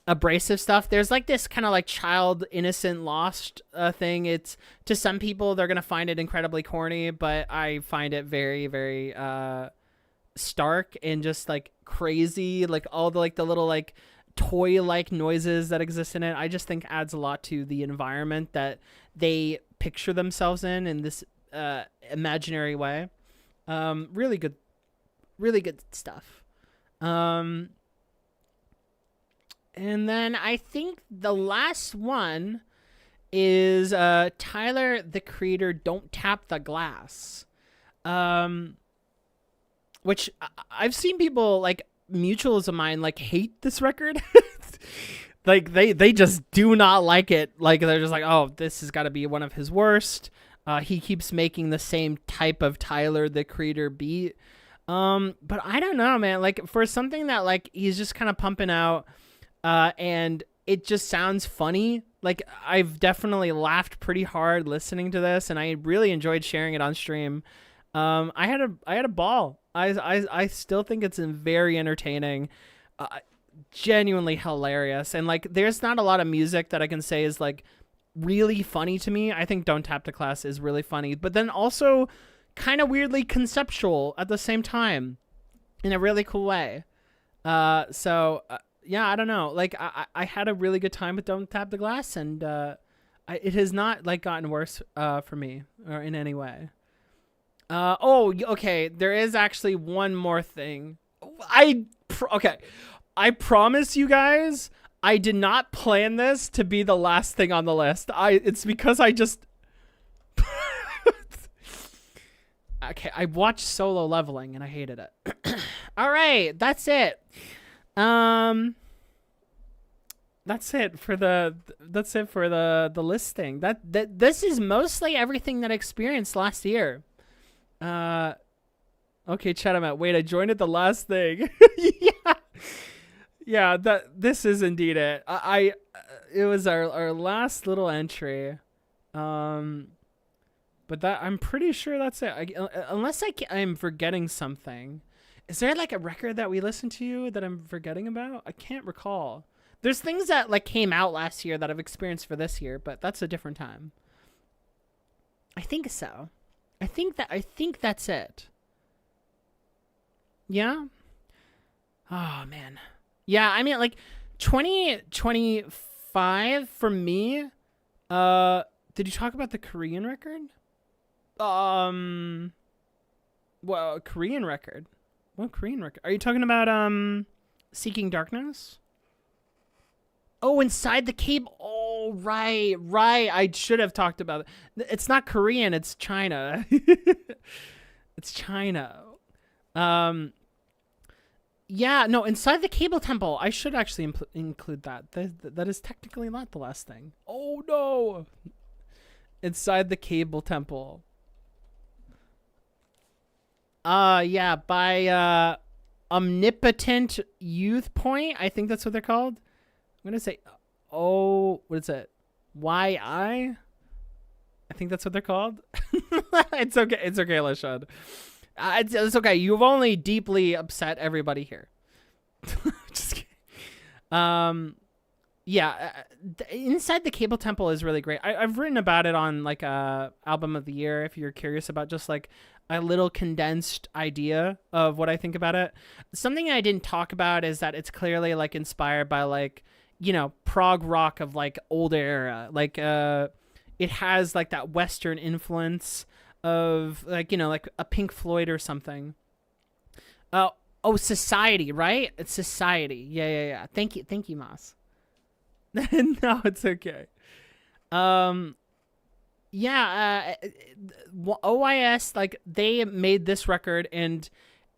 abrasive stuff. There's like this kind of like child innocent lost thing. It's, to some people they're gonna find it incredibly corny, but I find it very, very stark and just like crazy. Like all the like the little like toy like noises that exist in it, I just think adds a lot to the environment that they picture themselves in this imaginary way. Really good stuff. And then I think the last one is Tyler, the Creator, Don't Tap the Glass. Which I've seen people like mutuals of mine like hate this record. Like they just do not like it. Like they're just like, oh, this has got to be one of his worst. He keeps making the same type of Tyler the Creator beat. But I don't know, man. Like for something that like he's just kind of pumping out, and it just sounds funny. Like I've definitely laughed pretty hard listening to this, and I really enjoyed sharing it on stream. I had a ball. I still think it's very entertaining, genuinely hilarious, and like there's not a lot of music that I can say is like really funny to me. I think Don't Tap the Class is really funny, but then also kind of weirdly conceptual at the same time in a really cool way. Yeah, I don't know. Like I had a really good time with Don't Tap the Glass, and it has not like gotten worse for me or in any way. Okay. There is actually one more thing. Okay. I promise you guys, I did not plan this to be the last thing on the list. It's because I just. Okay, I watched Solo Leveling and I hated it. All right, that's it. That's it for the listing. That this is mostly everything that I experienced last year. Okay, chat him out. Wait, I joined at the last thing. Yeah, this is indeed it. It was our last little entry. But I'm pretty sure that's it. Unless I'm forgetting something. Is there like a record that we listened to that I'm forgetting about? I can't recall. There's things that like came out last year that I've experienced for this year, but that's a different time. I think so. I think that's it. Yeah. Oh man. Yeah, I mean like 2025 for me. Did you talk about the Korean record? Well, Korean record. What Korean record? Are you talking about Seeking Darkness? Oh, Inside the Cable. Oh, right. I should have talked about it. It's not Korean, it's China. It's China. Yeah, no, Inside the Cable Temple. I should actually include that. That is technically not the last thing. Oh, no. Inside the Cable Temple. Yeah, by Omnipotent Youth Point. I think that's what they're called. I'm gonna say, what is it? YI? I think that's what they're called. It's okay. It's okay, Lashad. It's okay. You've only deeply upset everybody here. Just kidding. Yeah, Inside the Cable Temple is really great. I've written about it on like album of the year. If you're curious about just like a little condensed idea of what I think about it. Something I didn't talk about is that it's clearly like inspired by like, prog rock of like older era. Like it has like that Western influence of like, like a Pink Floyd or something. Society, right? It's Society. Yeah. Thank you, Moss. No, it's okay. OIS, like they made this record and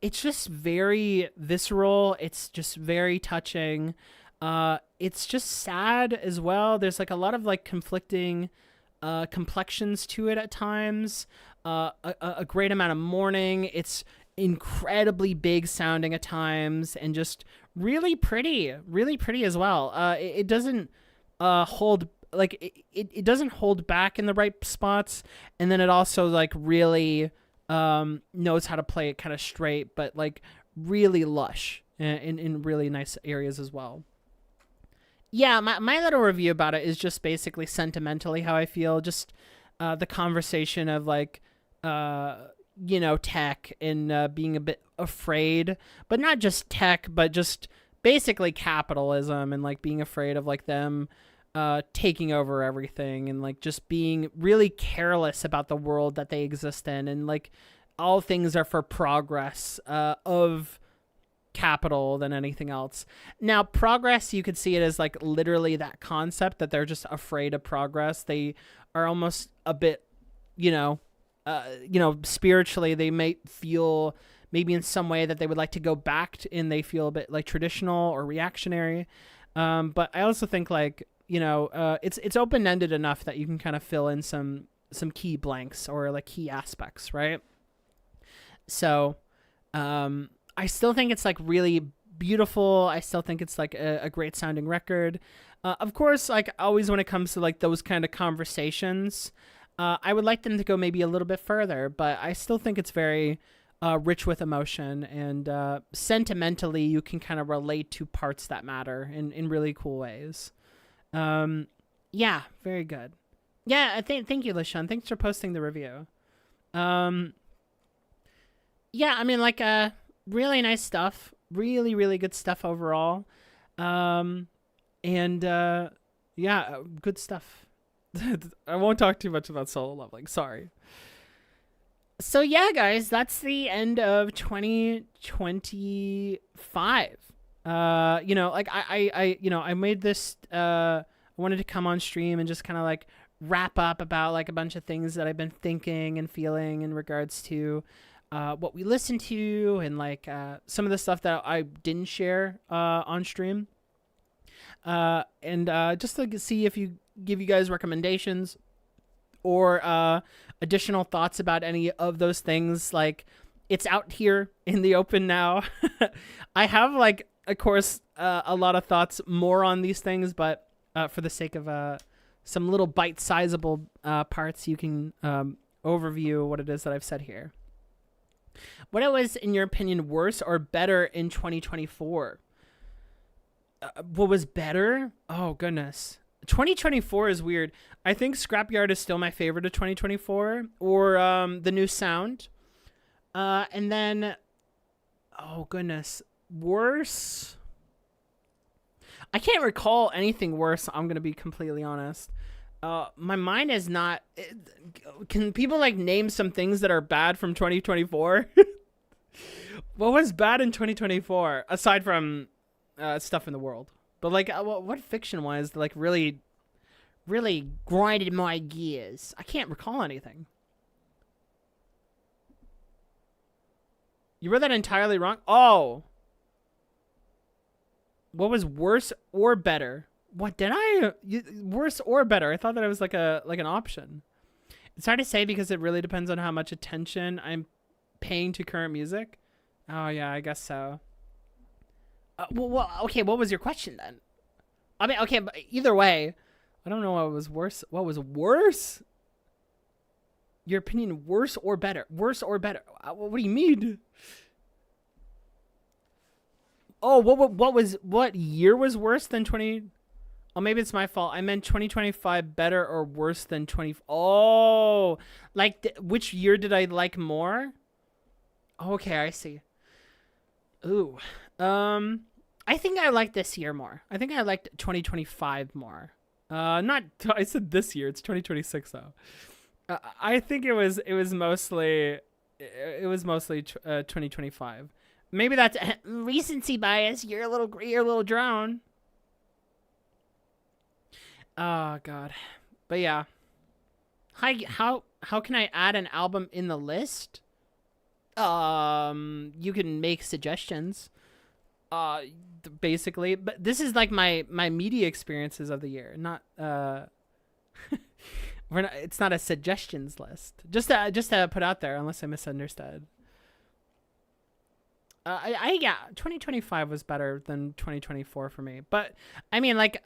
it's just very visceral. It's just very touching. It's just sad as well. There's like a lot of like conflicting complexions to it at times. A great amount of mourning. It's incredibly big sounding at times and just really pretty as well. It doesn't hold like it doesn't hold back in the right spots, and then it also like really knows how to play it kind of straight, but like really lush in really nice areas as well. Yeah, my little review about it is just basically sentimentally how I feel. Just the conversation of like tech and being a bit afraid, but not just tech, but just basically capitalism and like being afraid of like them taking over everything and like just being really careless about the world that they exist in, and like all things are for progress of capital than anything else. Now, progress, you could see it as like literally that concept that they're just afraid of progress. They are almost a bit, spiritually they might feel maybe in some way that they would like to go back to, and they feel a bit like traditional or reactionary. But I also think like, it's open-ended enough that you can kind of fill in some key blanks or like key aspects, right? So I still think it's like really beautiful. I still think it's like a great sounding record. Of course, like always when it comes to like those kind of conversations, I would like them to go maybe a little bit further, but I still think it's very rich with emotion, and sentimentally you can kind of relate to parts that matter in really cool ways. Yeah, very good. Yeah, thank you, LaShawn. Thanks for posting the review. Yeah, I mean, like, really nice stuff. Really, really good stuff overall. Yeah, good stuff. I won't talk too much about Solo Leveling. Sorry. So yeah, guys, that's the end of 2025. Like I made this. I wanted to come on stream and just kind of like wrap up about like a bunch of things that I've been thinking and feeling in regards to what we listened to, and like some of the stuff that I didn't share on stream. And just to see if you give you guys recommendations or additional thoughts about any of those things. Like, it's out here in the open now. I have, like, of course, a lot of thoughts more on these things, but for the sake of some little bite-sizable parts, you can overview what it is that I've said here. What it was, in your opinion, worse or better in 2024? What was better? Oh, goodness. 2024 is weird. I think Scrapyard is still my favorite of 2024, or the new sound. And then, oh, goodness. Worse? I can't recall anything worse, I'm going to be completely honest. My mind is not... Can people, like, name some things that are bad from 2024? What was bad in 2024, aside from stuff in the world? But, like, what fiction-wise, like, really grinded my gears? I can't recall anything. You read that entirely wrong? Oh. What was worse or better? What did I... Worse or better? I thought that it was like an option. It's hard to say because it really depends on how much attention I'm paying to current music. Oh, yeah, I guess so. Well, okay, what was your question then? I mean, okay, but either way, I don't know what was worse. What was worse? Your opinion, worse or better? Worse or better? What do you mean? Oh, what year was worse than 20? Oh, maybe it's my fault. I meant 2025 better or worse than 20. Oh, like which year did I like more? Okay, I see. Ooh. I think I liked this year more. I think I liked 2025 more. Not I said this year. It's 2026 though. I think it was mostly 2025. Maybe that's recency bias. You're a little drown. Oh God, but yeah. How can I add an album in the list? You can make suggestions. Basically, but this is like my media experiences of the year, not it's not a suggestions list. Just to put out there, unless I misunderstood. Yeah, 2025 was better than 2024 for me. But I mean, like,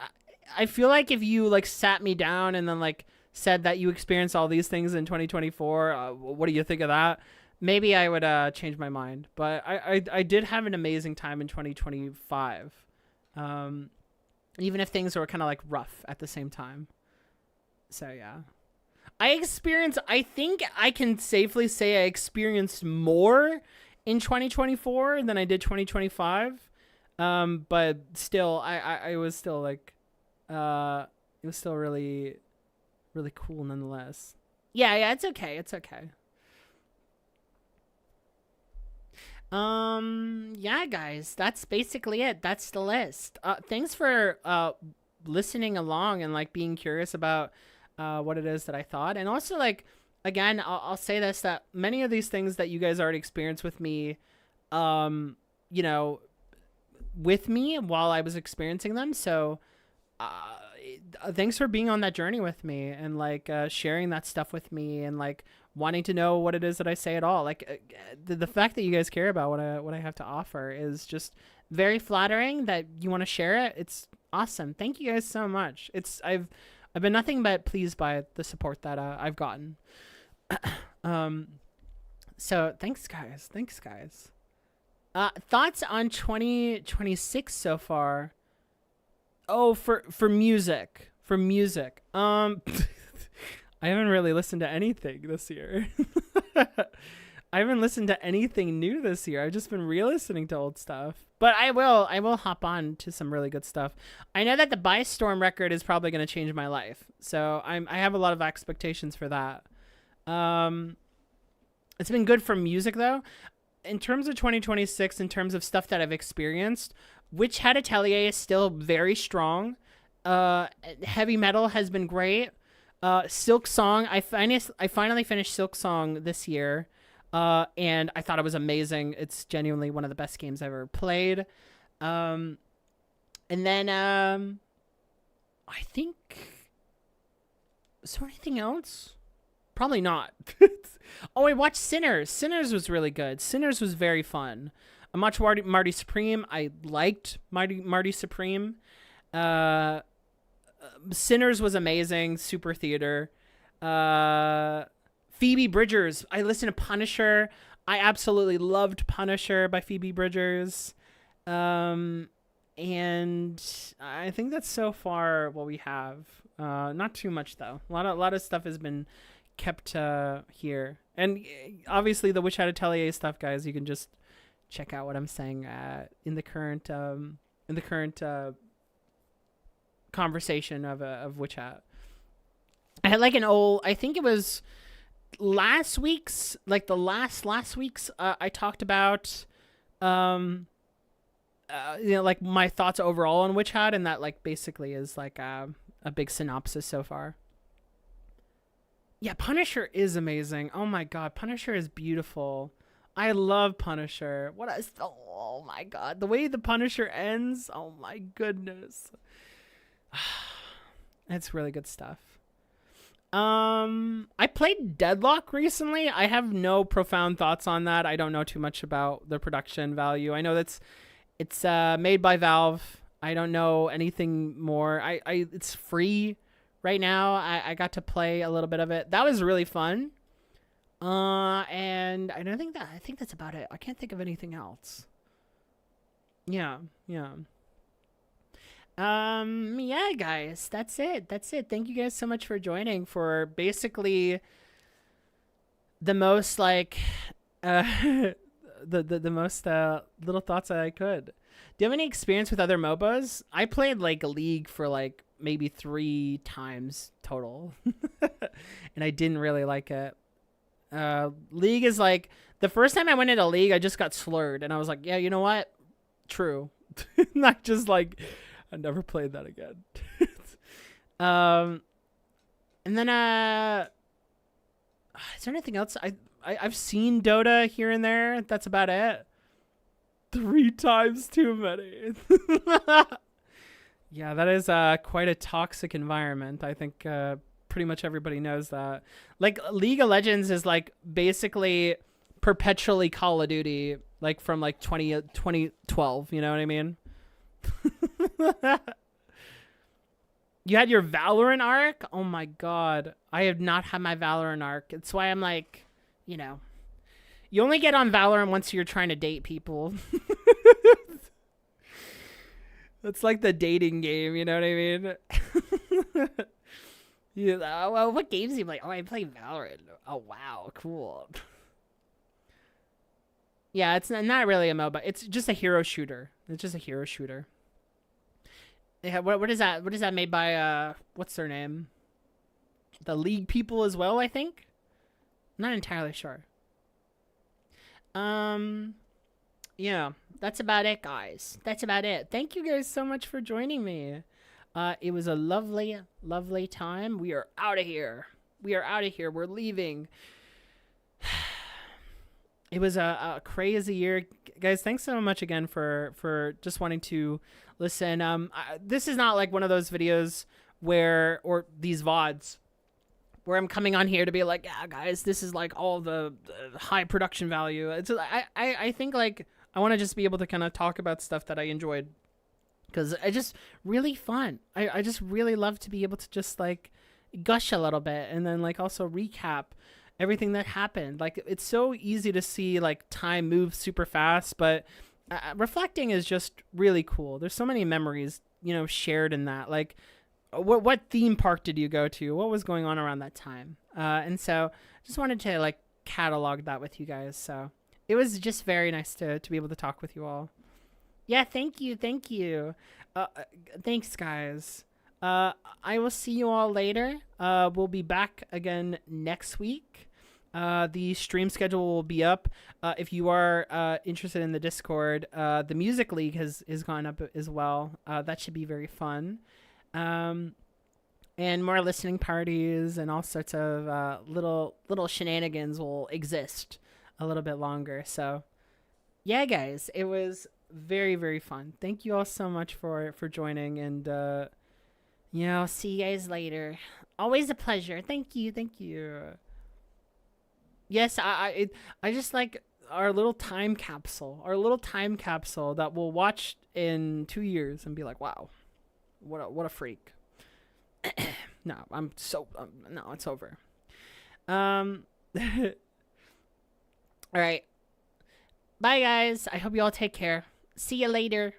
I feel like if you like sat me down and then like said that you experienced all these things in 2024, what do you think of that? Maybe I would change my mind. But I did have an amazing time in 2025, even if things were kind of like rough at the same time. So yeah, I think I can safely say I experienced more in 2024 than I did 2025. But still, I was still like, it was still really, really cool nonetheless. Yeah, it's okay. It's okay. Yeah, guys, that's basically it. That's the list. Thanks for, listening along and like being curious about, what it is that I thought. And also like, again, I'll say this, that many of these things that you guys already experienced with me, um, you know, with me while I was experiencing them. So, uh, thanks for being on that journey with me and like sharing that stuff with me and like wanting to know what it is that I say at all. Like the fact that you guys care about what I have to offer is just very flattering. That you want to share it, it's awesome. Thank you guys so much. I've been nothing but pleased by the support that I've gotten. um, so thanks guys. Thanks guys. Thoughts on 2026 so far? Oh, for music, I haven't really listened to anything this year. I haven't listened to anything new this year. I've just been re-listening to old stuff. But I will hop on to some really good stuff. I know that the By Storm record is probably going to change my life. So I have a lot of expectations for that. It's been good for music though. In terms of 2026, in terms of stuff that I've experienced, Witch Hat Atelier is still very strong. Heavy metal has been great. Silk Song, I finally finished Silk Song this year. And I thought it was amazing. It's genuinely one of the best games I've ever played. And then, I think, is there anything else? Probably not. Oh, I watched Sinners. Sinners was really good. Sinners was very fun. I watched Marty Supreme. I liked Marty Supreme. Sinners was amazing. Super theater. Phoebe Bridgers. I listened to Punisher. I absolutely loved Punisher by Phoebe Bridgers. And I think that's so far what we have. Not too much though. A lot of stuff has been kept here. And obviously the Witch Hat Atelier stuff, guys, you can just check out what I'm saying in the current conversation of Witch Hat. I had like I think it was last week's, like the last week's, I talked about like my thoughts overall on Witch Hat, and that like basically is like a big synopsis so far. Yeah, Punisher is amazing. Oh my god, Punisher is beautiful. I love Punisher. Oh my god, the way the Punisher ends. Oh my goodness. It's really good stuff. I played Deadlock recently. I have no profound thoughts on that. I don't know too much about the production value. I know it's made by Valve. I don't know anything more. It's free right now. I got to play a little bit of it. That was really fun. And I think that's about it. I can't think of anything else. Yeah. Yeah, guys, that's it. Thank you guys so much for joining for basically the most like the most little thoughts that I could. Do you have any experience with other MOBAs? I played like League for like maybe 3 times total. And I didn't really like it. League is like, the first time I went into League, I just got slurred and I was like, yeah, you know what? True. Not just like, I never played that again. And then is there anything else? I've seen Dota here and there. That's about it. 3 times too many. Yeah, that is quite a toxic environment. I think pretty much everybody knows that. Like League of Legends is like basically perpetually Call of Duty, like from like 2012. You know what I mean? You had your Valorant arc? Oh my god. I have not had my Valorant arc. It's why I'm like, you know, you only get on Valorant once you're trying to date people. That's like the dating game, you know what I mean? Yeah, well, what games do you play? Oh, I play Valorant. Oh, wow, cool. Yeah, it's not really a MOBA. It's just a hero shooter. Yeah, what is that? What is that made by what's their name? The League people as well, I think. Not entirely sure. Yeah, that's about it, guys. That's about it. Thank you guys so much for joining me. It was a lovely, lovely time. We are out of here. We are out of here. We're leaving. It was a crazy year, guys. Thanks so much again for just wanting to listen. This is not like one of those videos or these VODs where I'm coming on here to be like, yeah, guys, this is like all the high production value. I think like I want to just be able to kind of talk about stuff that I enjoyed, because I just really fun. I just really love to be able to just like gush a little bit and then like also recap everything that happened. Like, it's so easy to see like time move super fast, but reflecting is just really cool. There's so many memories, shared in that. Like, what theme park did you go to? What was going on around that time? And so just wanted to like catalog that with you guys. So it was just very nice to be able to talk with you all. Yeah, thank you. Thanks, guys. I will see you all later. We'll be back again next week. The stream schedule will be up. If you are interested in the Discord, the Music League has gone up as well. That should be very fun. And more listening parties and all sorts of little shenanigans will exist a little bit longer. So yeah, guys, it was very, very fun. Thank you all so much for joining, and I'll see you guys later. Always a pleasure. Thank you. Yes, I just like our little time capsule that we'll watch in 2 years and be like, wow, what a freak. No, no, it's over. All right. Bye, guys. I hope you all take care. See you later.